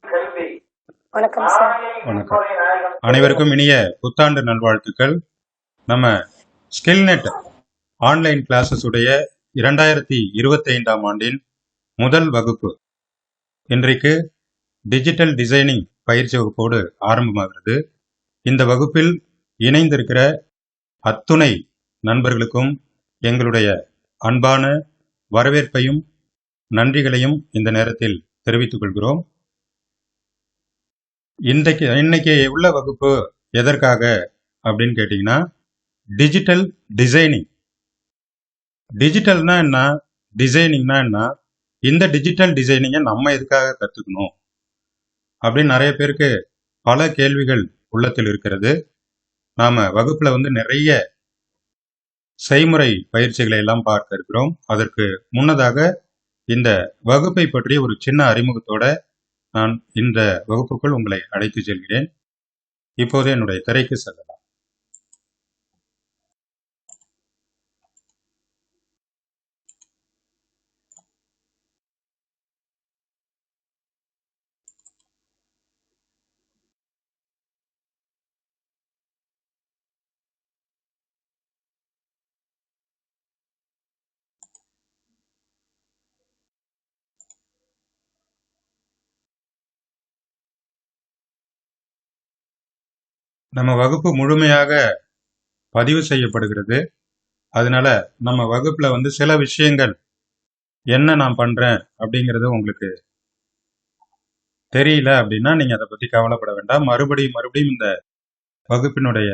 வணக்கம் சார். வணக்கம். அனைவருக்கும் இனிய புத்தாண்டு நல்வாழ்த்துக்கள். நம்ம ஸ்கில்நெட் ஆன்லைன் கிளாஸஸ் உடைய 2025ஆம் ஆண்டின் முதல் வகுப்பு இன்றைக்கு டிஜிட்டல் டிசைனிங் பயிற்சி வகுப்போடு ஆரம்பமாகிறது. இந்த வகுப்பில் இணைந்திருக்கிற அத்துணை நண்பர்களுக்கும் எங்களுடைய அன்பான வரவேற்பையும் நன்றிகளையும் இந்த நேரத்தில் தெரிவித்துக் கொள்கிறோம். இன்னைக்கு உள்ள வகுப்பு எதற்காக அப்படின்னு கேட்டீங்கன்னா, டிஜிட்டல் டிசைனிங். டிஜிட்டல்னா என்ன, டிசைனிங்னா என்ன, இந்த டிஜிட்டல் டிசைனிங்கை நம்ம எதுக்காக கற்றுக்கணும் அப்படின்னு நிறைய பேருக்கு பல கேள்விகள் உள்ளத்தில் இருக்கிறது. நாம் வகுப்பில் நிறைய செய்முறை பயிற்சிகளை எல்லாம் பார்க்க இருக்கிறோம். அதற்கு முன்னதாக இந்த வகுப்பை பற்றிய ஒரு சின்ன அறிமுகத்தோட நான் இந்த வகுப்புக்குள் உங்களை அழைத்து செல்கிறேன். இப்போது என்னுடைய திரைக்கு செல்லலாம். நம்ம வகுப்பு முழுமையாக பதிவு செய்யப்படுகிறது. அதனால நம்ம வகுப்புல சில விஷயங்கள் என்ன நான் பண்றேன் அப்படிங்கிறது உங்களுக்கு தெரியல அப்படின்னா நீங்க அதை பத்தி கவலைப்பட வேண்டாம். மறுபடியும் இந்த வகுப்பினுடைய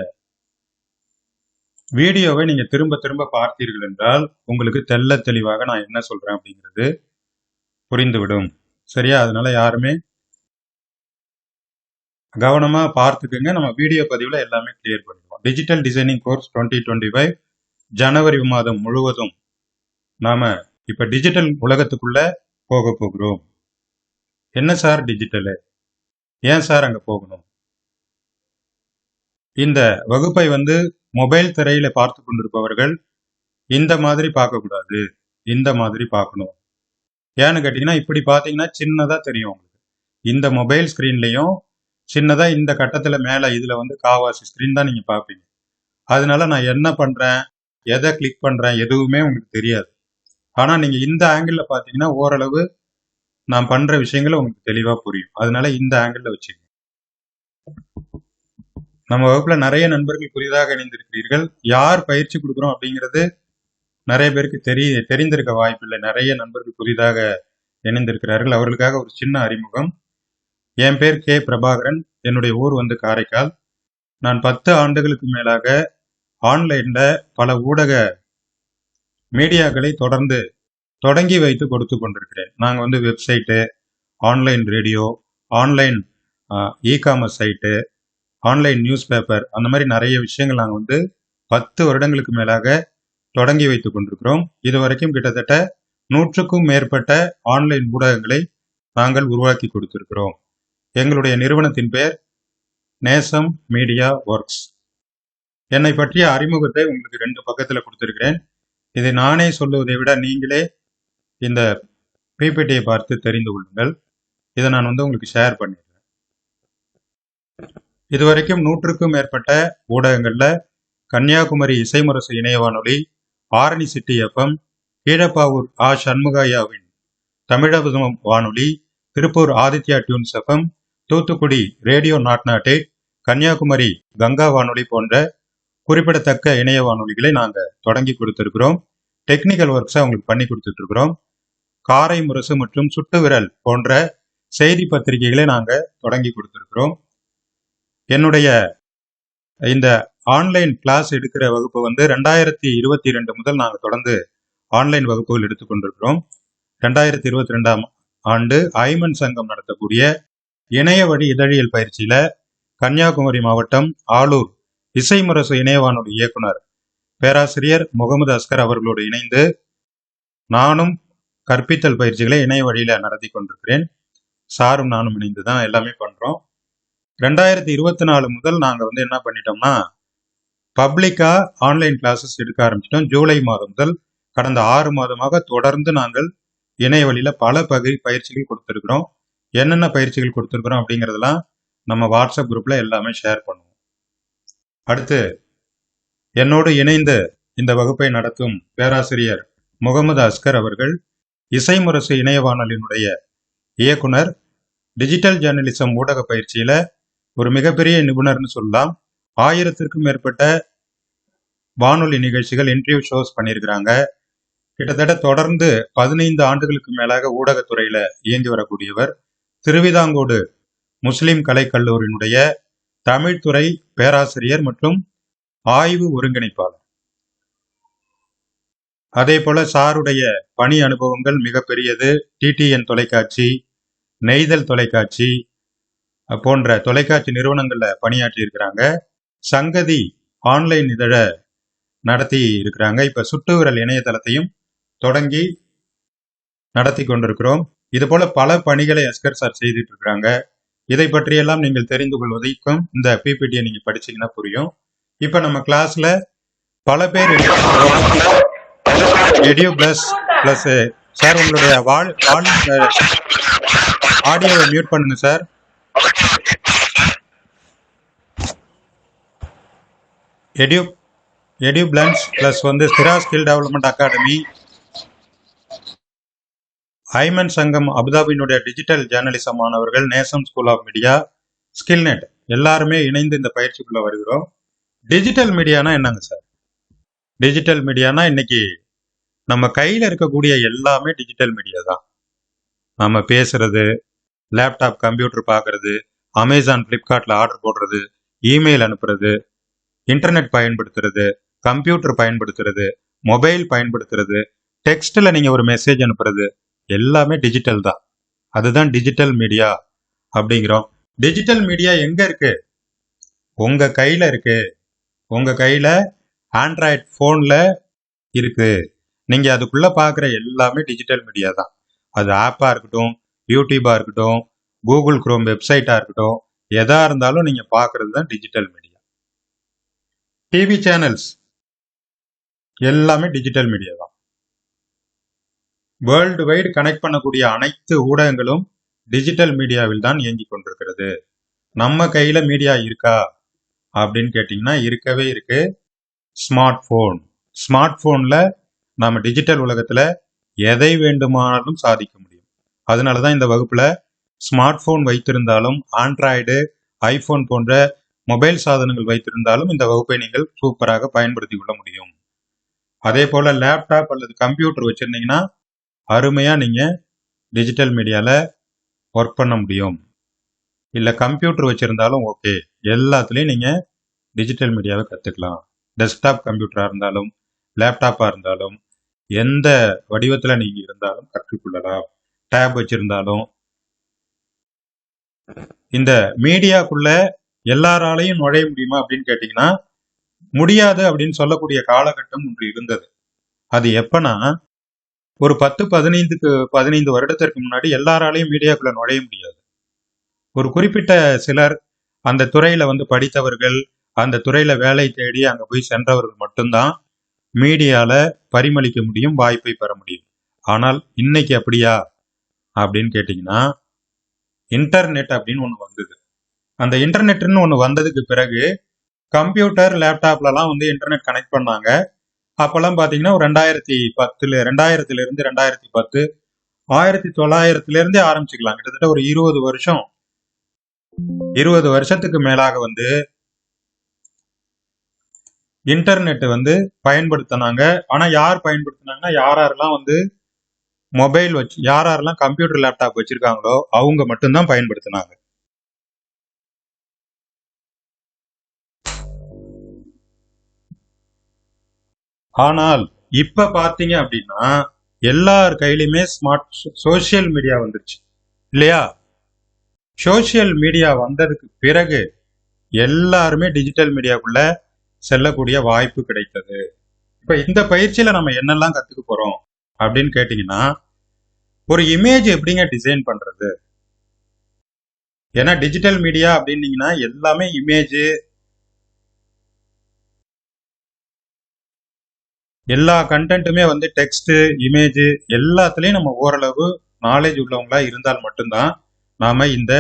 வீடியோவை நீங்க திரும்ப திரும்ப பார்த்தீர்கள் என்றால் உங்களுக்கு தெள்ள தெளிவாக நான் என்ன சொல்றேன் அப்படிங்கிறது புரிந்துவிடும். சரியா? அதனால யாருமே கவனமா பார்த்துக்குங்க. நம்ம வீடியோ பதிவுல எல்லாமே கிளியர் பண்ணிடுவோம். டிஜிட்டல் டிசைனிங் கோர்ஸ் 2025 ஜனவரி மாதம் முழுவதும் நாம இப்ப டிஜிட்டல் உலகத்துக்குள்ள போக போகிறோம். என்ன சார் டிஜிட்டலு, ஏன் சார் அங்க போகணும்? இந்த வகுப்பை மொபைல் திரையில பார்த்து கொண்டிருப்பவர்கள் இந்த மாதிரி பார்க்கக்கூடாது, இந்த மாதிரி பார்க்கணும். ஏன்னு கேட்டீங்கன்னா, இப்படி பார்த்தீங்கன்னா சின்னதா தெரியும் உங்களுக்கு. இந்த மொபைல் ஸ்கிரீன்லையும் சின்னதா இந்த கட்டத்துல மேல இதுல காவாசி ஸ்கிரீன் தான் நீங்க பார்ப்பீங்க. அதனால நான் என்ன பண்றேன், எதை கிளிக் பண்றேன் எதுவுமே உங்களுக்கு தெரியாது. ஆனா நீங்க இந்த ஆங்கிள் பாத்தீங்கன்னா ஓரளவு நான் பண்ற விஷயங்கள் உங்களுக்கு தெளிவா புரியும். அதனால இந்த ஆங்கிள் வச்சுக்கோங்க. நம்ம வகுப்புல நிறைய நண்பர்கள் புதிதாக இணைந்திருக்கிறீர்கள். யார் பயிற்சி கொடுக்குறோம் அப்படிங்கிறது நிறைய பேருக்கு தெரிந்திருக்க வாய்ப்பில்லை. நிறைய நண்பர்கள் புதிதாக இணைந்திருக்கிறார்கள். அவர்களுக்காக ஒரு சின்ன அறிமுகம். என் பேர் கே பிரபாகரன். என்னுடைய ஊர் காரைக்கால். நான் 10 ஆண்டுகளுக்கு மேலாக ஆன்லைன்ல பல ஊடக மீடியாக்களை தொடங்கி வைத்து கொடுத்து கொண்டிருக்கிறேன். நாங்க website, online radio, online ecommerce site, online news paper, அந்த மாதிரி நிறைய விஷயங்கள் நாங்கள் 10 வருடங்களுக்கு மேலாக தொடங்கி வைத்து கொண்டிருக்கிறோம். இதுவரைக்கும் கிட்டத்தட்ட 100க்கும் மேற்பட்ட ஆன்லைன் ஊடகங்களை நாங்கள் உருவாக்கி கொடுத்திருக்கிறோம். எங்களுடைய நிறுவனத்தின் பெயர் நேசம் மீடியா ஒர்க்ஸ். என்னை பற்றிய அறிமுகத்தை உங்களுக்கு 2 பக்கத்துல கொடுத்திருக்கிறேன். இதை நானே சொல்லுவதை விட நீங்களே இந்த பிபிடியை பார்த்து தெரிந்து கொள்ளுங்கள். இதை நான் உங்களுக்கு ஷேர் பண்ணிடுறேன். இதுவரைக்கும் 100க்கும் மேற்பட்ட ஊடகங்கள்ல கன்னியாகுமரி இசைமுரசு இணைய வானொலி, ஆரணி சிட்டி எஃப்எம், கீழப்பாவூர் ஆ சண்முகையாவின் தமிழகம் வானொலி, Tiruppur Aditya tunes FM, Thoothukudi radio நாட்நாட்டை, கன்னியாகுமரி கங்கா வானொலி போன்ற குறிப்பிடத்தக்க இணைய வானொலிகளை நாங்கள் தொடங்கி கொடுத்திருக்கிறோம். டெக்னிக்கல் ஒர்க்ஸை அவங்களுக்கு பண்ணி கொடுத்துட்டு இருக்கிறோம். காரை முரசு மற்றும் சுட்டு விரல் போன்ற செய்தி பத்திரிகைகளை நாங்கள் தொடங்கி கொடுத்திருக்கிறோம். என்னுடைய இந்த ஆன்லைன் கிளாஸ் எடுக்கிற வகுப்பு 2022 முதல் நாங்கள் தொடர்ந்து ஆன்லைன் வகுப்புகள் எடுத்துக்கொண்டிருக்கிறோம். 2022ஆம் ஆண்டு ஐமன் சங்கம் நடத்தக்கூடிய இணைய வழி இதழியல் பயிற்சியில கன்னியாகுமரி மாவட்டம் ஆலூர் இசைமுரசு இணைய வானொலி இயக்குனர் பேராசிரியர் முகமது அஸ்கர் அவர்களோடு இணைந்து நானும் கற்பித்தல் பயிற்சிகளை இணைய வழியில நடத்தி கொண்டிருக்கிறேன். சாரும் நானும் இணைந்து தான் எல்லாமே பண்றோம். 2024 முதல் நாங்க என்ன பண்ணிட்டோம்னா பப்ளிக்கா ஆன்லைன் கிளாஸஸ் எடுக்க ஆரம்பிச்சிட்டோம். ஜூலை மாதம் முதல் கடந்த 6 மாதமாக தொடர்ந்து நாங்கள் இணைய வழியில பல பயிற்சிகள் கொடுத்திருக்கிறோம். என்னென்ன பயிற்சிகள் கொடுத்துருக்குறோம் அப்படிங்கிறதெல்லாம் நம்ம வாட்ஸ்அப் குரூப்பில் எல்லாமே ஷேர் பண்ணுவோம். அடுத்து என்னோடு இணைந்து இந்த வகுப்பை நடத்தும் பேராசிரியர் முகமது அஸ்கர் அவர்கள் இசைமுரசு இணைய வானொலியினுடைய இயக்குனர், டிஜிட்டல் ஜேர்னலிசம் ஊடக பயிற்சியில ஒரு மிகப்பெரிய நிபுணர்னு சொல்லலாம். 1000க்கும் மேற்பட்ட வானொலி நிகழ்ச்சிகள், இன்டர்வியூ ஷோஸ் பண்ணியிருக்கிறாங்க. கிட்டத்தட்ட தொடர்ந்து 15 ஆண்டுகளுக்கு மேலாக ஊடகத்துறையில இயங்கி வரக்கூடியவர். திருவிதாங்கோடு முஸ்லிம் கலைக்கல்லூரியினுடைய தமிழ்துறை பேராசிரியர் மற்றும் ஆய்வு ஒருங்கிணைப்பாளர். அதே போல சாருடைய பணி அனுபவங்கள் மிகப்பெரியது. டிடிஎன் தொலைக்காட்சி, நெய்தல் தொலைக்காட்சி போன்ற தொலைக்காட்சி நிறுவனங்கள்ல பணியாற்றி இருக்கிறாங்க. சங்கதி ஆன்லைன் இதழ நடத்தி இருக்கிறாங்க. இப்ப சுட்டுவிரல் இணையதளத்தையும் தொடங்கி நடத்தி கொண்டிருக்கிறோம். இது போல பல பணிகளை அஸ்கர் சார் செய்துட்டு இருக்கிறாங்க. இதை பற்றியெல்லாம் நீங்கள் தெரிந்து கொள்வதற்கும் இந்த பிபிடியை நீங்க படிச்சீங்கன்னா புரியும். இப்ப நம்ம கிளாஸ்ல பல பேர் எடியூ பிளஸ் சார் உங்களுடைய ஆடியோவை மியூட் பண்ணுங்க sir. Edu plus plus Sthira skill development academy, Aiman Sangam அபுதாபியினுடைய டிஜிட்டல் ஜேர்னலிசம் மாணவர்கள், Nesam school of media, skill net எல்லாருமே இணைந்து இந்த பயிற்சிக்குள்ள வருகிறோம். டிஜிட்டல் மீடியானா என்னங்க சார்? டிஜிட்டல் மீடியானா இன்னைக்கு நம்ம கையில் இருக்கக்கூடிய எல்லாமே டிஜிட்டல் மீடியா தான். நம்ம பேசுறது, லேப்டாப் கம்ப்யூட்டர் பார்க்கறது, அமேசான் ஃப்ளிப்கார்ட்ல ஆர்டர் போடுறது, இமெயில் அனுப்புறது, இன்டர்நெட் பயன்படுத்துறது, கம்ப்யூட்டர் பயன்படுத்துறது, மொபைல் பயன்படுத்துறது, டெக்ஸ்ட்ல நீங்க ஒரு மெசேஜ் அனுப்புறது, எல்லாமே டிஜிட்டல் தான். அதுதான் டிஜிட்டல் மீடியா அப்படிங்கிறோம். டிஜிட்டல் மீடியா எங்க இருக்கு? உங்க கையில இருக்கு. உங்க கையில ஆண்ட்ராய்டு போன்ல இருக்கு. நீங்க அதுக்குள்ள பாக்குற எல்லாமே டிஜிட்டல் மீடியா தான். அது ஆப்பா இருக்கட்டும், யூடியூபா இருக்கட்டும், கூகுள் குரோம் வெப்சைட்டா இருக்கட்டும், எதா இருந்தாலும் நீங்க பாக்குறது தான் டிஜிட்டல் மீடியா. டிவி சேனல்ஸ் எல்லாமே டிஜிட்டல் மீடியா தான். வேர்ல்டு வைடு கனெக்ட் பண்ணக்கூடிய அனைத்து ஊடகங்களும் டிஜிட்டல் மீடியாவில் தான் இயங்கி கொண்டிருக்கிறது. நம்ம கையில மீடியா இருக்கா அப்படின்னு கேட்டீங்கன்னா இருக்கவே இருக்கு. ஸ்மார்ட் போன்ல நம்ம டிஜிட்டல் உலகத்துல எதை வேண்டுமானாலும் சாதிக்க முடியும். அதனாலதான் இந்த வகுப்புல ஸ்மார்ட் போன் வைத்திருந்தாலும், ஆண்ட்ராய்டு, ஐபோன் போன்ற மொபைல் சாதனங்கள் வைத்திருந்தாலும் இந்த வகுப்பை நீங்கள் சூப்பராக பயன்படுத்தி கொள்ள முடியும். அதே போல லேப்டாப் அல்லது கம்ப்யூட்டர் வச்சிருந்தீங்கன்னா அருமையா நீங்க டிஜிட்டல் மீடியால ஒர்க் பண்ண முடியும். இல்ல கம்ப்யூட்டர் வச்சிருந்தாலும் ஓகே, எல்லாத்துலயும் நீங்க டிஜிட்டல் மீடியாவை கத்துக்கலாம். டெஸ்க்டாப் கம்ப்யூட்டரா இருந்தாலும், லேப்டாப்பா இருந்தாலும், எந்த வடிவத்துல நீங்க இருந்தாலும் கற்றுக்கொள்ளலாம். டேப் வச்சிருந்தாலும். இந்த மீடியாக்குள்ள எல்லாராலையும் நுழைய முடியுமா அப்படின்னு கேட்டீங்கன்னா முடியாது அப்படின்னு சொல்லக்கூடிய காலகட்டம் ஒன்று இருந்தது. அது எப்பனா ஒரு 10-15 வருடத்திற்கு முன்னாடி எல்லாராலையும் மீடியாக்குள்ள நுழைய முடியாது. ஒரு குறிப்பிட்ட சிலர், அந்த துறையில படித்தவர்கள், அந்த துறையில வேலை தேடி அங்க போய் சென்றவர்கள் மட்டும்தான் மீடியால பரிமளிக்க முடியும், வாய்ப்பை பெற முடியும். ஆனால் இன்னைக்கு அப்படியா அப்படின்னு கேட்டீங்கன்னா இன்டர்நெட் அப்படின்னு ஒண்ணு வந்தது. அந்த இன்டர்நெட்னு ஒண்ணு வந்ததுக்கு பிறகு கம்ப்யூட்டர், லேப்டாப்லலாம் இன்டர்நெட் கனெக்ட் பண்ணாங்க. அப்பெல்லாம் பாத்தீங்கன்னா ஒரு 2010 இருந்து 2010, 1900 இருந்தே ஆரம்பிச்சுக்கலாம். கிட்டத்தட்ட ஒரு 20 வருஷத்துக்கு மேலாக இன்டர்நெட் பயன்படுத்தினாங்க. ஆனா யார் பயன்படுத்தினாங்கன்னா யாரெல்லாம் மொபைல் வச்சு, யாரெல்லாம் கம்ப்யூட்டர், லேப்டாப் வச்சிருக்காங்களோ அவங்க மட்டும்தான் பயன்படுத்தினாங்க. ஆனால் இப்ப பாத்தீங்க அப்படின்னா எல்லார் கையிலுமே சோசியல் மீடியா வந்துருச்சு இல்லையா? சோசியல் மீடியா வந்ததுக்கு பிறகு எல்லாருமே டிஜிட்டல் மீடியாக்குள்ள செல்லக்கூடிய வாய்ப்பு கிடைத்தது. இப்ப இந்த பயிற்சியில நம்ம என்னெல்லாம் கத்துக்க போறோம் அப்படின்னு கேட்டீங்கன்னா, ஒரு இமேஜ் எப்படிங்க டிசைன் பண்றது? ஏன்னா டிஜிட்டல் மீடியா அப்படின்னீங்கன்னா எல்லாமே இமேஜ், எல்லா கண்டென்ட்டுமே டெக்ஸ்ட், இமேஜ் எல்லாத்துலயும் நம்ம ஓரளவு நாலேஜ் உள்ளவங்களா இருந்தால் மட்டும்தான் நாம இந்த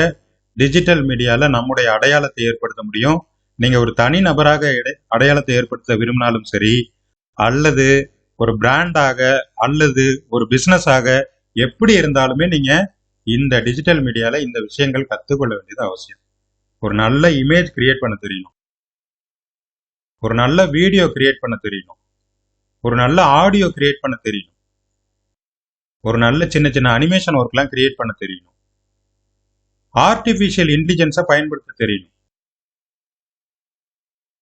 டிஜிட்டல் மீடியால நம்முடைய அடையாளத்தை ஏற்படுத்த முடியும். நீங்க ஒரு தனி நபராக அடையாளத்தை ஏற்படுத்த விரும்பினாலும் சரி, அல்லது ஒரு பிராண்டாக அல்லது ஒரு பிசினஸாக எப்படி இருந்தாலுமே நீங்க இந்த டிஜிட்டல் மீடியால இந்த விஷயங்கள் கத்துக்கொள்ள வேண்டியது அவசியம். ஒரு நல்ல இமேஜ் கிரியேட் பண்ண தெரியணும், ஒரு நல்ல வீடியோ கிரியேட் பண்ண தெரியணும், ஒரு நல்ல ஆடியோ கிரியேட் பண்ண தெரியணும், ஒரு நல்ல சின்ன சின்ன அனிமேஷன் ஒர்க்லாம் கிரியேட் பண்ண தெரியணும், ஆர்டிபிஷியல் இன்டெலிஜென்ஸை பயன்படுத்த தெரியணும்,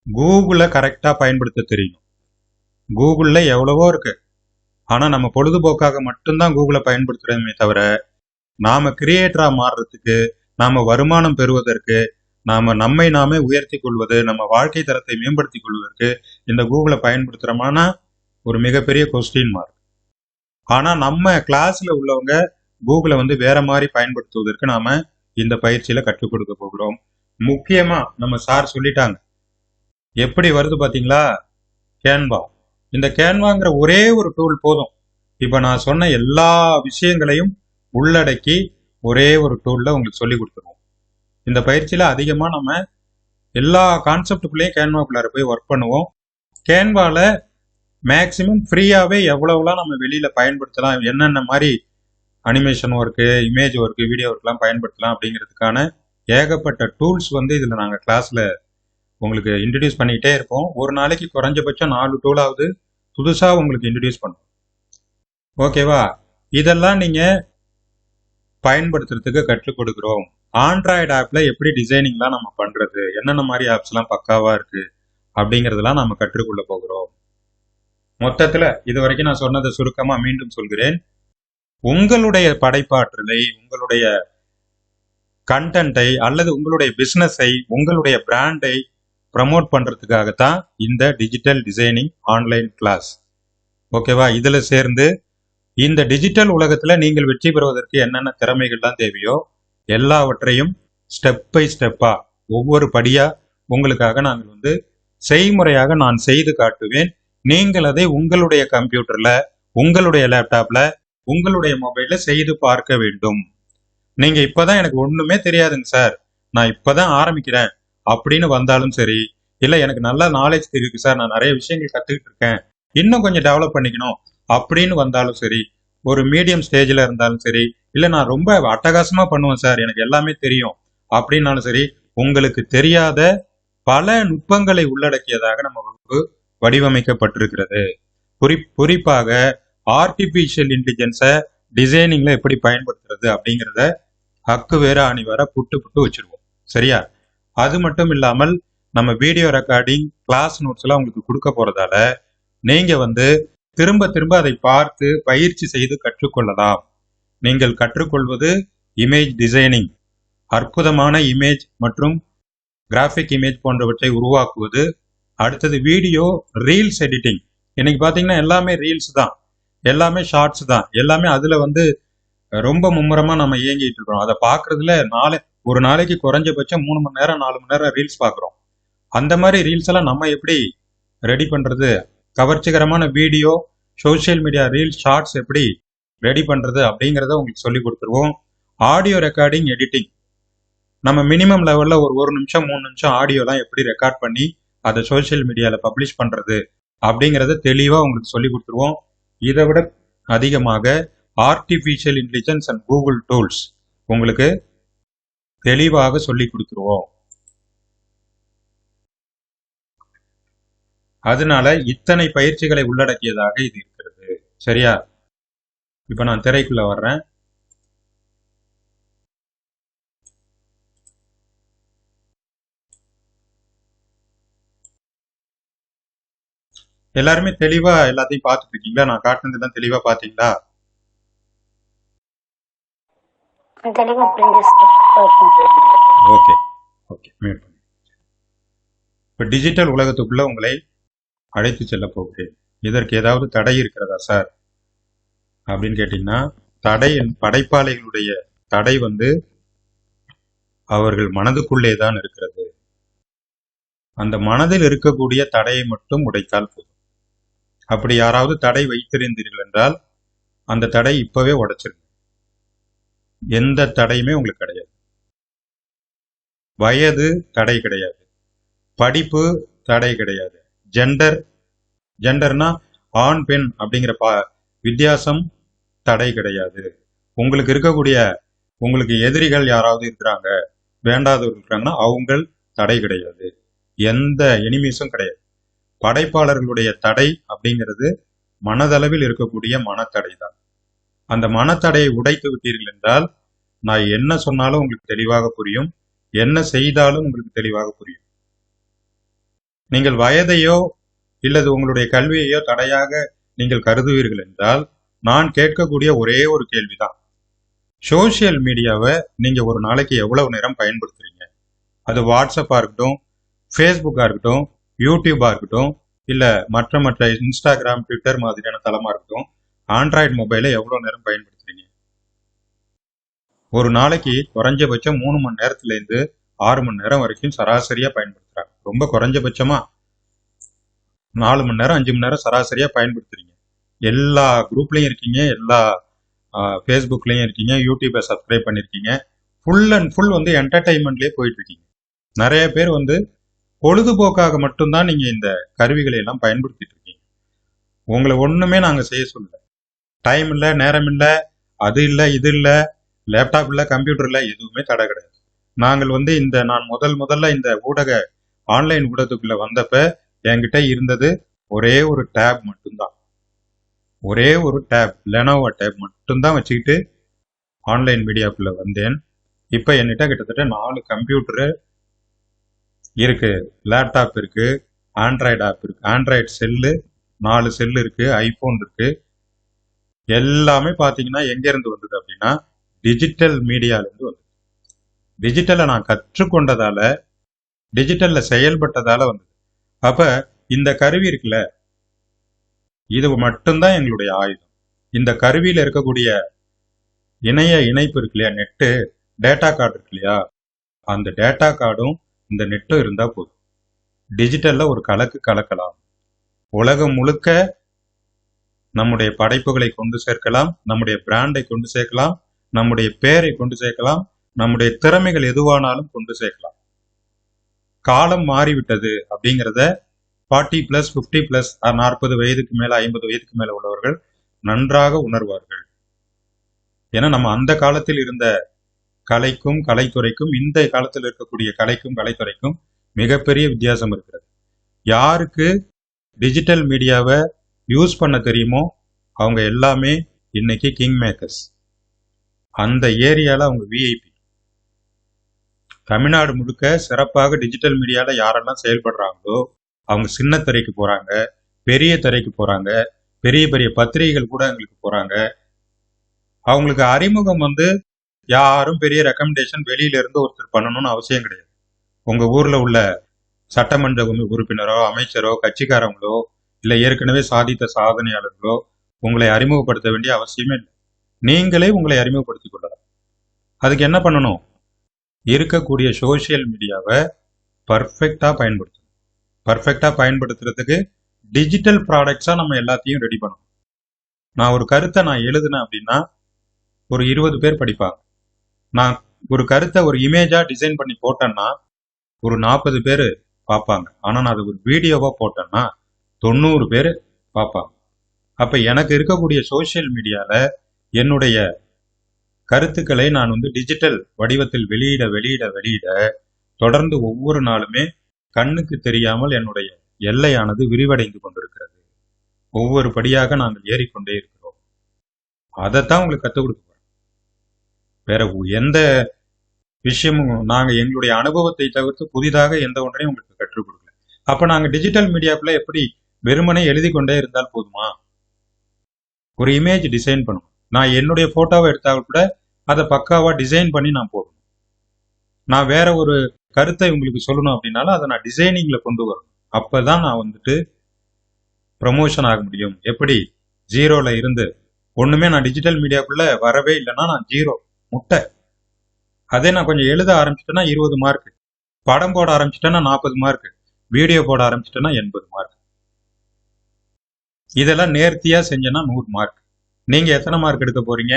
கூகுளை கரெக்டா பயன்படுத்த தெரியணும். கூகுள்ல எவ்வளவோ இருக்கு, ஆனா நம்ம பொழுதுபோக்காக மட்டும்தான் கூகுளை பயன்படுத்துறோமே தவிர நாம கிரியேட்டரா மாறுறதுக்கு, நாம வருமானம் பெறுவதற்கு, நம்மை நாமே உயர்த்தி கொள்வது, நம்ம வாழ்க்கை தரத்தை மேம்படுத்திக் கொள்வதற்கு இந்த கூகுளை பயன்படுத்துறோமானா ஒரு மிகப்பெரிய கொஸ்டின் மார்க். ஆனா நம்ம கிளாஸ்ல உள்ளவங்க கூகுளை வேற மாதிரி பயன்படுத்துவதற்கு நாம இந்த பயிற்சியில கற்றுக் கொடுக்க போகிறோம். முக்கியமா நம்ம சார் சொல்லிட்டாங்க, எப்படி வருது பாத்தீங்களா, கேன்வா. இந்த கேன்வாங்கிற ஒரே ஒரு டூல் போதும். இப்ப நான் சொன்ன எல்லா விஷயங்களையும் உள்ளடக்கி ஒரே ஒரு டூல்ல உங்களுக்கு சொல்லி கொடுத்துருவோம். இந்த பயிற்சியில அதிகமா நம்ம எல்லா கான்செப்டுக்குள்ளேயும் கேன்வாக்குள்ளார போய் ஒர்க் பண்ணுவோம். கேன்வால மேக்சிமம் ஃப்ரீயாவே எவ்வளவுலாம் நம்ம வெளியில பயன்படுத்தலாம், என்னென்ன மாதிரி animation work, image work, video ஒர்க்லாம் பயன்படுத்தலாம் அப்படிங்கிறதுக்கான ஏகப்பட்ட டூல்ஸ் இதுல நாங்க கிளாஸ்ல உங்களுக்கு இன்ட்ரடியூஸ் பண்ணிக்கிட்டே இருப்போம். ஒரு நாளைக்கு குறைஞ்சபட்சம் 4 டூலாவது புதுசா உங்களுக்கு இன்ட்ரடியூஸ் பண்ணுவோம். ஓகேவா? இதெல்லாம் நீங்க பயன்படுத்துறதுக்கு கற்றுக் கொடுக்குறோம். ஆண்ட்ராய்டு ஆப்ல எப்படி டிசைனிங்லாம் நம்ம பண்றது, என்னென்ன மாதிரி ஆப்ஸ்லாம் பக்காவா இருக்கு அப்படிங்கிறதெல்லாம் நம்ம கற்றுக்கொள்ள போகிறோம். மொத்தத்துல இது வரைக்கும் நான் சொன்னதை சுருக்கமா மீண்டும் சொல்கிறேன். உங்களுடைய படைப்பாற்றலை, உங்களுடைய கண்டென்ட்டை அல்லது உங்களுடைய பிசினஸை, உங்களுடைய பிராண்டை ப்ரமோட் பண்றதுக்காகத்தான் இந்த டிஜிட்டல் டிசைனிங் ஆன்லைன் கிளாஸ். ஓகேவா? இதுல சேர்ந்து இந்த டிஜிட்டல் உலகத்துல நீங்கள் வெற்றி பெறுவதற்கு என்னென்ன திறமைகள்லாம் தேவையோ எல்லாவற்றையும் ஸ்டெப் பை ஸ்டெப்பா ஒவ்வொரு படியா உங்களுக்காக நாங்கள் செய்முறையாக நான் செய்து காட்டுவேன். நீங்கள் அதை உங்களுடைய கம்ப்யூட்டர்ல, உங்களுடைய லேப்டாப்ல, உங்களுடைய மொபைல்ல செய்து பார்க்க வேண்டும். நீங்க இப்பதான் எனக்கு ஒண்ணுமே தெரியாதுங்க சார், நான் இப்பதான் ஆரம்பிக்கிறேன் அப்படின்னு வந்தாலும் சரி, இல்ல எனக்கு நல்ல நாலேஜ் இருக்கு சார், நான் நிறைய விஷயங்கள் கத்துக்கிட்டு இருக்கேன், இன்னும் கொஞ்சம் டெவலப் பண்ணிக்கணும் அப்படின்னு வந்தாலும் சரி, ஒரு மீடியம் ஸ்டேஜ்ல இருந்தாலும் சரி, இல்ல நான் ரொம்ப அட்டகாசமா பண்ணுவேன் சார், எனக்கு எல்லாமே தெரியும் அப்படின்னாலும் சரி, உங்களுக்கு தெரியாத பல நுட்பங்களை உள்ளடக்கியதாக நம்ம வகுப்பு வடிவமைக்கப்பட்டிருக்கிறது. குறிப்பாக ஆர்டிபிஷியல் இன்டெலிஜென்ஸை டிசைனிங்ல எப்படி பயன்படுத்துறது அப்படிங்கிறத ஹக்கு வேற ஆணி வேற புட்டு வச்சிருவோம். சரியா? அது மட்டும் இல்லாமல் நம்ம வீடியோ ரெக்கார்டிங், கிளாஸ் நோட்ஸ் எல்லாம் உங்களுக்கு கொடுக்க போறதால நீங்க திரும்ப திரும்ப அதை பார்த்து பயிற்சி செய்து கற்றுக்கொள்ளலாம். நீங்கள் கற்றுக்கொள்வது இமேஜ் டிசைனிங், அற்புதமான இமேஜ் மற்றும் கிராஃபிக் இமேஜ் போன்றவற்றை உருவாக்குவது. அடுத்தது வீடியோ ரீல்ஸ் எடிட்டிங். இன்னைக்கு பாத்தீங்கன்னா எல்லாமே ரீல்ஸ் தான், எல்லாமே ஷார்ட்ஸ் தான், எல்லாமே அதுல ரொம்ப மும்முரமா நம்ம இயங்கிட்டு இருக்கோம். அதை பாக்குறதுல ஒரு நாளைக்கு குறைஞ்சபட்சம் 3 மணி நேரம் 4 மணி நேரம் ரீல்ஸ் பாக்குறோம். அந்த மாதிரி ரீல்ஸ் எல்லாம் நம்ம எப்படி ரெடி பண்றது, கவர்ச்சிகரமான video, social media reels, shorts எப்படி ரெடி பண்றது அப்படிங்கிறத உங்களுக்கு சொல்லி கொடுத்துருவோம். ஆடியோ ரெக்கார்டிங், எடிட்டிங், நம்ம மினிமம் லெவல்ல ஒரு நிமிஷம் 3 நிமிஷம் ஆடியோலாம் எப்படி ரெக்கார்ட் பண்ணி அதை சோசியல் மீடியால பப்ளிஷ் பண்றது அப்படிங்கிறத தெளிவா உங்களுக்கு சொல்லி கொடுத்துருவோம். இதை விட அதிகமாக artificial intelligence and Google tools உங்களுக்கு தெளிவாக சொல்லி கொடுத்துருவோம். அதனால இத்தனை பயிற்சிகளை உள்ளடக்கியதாக இது இருக்கிறது. சரியா? இப்ப நான் திரைக்குள்ள வர்றேன். எல்லாருமே தெளிவா எல்லாத்தையும் பார்த்துட்டு இருக்கீங்களா? நான் காட்டுனதெல்லாம் தெளிவா பாத்தீங்களா? Okay okay. இப்ப டிஜிட்டல் உலகத்துக்குள்ள உங்களை அழைத்து செல்ல போகிறேன். இதற்கு ஏதாவது தடை இருக்கிறதா சார் அப்படின்னு கேட்டீங்கன்னா, படைப்பாளிகளுடைய தடை அவர்கள் மனதுக்குள்ளே தான் இருக்கிறது. அந்த மனதில் இருக்கக்கூடிய தடையை மட்டும் உடைத்தால் போதும். அப்படி யாராவது தடை வைத்திருந்தீர்கள் என்றால் அந்த தடை இப்பவே உடைச்சிருங்க. எந்த தடையுமே உங்களுக்கு கிடையாது. வயது தடை கிடையாது, படிப்பு தடை கிடையாது, ஜெண்டர்னா ஆண் பெண் அப்படிங்கிற வித்தியாசம் தடை கிடையாது. உங்களுக்கு எதிரிகள் யாராவது இருக்கிறாங்க, வேண்டாதவர்கள் இருக்கிறாங்கன்னா அவங்க தடை கிடையாது. எந்த எனிமீஸும் கிடையாது. படைப்பாளர்களுடைய தடை அப்படிங்கிறது மனதளவில் இருக்கக்கூடிய மனத்தடை தான். அந்த மனத்தடையை உடைத்து விட்டீர்கள் என்றால் நான் என்ன சொன்னாலும் உங்களுக்கு தெளிவாக புரியும், என்ன செய்தாலும் உங்களுக்கு தெளிவாக புரியும். நீங்கள் வயதையோ இல்லது உங்களுடைய கல்வியையோ தடையாக நீங்கள் கருதுவீர்கள் என்றால் நான் கேட்கக்கூடிய ஒரே ஒரு கேள்விதான். சோசியல் மீடியாவை நீங்க ஒரு நாளைக்கு எவ்வளவு நேரம் பயன்படுத்துறீங்க? அது வாட்ஸ்அப்பா இருக்கட்டும், ஃபேஸ்புக்கா இருக்கட்டும், யூடியூபா இருக்கட்டும், இல்ல மற்ற இன்ஸ்டாகிராம், ட்விட்டர் மாதிரியான தளமா இருக்கட்டும், ஆண்ட்ராய்டு மொபைலை எவ்வளவு நேரம் பயன்படுத்துறீங்க? ஒரு நாளைக்கு குறைஞ்சபட்சம் 3 மணி நேரத்துல இருந்து 6 மணி நேரம் வரைக்கும் சராசரியா பயன்படுத்துறாங்க. ரொம்ப குறைஞ்சபட்சமா 4 மணி நேரம் 5 மணி நேரம் சராசரியா பயன்படுத்துறீங்க. எல்லா குரூப்லயும் இருக்கீங்க, எல்லா ஃபேஸ்புக்லயும் இருக்கீங்க, யூடியூப்பை சப்ஸ்கிரைப் பண்ணிருக்கீங்க. ஃபுல் அண்ட் ஃபுல் என்டர்டைன்மெண்ட்லயே போயிட்டு இருக்கீங்க. நிறைய பேர் பொழுதுபோக்காக மட்டும்தான் நீங்க இந்த கருவிகளை எல்லாம் பயன்படுத்திட்டு இருக்கீங்க. உங்களை ஒண்ணுமே நாங்க செய்ய சொல்லல. டைம் இல்லை, நேரம் இல்லை, அது இல்லை, இது இல்லை, லேப்டாப் இல்லை, கம்ப்யூட்டர் இல்லை, எதுவுமே தடை கிடையாது. நாங்கள் நான் முதல்ல இந்த ஆன்லைன் ஊடகத்துக்குள்ள வந்தப்ப என்கிட்ட இருந்தது ஒரே ஒரு டேப் மட்டும்தான். ஒரே ஒரு டேப், லெனோவோ டேப் மட்டும்தான் வச்சுக்கிட்டு ஆன்லைன் மீடியாக்குள்ள வந்தேன். இப்ப என்கிட்ட கிட்டத்தட்ட 4 கம்ப்யூட்டரு இருக்கு, லேப்டாப் இருக்கு, ஆண்ட்ராய்டு ஆப் இருக்கு, ஆண்ட்ராய்டு செல்லு 4 செல்லு இருக்கு, ஐபோன் இருக்கு. எல்லாமே பாத்தீங்கன்னா எங்க இருந்து வந்தது அப்படின்னா டிஜிட்டல் மீடியால இருந்து வந்தது. டிஜிட்டலை நான் கற்றுக்கொண்டதால, டிஜிட்டல்ல செயல்பட்டதால வந்தது. அப்ப இந்த கருவி இருக்குல்ல, இது மட்டும்தான் எங்களுடைய ஆயுதம். இந்த கருவியில இருக்கக்கூடிய இணைப்பு இருக்கு இல்லையா, நெட்டு, டேட்டா கார்டு இருக்கு இல்லையா, அந்த டேட்டா கார்டும் இந்த நெட்டும் இருந்தா போதும். டிஜிட்டல்ல ஒரு கலக்கலாம். உலகம் முழுக்க நம்முடைய படைப்புகளை கொண்டு சேர்க்கலாம், நம்முடைய பிராண்டை கொண்டு சேர்க்கலாம், நம்முடைய பேரை கொண்டு சேர்க்கலாம், நம்முடைய திறமைகள் எதுவானாலும் கொண்டு சேர்க்கலாம். காலம் மாறிவிட்டது அப்படிங்கிறத 40+, 50+, 40 வயதுக்கு மேல, 50 வயதுக்கு மேல உள்ளவர்கள் நன்றாக உணர்வார்கள். ஏன்னா நம்ம அந்த காலத்தில் இருந்த கலைக்கும் கலைத்துறைக்கும் இந்த காலத்தில் இருக்கக்கூடிய கலைக்கும் கலைத்துறைக்கும் மிகப்பெரிய வித்தியாசம் இருக்கிறது. யாருக்கு டிஜிட்டல் மீடியாவை யூஸ் பண்ண தெரியுமோ அவங்க எல்லாமே இன்னைக்கு கிங் மேக்கர்ஸ். அந்த ஏரியால அவங்க விஐபி. தமிழ்நாடு முழுக்க சிறப்பாக டிஜிட்டல் மீடியால யாரெல்லாம் செயல்படுறாங்களோ அவங்க சின்ன திரைக்கு போறாங்க, பெரிய திரைக்கு போறாங்க, பெரிய பெரிய பத்திரிகைகள் கூட எங்களுக்கு போறாங்க. அவங்களுக்கு அறிமுகம் யாரும் பெரிய ரெக்கமெண்டேஷன் வெளியில இருந்து ஒருத்தர் பண்ணணும்னு அவசியம் கிடையாது. உங்க ஊர்ல உள்ள சட்டமன்ற உறுப்பினரோ, அமைச்சரோ, கட்சிக்காரங்களோ, இல்ல ஏற்கனவே சாதித்த சாதனையாளர்களோ உங்களை அறிமுகப்படுத்த வேண்டிய அவசியமே இல்லை. நீங்களே உங்களை அறிமுகப்படுத்திக் கொள்ளலாம். அதுக்கு என்ன பண்ணணும்? இருக்கக்கூடிய சோசியல் மீடியாவை பர்ஃபெக்டா பயன்படுத்தணும். பர்ஃபெக்டா பயன்படுத்துறதுக்கு டிஜிட்டல் ப்ராடக்ட்ஸா நம்ம எல்லாத்தையும் ரெடி பண்ணணும். நான் ஒரு கருத்தை எழுதுனேன் அப்படின்னா ஒரு 20 பேர் படிப்பாங்க. நான் ஒரு கருத்தை ஒரு இமேஜா டிசைன் பண்ணி போட்டேன்னா ஒரு 40 பேர் பார்ப்பாங்க. ஆனா நான் அது ஒரு வீடியோவா போட்டேன்னா 90 பேர் பார்ப்பாங்க. அப்ப எனக்கு இருக்கக்கூடிய சோசியல் மீடியால என்னுடைய கருத்துக்களை நான் டிஜிட்டல் வடிவத்தில் வெளியிட தொடர்ந்து ஒவ்வொரு நாளுமே கண்ணுக்கு தெரியாமல் என்னுடைய எல்லையானது விரிவடைந்து கொண்டிருக்கிறது. ஒவ்வொரு படியாக நாங்கள் ஏறிக்கொண்டே இருக்கிறோம். அதைத்தான் உங்களுக்கு கற்றுக் கொடுக்க போறோம். வேற எந்த விஷயமும் நாங்க எங்களுடைய அனுபவத்தை தவிர்த்து புதிதாக எந்த ஒன்றையும் உங்களுக்கு கற்றுக் கொடுக்கல. அப்ப நாங்க டிஜிட்டல் மீடியாக்குள்ள எப்படி வெறுமனே எழுதி கொண்டே இருந்தால் போதுமா? ஒரு இமேஜ் டிசைன் பண்ணும். நான் என்னுடைய போட்டோவை எடுத்தால் கூட அதை பக்காவா டிசைன் பண்ணி நான் போடணும். நான் வேற ஒரு கருத்தை உங்களுக்கு சொல்லணும் அப்படின்னாலும் அதை நான் டிசைனிங்ல கொண்டு வரணும். அப்பதான் நான் ப்ரமோஷன் ஆக முடியும். எப்படி 0ல இருந்து ஒண்ணுமே நான் டிஜிட்டல் மீடியாக்குள்ள வரவே இல்லைன்னா நான் 0 முட்டை. அதே நான் கொஞ்சம் எழுத ஆரம்பிச்சிட்டேன்னா 20 மார்க், படம் போட ஆரம்பிச்சிட்டேன்னா 40 மார்க், வீடியோ போட ஆரம்பிச்சிட்டேன்னா 80 மார்க். இதெல்லாம் நேர்த்தியா செஞ்சேன்னா 100 மார்க். நீங்க எத்தனை மார்க் எடுக்க போறீங்க?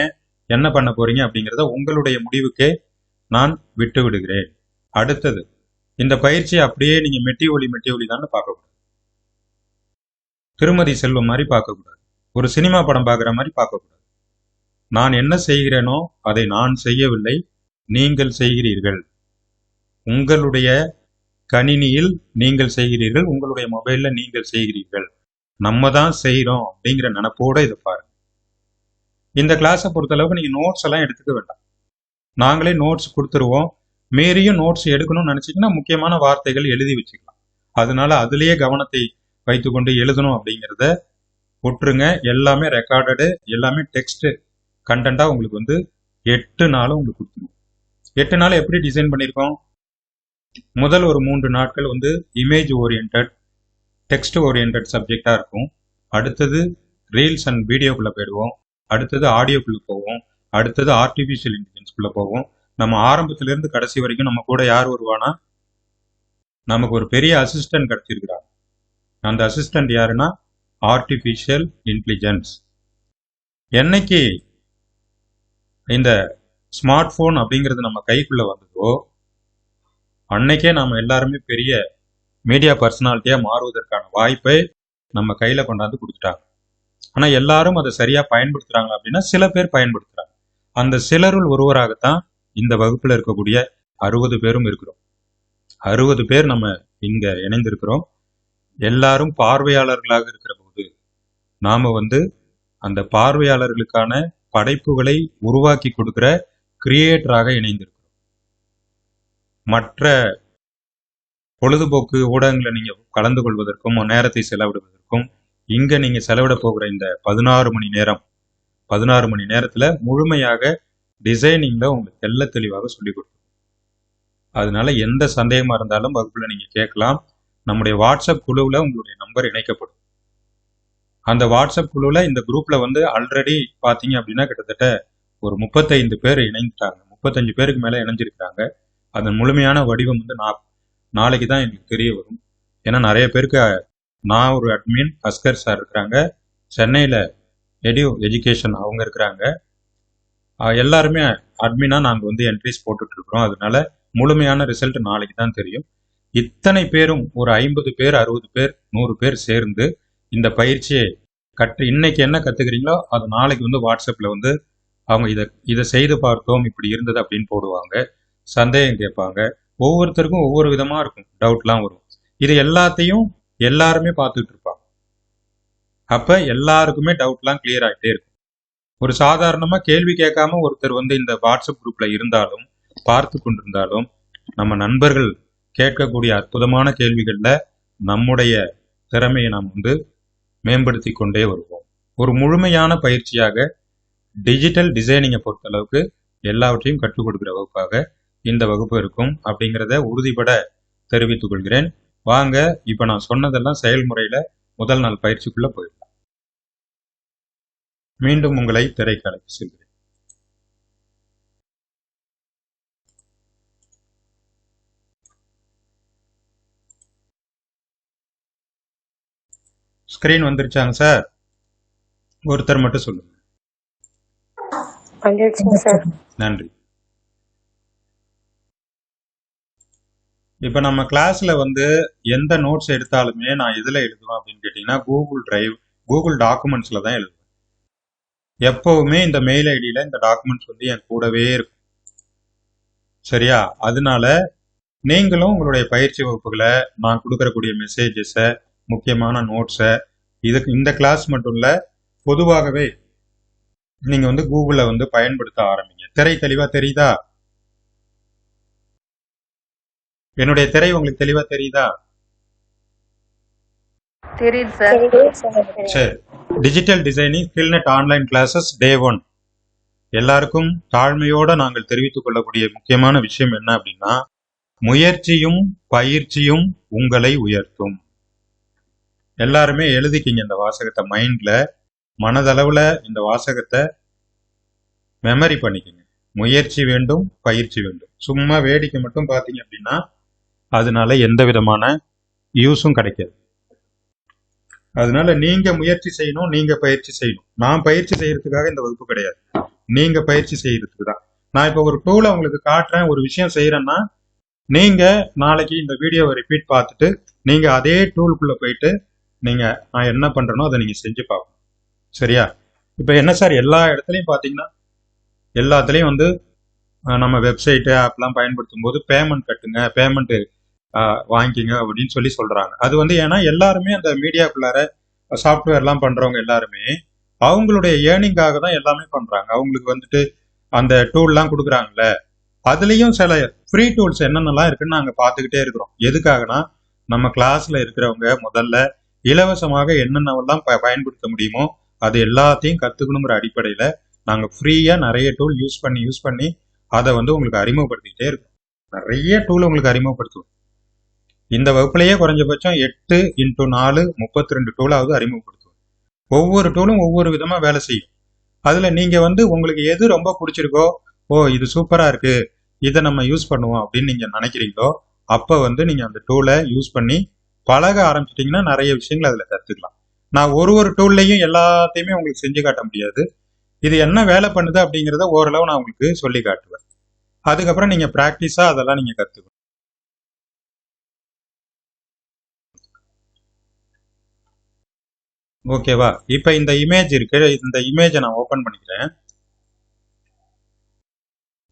என்ன பண்ண போறீங்க அப்படிங்கிறத உங்களுடைய முடிவுக்கே நான் விட்டு விடுகிறேன். அடுத்தது, இந்த பயிற்சியை அப்படியே நீங்க மெட்டி ஒலி தான் பார்க்கக்கூடாது. திருமதி செல்வம் மாதிரி பார்க்கக்கூடாது. ஒரு சினிமா படம் பார்க்குற மாதிரி பார்க்கக்கூடாது. நான் என்ன செய்கிறேனோ அதை நான் செய்யவில்லை, நீங்கள் செய்கிறீர்கள். உங்களுடைய கணினியில் நீங்கள் செய்கிறீர்கள், உங்களுடைய மொபைல்ல நீங்கள் செய்கிறீர்கள். நம்ம தான் செய்கிறோம் அப்படிங்கிற நினைப்போட இதை பாருங்க. இந்த கிளாஸை பொறுத்தளவுக்கு நீங்க நோட்ஸ் எல்லாம் எடுத்துக்க வேண்டாம். நாங்களே நோட்ஸ் கொடுத்துருவோம். மீறியும் நோட்ஸ் எடுக்கணும்னு நினைச்சீங்கன்னா முக்கியமான வார்த்தைகள் எழுதி வச்சுக்கலாம். அதனால அதுலயே கவனத்தை வைத்துக்கொண்டு எழுதணும் அப்படிங்கிறத விட்டுருங்க. எல்லாமே ரெக்கார்டடு, எல்லாமே டெக்ஸ்ட் கண்டென்ட்டா உங்களுக்கு 8 நாளும் உங்களுக்கு கொடுத்துருவோம். 8 நாள் எப்படி டிசைன் பண்ணியிருக்கோம்? முதல் ஒரு 3 நாட்கள் இமேஜ் ஓரியன்ட், டெக்ஸ்ட் ஓரியன்ட் சப்ஜெக்டா இருக்கும். அடுத்தது ரீல்ஸ் அண்ட் வீடியோக்குள்ள போயிடுவோம். அடுத்தது ஆடியோக்குள்ள போவோம். அடுத்தது ஆர்டிஃபிஷியல் இன்டெலிஜென்ஸ்குள்ள போவோம். நம்ம ஆரம்பத்திலிருந்து கடைசி வரைக்கும் நம்ம கூட யார் வருவானா, நமக்கு ஒரு பெரிய அசிஸ்டன்ட் கிடைச்சிருக்கிறாங்க. அந்த அசிஸ்டன்ட் யாருன்னா ஆர்டிஃபிஷியல் இன்டெலிஜென்ஸ். என்னைக்கு இந்த ஸ்மார்ட் போன் அப்படிங்கிறது நம்ம கைக்குள்ள வந்ததோ அன்னைக்கே நாம எல்லாருமே பெரிய மீடியா பர்சனாலிட்டியா மாறுவதற்கான வாய்ப்பை நம்ம கையில கொண்டாந்து கொடுத்துட்டாங்க. ஆனா எல்லாரும் அதை சரியா பயன்படுத்துறாங்க அப்படின்னா சில பேர் பயன்படுத்துறாங்க. அந்த சிலருள் ஒருவராகத்தான் இந்த வகுப்புல இருக்கக்கூடிய 60 பேரும் இருக்கிறோம். 60 பேர் நம்ம இங்க இணைந்திருக்கிறோம். எல்லாரும் பார்வையாளர்களாக இருக்கிற போது நாம அந்த பார்வையாளர்களுக்கான படைப்புகளை உருவாக்கி கொடுக்கிற கிரியேட்டராக இணைந்திருக்கிறோம். மற்ற பொழுதுபோக்கு ஊடகங்களை நீங்க கலந்து கொள்வதற்கும் நேரத்தை செலவிடுவதற்கும் இங்க நீங்க செலவிட போகிற இந்த 16 மணி நேரத்துல முழுமையாக டிசைனிங்ல உங்களுக்கு தெள்ள தெளிவாக சொல்லிக் கொடுக்கும். அதனால எந்த சந்தேகமா இருந்தாலும் வகுப்புல நீங்க கேட்கலாம். நம்முடைய வாட்ஸ்அப் குழுவில் உங்களுடைய நம்பர் இணைக்கப்படும். அந்த வாட்ஸ்அப் குழுவில் இந்த குரூப்ல ஆல்ரெடி பார்த்தீங்க அப்படின்னா கிட்டத்தட்ட ஒரு 35 பேர் இணைந்துட்டாங்க. 35 பேருக்கு மேலே இணைஞ்சிருக்கிறாங்க. அதன் முழுமையான வடிவம் நாளைக்கு தான் எங்களுக்கு தெரிய வரும். ஏன்னா நிறைய பேருக்கு நான் ஒரு அட்மின், அஸ்கர் சார் இருக்கிறாங்க, சென்னையில் எஜுகேஷன் அவங்க இருக்கிறாங்க. எல்லாருமே அட்மினா நாங்கள் என்ட்ரிஸ் போட்டுட்டு இருக்கிறோம். அதனால முழுமையான ரிசல்ட் நாளைக்கு தான் தெரியும். இத்தனை பேரும் ஒரு 50 பேர், 60 பேர், 100 பேர் சேர்ந்து இந்த பயிற்சியை இன்னைக்கு என்ன கத்துக்கிறீங்களோ அது நாளைக்கு வாட்ஸ்அப்ல அவங்க இதை செய்து பார்த்தோம், இப்படி இருந்தது அப்படின்னு போடுவாங்க. சந்தேகம் கேட்பாங்க. ஒவ்வொருத்தருக்கும் ஒவ்வொரு விதமா இருக்கும், டவுட்லாம் வரும். இது எல்லாத்தையும் எல்லாருமே பார்த்துட்டு இருப்பாங்க. அப்ப எல்லாருக்குமே டவுட்லாம் கிளியர் ஆகிட்டே இருக்கும். ஒரு சாதாரணமா கேள்வி கேட்காம ஒருத்தர் இந்த வாட்ஸ்அப் குரூப்ல இருந்தாலும் பார்த்து கொண்டிருந்தாலும் நம்ம நண்பர்கள் கேட்கக்கூடிய அற்புதமான கேள்விகள்ல நம்முடைய திறமையை நாம் மேம்படுத்தி கொண்டே வருவோம். ஒரு முழுமையான பயிற்சியாக டிஜிட்டல் டிசைனிங்கை பொறுத்தளவுக்கு எல்லாவற்றையும் கற்றுக் கொடுக்கிற வகுப்பாக இந்த வகுப்பு இருக்கும் அப்படிங்கிறத உறுதிபட தெரிவித்துக் கொள்கிறேன். வாங்க, இப்ப நான் சொன்னதெல்லாம் செயல்முறையில முதல் நாள் பயிற்சிக்குள்ள போயிடலாம். மீண்டும் உங்களை திரைக்கு அழைத்து செல்கிறேன். ஸ்கிரீன் வந்துருச்சாங்க சார்? ஒருத்தர் மட்டும் சொல்லுங்க. நன்றி. இப்ப நம்ம கிளாஸ்ல எந்த நோட்ஸ் எடுத்தாலுமே நான் எதுல எழுதுவேன் அப்படின்னு கேட்டீங்கன்னா கூகுள் டிரைவ், கூகுள் டாக்குமெண்ட்ஸ்ல தான் எழுதுவேன். எப்பவுமே இந்த மெயில் ஐடியில இந்த டாக்குமெண்ட்ஸ் என் கூடவே இருக்கும். சரியா? அதனால நீங்களும் உங்களுடைய பயிற்சி வகுப்புகளை, நான் கொடுக்கறக்கூடிய மெசேஜஸை, முக்கியமான நோட்ஸை, இந்த கிளாஸ் மட்டும் இல்ல, பொதுவாகவே நீங்க கூகுள்ல பயன்படுத்த ஆரம்பிங்க. திரை தெளிவா தெரியுதா? என்னுடைய திரை உங்களுக்கு தெளிவா தெரியுதா? தெரியுது சார். சரி. டிஜிட்டல் டிசைனிங் ஸ்கில்நெட் ஆன்லைன் கிளாஸஸ் டே 1. எல்லாருக்கும் தாழ்மையோட நாங்கள் தெரிவித்துக் கொள்ளக்கூடிய முக்கியமான விஷயம் என்ன அப்படின்னா, முயற்சியும் பயிற்சியும் உங்களை உயர்த்தும். எல்லாருமே எழுதிக்கிங்க இந்த வாசகத்தை மைண்ட்ல, மனதளவுல இந்த வாசகத்தை மெமரி பண்ணிக்கங்க. முயற்சி வேண்டும், பயிற்சி வேண்டும். சும்மா வேடிக்கை மட்டும் பார்த்தீங்க அப்படின்னா அதனால எந்த விதமான யூஸும் கிடைக்காது. அதனால நீங்க முயற்சி செய்யணும், நீங்க பயிற்சி செய்யணும். நான் பயிற்சி செய்யறதுக்காக இந்த வகுப்பு கிடையாது. நீங்க பயிற்சி செய்யறதுக்கு தான். நான் இப்போ ஒரு டூலை உங்களுக்கு காட்டுறேன், ஒரு விஷயம் செய்யறேன்னா நீங்க நாளைக்கு இந்த வீடியோவை ரிப்பீட் பார்த்துட்டு நீங்க அதே டூலுக்குள்ள போயிட்டு நீங்க நான் என்ன பண்றேனோ அதை நீங்க செஞ்சு பார்க்கணும். சரியா? இப்போ என்ன சார் எல்லா இடத்துலையும் பார்த்தீங்கன்னா எல்லாத்துலேயும் வந்து நம்ம வெப்சைட்டு ஆப்லாம் பயன்படுத்தும் போது பேமெண்ட் கட்டுங்க, பேமெண்ட் வாங்கிக்கிங்க அப்படின்னு சொல்லி சொல்றாங்க. அது வந்து ஏன்னா எல்லாருமே அந்த மீடியாக்குள்ளார சாஃப்ட்வேர்லாம் பண்றவங்க எல்லாருமே அவங்களுடைய ஏர்னிங்காக தான் எல்லாமே பண்றாங்க. அவங்களுக்கு வந்துட்டு அந்த டூல்லாம் கொடுக்குறாங்கல்ல, அதுலேயும் சில ஃப்ரீ டூல்ஸ் என்னென்னலாம் இருக்குன்னு நாங்கள் பார்த்துக்கிட்டே இருக்கிறோம். எதுக்காகனா நம்ம கிளாஸ்ல இருக்கிறவங்க முதல்ல இலவசமாக என்னென்னவெல்லாம் பயன்படுத்த முடியுமோ அது எல்லாத்தையும் கற்றுக்கணுங்கிற அடிப்படையில் நாங்கள் ஃப்ரீயாக நிறைய டூல் யூஸ் பண்ணி அதை வந்து உங்களுக்கு அறிமுகப்படுத்திக்கிட்டே இருக்கோம். நிறைய டூல் உங்களுக்கு அறிமுகப்படுத்துவோம். இந்த வகுப்புலேயே குறைஞ்சபட்சம் 8x4 32 டூலாவது அறிமுகப்படுத்துவோம். ஒவ்வொரு டூலும் ஒவ்வொரு விதமாக வேலை செய்யும். அதில் நீங்கள் வந்து உங்களுக்கு எது ரொம்ப பிடிச்சிருக்கோ, ஓ இது சூப்பராக இருக்குது, இதை நம்ம யூஸ் பண்ணுவோம் அப்படின்னு நீங்கள் நினைக்கிறீங்களோ அப்போ வந்து நீங்கள் அந்த டூலை யூஸ் பண்ணி பழக ஆரம்பிச்சிட்டிங்கன்னா நிறைய விஷயங்கள் அதில் கற்றுக்கலாம். நான் ஒரு டூல்லையும் எல்லாத்தையுமே உங்களுக்கு செஞ்சு காட்ட முடியாது. இது என்ன வேலை பண்ணுது அப்படிங்கிறத ஓரளவு நான் உங்களுக்கு சொல்லி காட்டுவேன். அதுக்கப்புறம் நீங்கள் ப்ராக்டிஸாக அதெல்லாம் நீங்கள் கற்றுக்கணும். ஓகேவா? இப்போ இந்த இமேஜ் இருக்கு, இந்த இமேஜை நான் ஓப்பன் பண்ணிக்கிறேன்.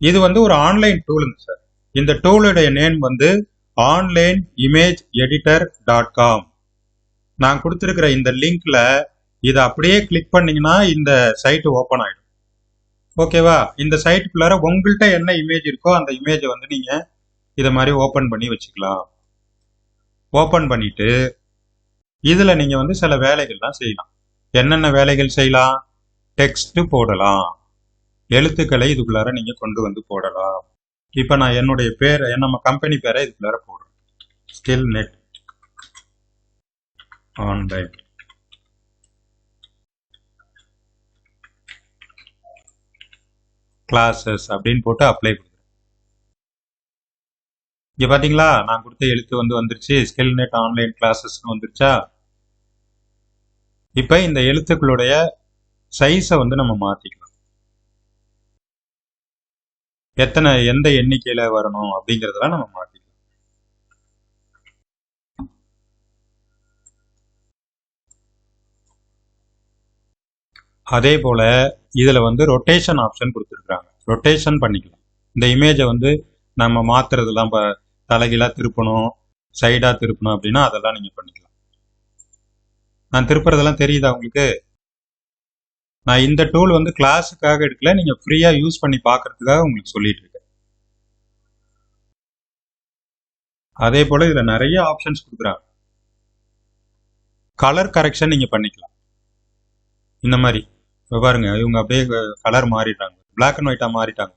இது வந்து ஒரு ஆன்லைன் டூலுங்க சார். இந்த டூலுடைய நேம் வந்து onlineImageEditor.com. நான் கொடுத்துருக்கிற இந்த லிங்க்ல இதை அப்படியே கிளிக் பண்ணீங்கன்னா இந்த சைட்டு ஓப்பன் ஆகிடும். ஓகேவா? இந்த சைட்டுக்குள்ளார உங்கள்கிட்ட என்ன இமேஜ் இருக்கோ அந்த இமேஜை வந்து நீங்கள் இதை மாதிரி ஓப்பன் பண்ணி வச்சுக்கலாம். ஓப்பன் பண்ணிட்டு இதில் நீங்கள் வந்து சில வேலைகள்லாம் செய்யலாம். என்னென்ன வேலைகள் செய்யலாம்? டெக்ஸ்ட் போடலாம், எழுத்துக்களை இதுக்குள்ளார நீங்கள் கொண்டு வந்து போடலாம். இப்போ நான் என்னுடைய பேரை, நம்ம கம்பெனி பேரை இதுக்குள்ளார போடுறேன். ஸ்கில்நெட் ஆன்லைன் கிளாஸஸ் அப்படின்னு போட்டு அப்ளை கொடுக்குறேன். இங்கே பார்த்தீங்களா, நான் கொடுத்த எழுத்து வந்து வந்துருச்சு, ஸ்கில்நெட் ஆன்லைன் கிளாஸஸ்ன்னு வந்துருச்சா? இப்போ இந்த எழுத்துக்களுடைய சைஸை வந்து நம்ம மாற்றிக்கலாம். எந்த எண்ணிக்கையில் வரணும் அப்படிங்கிறதெல்லாம் நம்ம மாற்றிக்கலாம். அதே போல் இதில் வந்து ரொட்டேஷன் ஆப்ஷன் கொடுத்துருக்குறாங்க. ரொட்டேஷன் பண்ணிக்கலாம். இந்த இமேஜை வந்து நம்ம மாற்றுறதுலாம் இப்போ தலைகீழாக திருப்பணும், சைடாக திருப்பணும் அப்படின்னா அதெல்லாம் நீங்கள் பண்ணிக்கலாம். நான் திருப்புறதெல்லாம் தெரியுதா உங்களுக்கு? நான் இந்த டூல் வந்து கிளாஸுக்காக எடுக்கல, நீங்கள் ஃப்ரீயாக யூஸ் பண்ணி பார்க்கறதுக்காக உங்களுக்கு சொல்லிட்டு இருக்கேன். அதே போல் இதில் நிறைய ஆப்ஷன்ஸ் கொடுக்குறாங்க. கலர் கரெக்ஷன் நீங்கள் பண்ணிக்கலாம். இந்த மாதிரி பாருங்க, இவங்க அப்படியே கலர் மாறிட்டாங்க, பிளாக் அண்ட் ஒயிட்டாக மாறிட்டாங்க.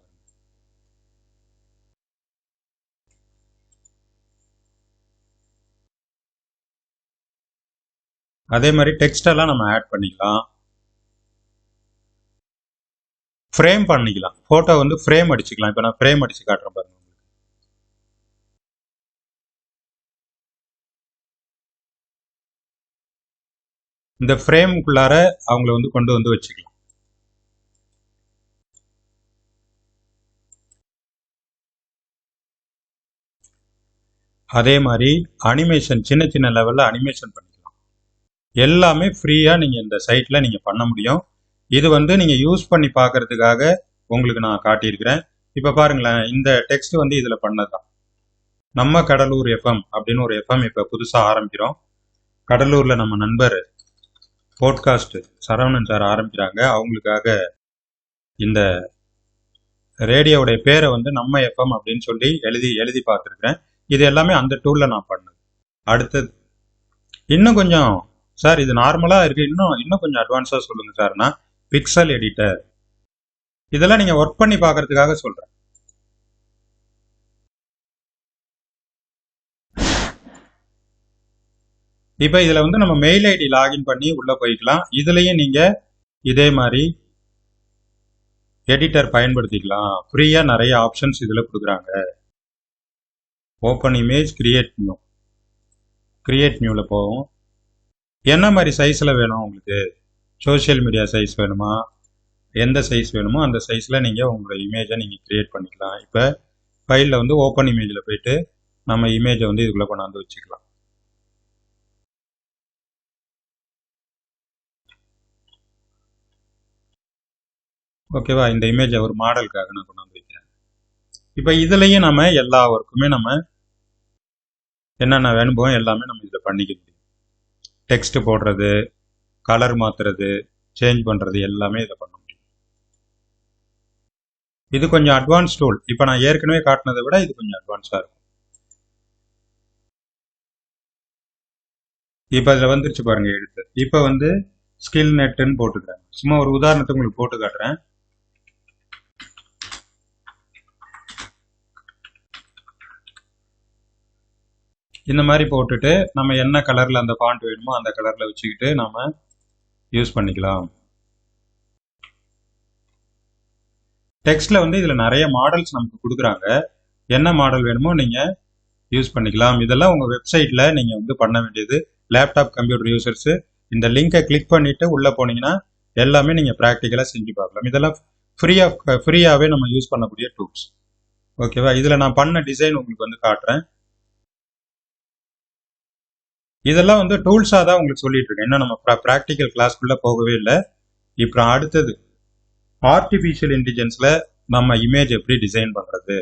அதே மாதிரி டெக்ஸ்ட் எல்லாம் நம்ம ஆட் பண்ணிக்கலாம். ஃப்ரேம் பண்ணிக்கலாம். போட்டோ வந்து ஃப்ரேம் அடிச்சுக்கலாம். இப்போ நான் ஃப்ரேம் அடிச்சு காட்டுறேன் பாருங்க. இந்த ஃப்ரேமுக்குள்ளார அவங்கள வந்து கொண்டு வந்து வச்சுக்கலாம். அதே மாதிரி அனிமேஷன், சின்ன சின்ன லெவலில் அனிமேஷன் பண்ணிக்கலாம். எல்லாமே ஃப்ரீயாக நீங்கள் இந்த சைட்டில் நீங்கள் பண்ண முடியும். இது வந்து நீங்கள் யூஸ் பண்ணி பார்க்கறதுக்காக உங்களுக்கு நான் காட்டியிருக்கிறேன். இப்போ பாருங்களேன், இந்த டெக்ஸ்ட் வந்து இதில் பண்ணதான். நம்ம கடலூர் எஃப்எம் அப்படின்னு ஒரு எஃப்எம் இப்போ புதுசாக ஆரம்பிக்கிறோம். கடலூரில் நம்ம நண்பர் போட்காஸ்ட் சரவணன் சார் ஆரம்பிக்கிறாங்க. அவங்களுக்காக இந்த ரேடியோவுடைய பேரை வந்து நம்ம எஃப்எம் அப்படின்னு சொல்லி எழுதி பார்த்துருக்குறேன். இது எல்லாமே அந்த டூலில் நான் பண்ணது. அடுத்தது இன்னும் கொஞ்சம் சார் இது நார்மலாக இருக்குது, இன்னும் கொஞ்சம் அட்வான்ஸாக சொல்லுங்கள் சார்னா பிக்சல் எடிட்டர். இதெல்லாம் நீங்கள் ஒர்க் பண்ணி பார்க்கறதுக்காக சொல்கிறேன். இப்போ இதில் வந்து நம்ம மெயில் ஐடி லாகின் பண்ணி உள்ளே போய்க்கலாம். இதுலேயும் நீங்கள் இதே மாதிரி எடிட்டர் பயன்படுத்திக்கலாம். ஃப்ரீயாக நிறைய ஆப்ஷன்ஸ் இதில் கொடுக்குறாங்க. ஓப்பன் இமேஜ், கிரியேட் நியூவில் போவோம். என்ன மாதிரி சைஸில் வேணும் உங்களுக்கு? சோஷியல் மீடியா சைஸ் வேணுமா, எந்த சைஸ் வேணுமோ அந்த சைஸில் நீங்கள் உங்களோட இமேஜை நீங்கள் க்ரியேட் பண்ணிக்கலாம். இப்போ ஃபைலில் வந்து ஓப்பன் இமேஜில் போயிட்டு நம்ம இமேஜை வந்து இதுக்குள்ளே கொண்டாந்து வச்சுக்கலாம். ஓகேவா, இந்த இமேஜை ஒரு மாடலுக்காக நான் கொண்டாந்து வைக்கிறேன். இப்போ இதுலேயும் நம்ம எல்லா ஒர்க்குமே நம்ம என்னென்ன வேணுமோ எல்லாமே நம்ம இதில் பண்ணிக்க முடியும். டெக்ஸ்ட் போடுறது, கலர் மாற்றுறது, சேஞ்ச் பண்ணுறது எல்லாமே இதை பண்ண முடியும். இது கொஞ்சம் அட்வான்ஸ் டூல். இப்போ நான் ஏற்கனவே காட்டினதை விட இது கொஞ்சம் அட்வான்ஸாக இருக்கும். இப்போ இதில் வந்துருச்சு பாருங்க எழுத்து. இப்போ வந்து ஸ்கில் நெட்டுன்னு போட்டுக்கிறேன். சும்மா ஒரு உதாரணத்துக்கு உங்களுக்கு போட்டு காட்டுறேன். இந்த மாதிரி போட்டுட்டு நம்ம என்ன கலரில் அந்த ஃபாண்ட் வேணுமோ அந்த கலரில் வச்சுக்கிட்டு நம்ம யூஸ் பண்ணிக்கலாம். டெக்ஸ்ட்டில் வந்து இதில் நிறைய மாடல்ஸ் நமக்கு கொடுக்குறாங்க. என்ன மாடல் வேணுமோ நீங்கள் யூஸ் பண்ணிக்கலாம். இதெல்லாம் உங்கள் வெப்சைட்டில் நீங்கள் வந்து பண்ண வேண்டியது. லேப்டாப் கம்ப்யூட்டர் யூசர்ஸு இந்த லிங்கை கிளிக் பண்ணிவிட்டு உள்ளே போனீங்கன்னா எல்லாமே நீங்கள் ப்ராக்டிக்கலாக செஞ்சு பார்க்கலாம். இதெல்லாம் ஃப்ரீயாகவே நம்ம யூஸ் பண்ணக்கூடிய டூல்ஸ். ஓகேவா, இதில் நான் பண்ண டிசைன் உங்களுக்கு வந்து காட்டுறேன். இதெல்லாம் வந்து டூல்ஸாக தான் உங்களுக்கு சொல்லிட்டு இருக்கேன். இன்னும் நம்ம ப்ராக்டிக்கல் கிளாஸ்க்குள்ளே போகவே இல்லை. இப்போ அடுத்தது ஆர்டிஃபிஷியல் இன்டெலிஜென்ஸில் நம்ம இமேஜ் எப்படி டிசைன் பண்ணுறது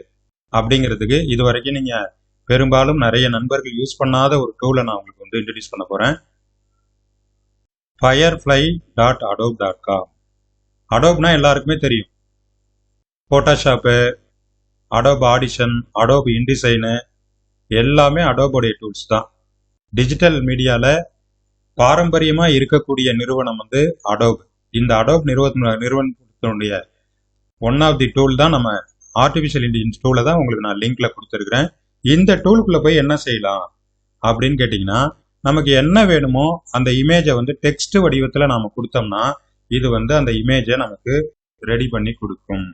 அப்படிங்கிறதுக்கு இது வரைக்கும் நீங்கள் பெரும்பாலும் நிறைய நண்பர்கள் யூஸ் பண்ணாத ஒரு டூலை நான் உங்களுக்கு வந்து இன்ட்ரடியூஸ் பண்ண போகிறேன். firefly.adobe.com. அடோப்னா எல்லாருக்குமே தெரியும். ஃபோட்டோஷாப்பு, அடோப் ஆடிஷன், அடோப் இன்டிசைனு எல்லாமே அடோபோடைய டூல்ஸ் தான். டிஜிட்டல் மீடியாவில் பாரம்பரியமாக இருக்கக்கூடிய நிறுவனம் வந்து அடோப். இந்த அடோப் நிறுவனத்தினுடைய ஒன் ஆஃப் தி டூல் தான் நம்ம ஆர்டிஃபிஷியல் இன்டெலிஜென்ஸ் டூலை தான் உங்களுக்கு நான் லிங்க்ல கொடுத்துருக்குறேன். இந்த டூலுக்குள்ளே போய் என்ன செய்யலாம் அப்படின்னு கேட்டிங்கன்னா, நமக்கு என்ன வேணுமோ அந்த இமேஜை வந்து டெக்ஸ்ட் வடிவத்தில் நாம் கொடுத்தோம்னா இது வந்து அந்த இமேஜை நமக்கு ரெடி பண்ணி கொடுக்கும்.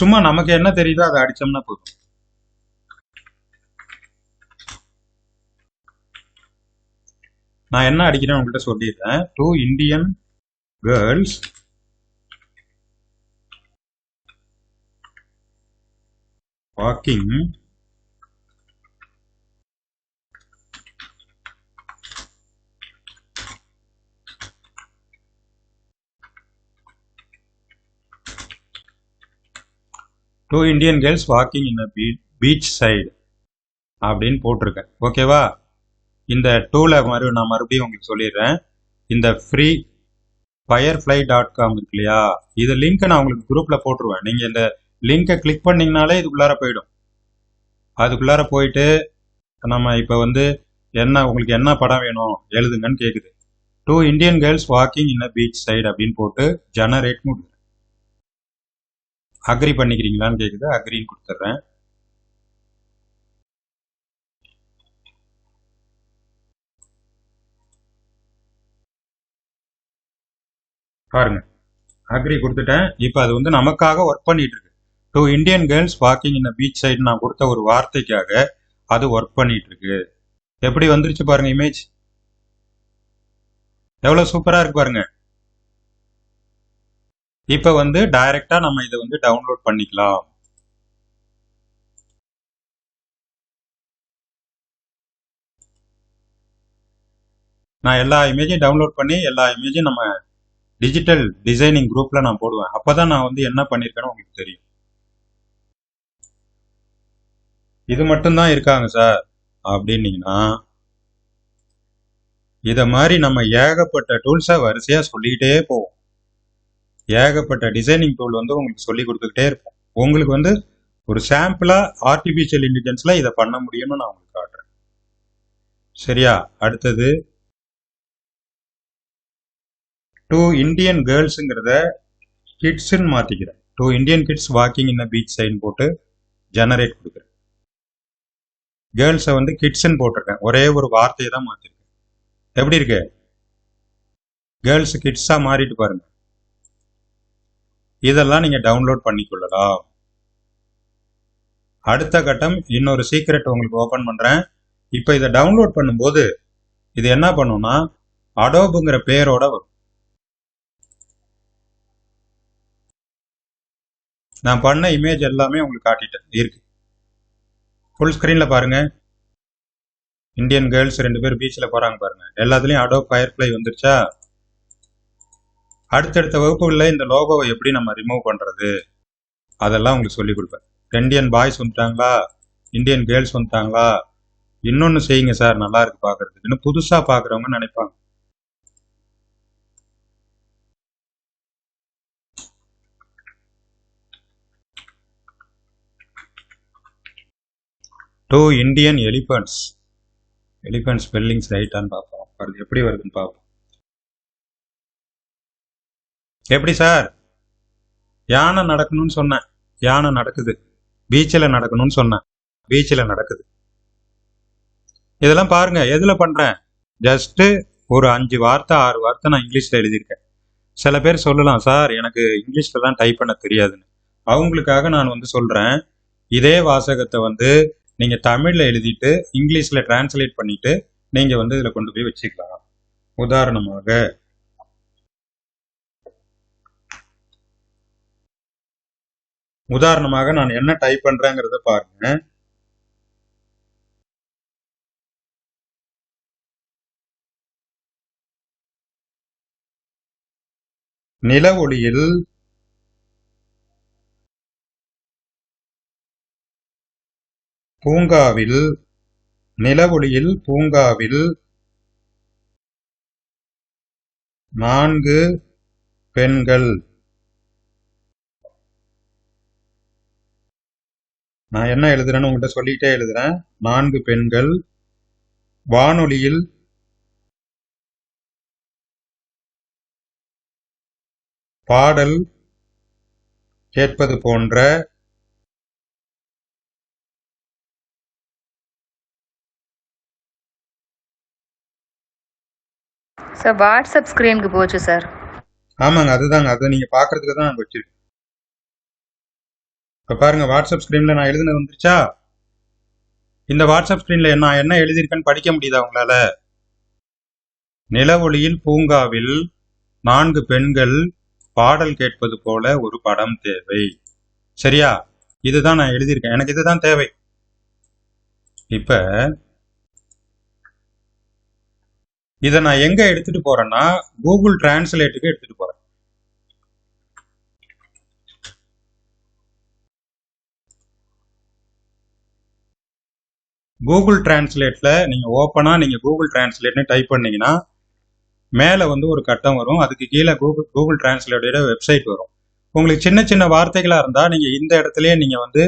சும்மா நமக்கு என்ன தெரியுதோ அதை அடிச்சோம்னா போதும். நான் என்ன அடிக்கிறேன் உங்கள்கிட்ட சொல்லிடுறேன். 2 Indian girls walking Two Indian girls walking in a beach side அப்படின்னு போட்டிருக்கேன். ஓகேவா, இந்த டூலை நான் மறுபடியும் உங்களுக்கு சொல்லிடுறேன். இந்த ஃப்ரீ firefly.com இருக்கு இல்லையா, இது லிங்க்கை நான் உங்களுக்கு குரூப்பில் போட்டுருவேன். நீங்கள் இந்த லிங்கை கிளிக் பண்ணிங்கனாலே இதுக்குள்ளார போயிடும். அதுக்குள்ளார போயிட்டு நம்ம இப்போ வந்து உங்களுக்கு என்ன படம் வேணும் எழுதுங்கன்னு கேட்குது. 2 Indian girls walking in a beach side அப்படின்னு போட்டு ஜெனரேட் முடியும். அக்ரி பண்ணிக்கிறீங்களான்னு கேட்குது. அக்ரின்னு கொடுத்துட்றேன். பாருங்க, அக்ரி கொடுத்துட்டேன். இப்போ அது வந்து நமக்காக ஒர்க் பண்ணிட்டு இருக்கு. 2 Indian girls walking in a beach side நான் கொடுத்த ஒரு வார்த்தைக்காக அது ஒர்க் பண்ணிட்டு இருக்கு. எப்படி வந்துருச்சு பாருங்க இமேஜ், எவ்வளவு சூப்பரா இருக்கு பாருங்க. இப்போ வந்து டைரக்டா நம்ம இதை வந்து டவுன்லோட் பண்ணிக்கலாம். நான் எல்லா இமேஜையும் டவுன்லோட் பண்ணி எல்லா இமேஜும் நம்ம டிஜிட்டல் டிசைனிங் குரூப்ல நான் போடுவேன். அப்பதான் நான் வந்து என்ன பண்ணிருக்கேன்னு உங்களுக்கு தெரியும். இது மட்டும்தான் இருக்காங்க சார் அப்படின்னீங்கன்னா, இதை மாதிரி நம்ம ஏகப்பட்ட டூல்ஸை வரிசையா சொல்லிக்கிட்டே போவோம். ஏகப்பட்ட டிசைனிங் டூல் வந்து உங்களுக்கு சொல்லி கொடுத்துக்கிட்டே இருப்போம். உங்களுக்கு வந்து ஒரு சாம்பிளா ஆர்டிஃபிஷியல் இன்டெலிஜென்ஸ்ல இதை பண்ண முடியும்னு நான் உங்களுக்கு காட்டுறேன். சரியா, அடுத்தது 2 Indian girlsங்கிறத கிட்ஸ்ன்னு மாத்திக்கிறேன். 2 Indian kids walking in a beach side போட்டு ஜெனரேட் கொடுக்குறேன். கேர்ள்ஸை வந்து கிட்ஸ்ன்னு போட்டிருக்கேன். ஒரே ஒரு வார்த்தையை தான் மாத்திருக்கேன். எப்படி இருக்கு, கேர்ள்ஸ் கிட்ஸா மாறிட்டு பாருங்க. இதெல்லாம் நீங்க டவுன்லோட் பண்ணிக்கொள்ளலாம். அடுத்த கட்டம் இன்னொரு சீக்ரெட் உங்களுக்கு ஓபன் பண்றேன். இப்போ இதை டவுன்லோட் பண்ணும்போது இது என்ன பண்ணும்னா அடோபுங்கிற பேரோட வரும். நான் பண்ண இமேஜ் எல்லாமே உங்களுக்கு காட்டிட்டேன் இருக்கு. ஃபுல் ஸ்க்ரீன்ல பாருங்க. இந்தியன் கேர்ள்ஸ் 2 பேர் பீச்சில் போறாங்க பாருங்க. எல்லாத்துலயும் அடோப் ஃபயர்ஃப்ளை வந்துருச்சா? அடுத்தடுத்த வகுப்புகளில் இந்த லோகோவை எப்படி நம்ம ரிமூவ் பண்றது அதெல்லாம் உங்களுக்கு சொல்லி கொடுப்பேன். இந்தியன் பாய்ஸ் வந்துட்டாங்களா, இந்தியன் கேர்ள்ஸ் வந்துட்டாங்களா, இன்னொன்னு செய்யுங்க சார் நல்லா இருக்கு பாக்குறதுக்கு, இன்னும் புதுசா பாக்குறவங்க நினைப்பாங்க. டூ இந்தியன் எலிபன்ட்ஸ் ஸ்பெல்லிங்ஸ் ரைட்டான்னு பார்ப்போம். அது எப்படி வருதுன்னு பார்ப்போம். எப்படி சார்? யானை நடக்கணும்னு சொன்னேன், யானை நடக்குது. பீச்சில் நடக்கணும்னு சொன்னேன், பீச்சில் நடக்குது. இதெல்லாம் பாருங்க. எதுல பண்றேன்? ஜஸ்ட் ஒரு 5 வார்த்தை 6 வார்த்தை நான் இங்கிலீஷ்ல எழுதியிருக்கேன். சில பேர் சொல்லலாம் சார் எனக்கு இங்கிலீஷ்ல தான் டைப் பண்ண தெரியாதுன்னு. அவங்களுக்காக நான் வந்து சொல்றேன், இதே வாசகத்தை வந்து நீங்க தமிழ்ல எழுதிட்டு இங்கிலீஷ்ல டிரான்ஸ்லேட் பண்ணிட்டு நீங்க வந்து இதுல கொண்டு போய் வச்சுக்கலாம். உதாரணமாக நான் என்ன டைப் பண்றேங்கிறத பாருங்க. நில ஒளியில் பூங்காவில் 4 பெண்கள். நான் என்ன எழுதுறேன்னு உங்கள்கிட்ட சொல்லிட்டே எழுதுறேன். 4 பெண்கள் வானொலியில் பாடல் கேட்பது போன்ற சார் வாட்ஸ்அப் ஸ்க்ரீனுக்கு போச்சு சார். ஆமாங்க, அதுதாங்க, அதை நீங்க பாக்குறதுக்கு தான் நான் வச்சிருக்கேன். இப்ப பாருங்க, வாட்ஸ்அப் ஸ்கிரீன்ல நான் எழுதுனது வந்துருச்சா? இந்த வாட்ஸ்அப் ஸ்கிரீன்ல நான் என்ன எழுதியிருக்கேன்னு படிக்க முடியுதா உங்களால? நில ஒளியில் பூங்காவில் 4 பெண்கள் பாடல் கேட்பது போல ஒரு படம் தேவை. சரியா? இதுதான் நான் எழுதியிருக்கேன், எனக்கு இதுதான் தேவை. இப்ப இதை நான் எங்க எடுத்துட்டு போறேன்னா கூகுள் டிரான்ஸ்லேட்டுக்கு எடுத்துட்டு போறேன். கூகுள் டிரான்ஸ்லேட்ல நீங்க ஓப்பனா கூகுள் டிரான்ஸ்லேட்னு டைப் பண்ணீங்கன்னா மேல வந்து ஒரு கட்டம் வரும். அதுக்கு கீழே கூகுள் டிரான்ஸ்லேட்டோட வெப்சைட் வரும். உங்களுக்கு சின்ன சின்ன வார்த்தைகளா இருந்தா நீங்க இந்த இடத்துலயே நீங்க வந்து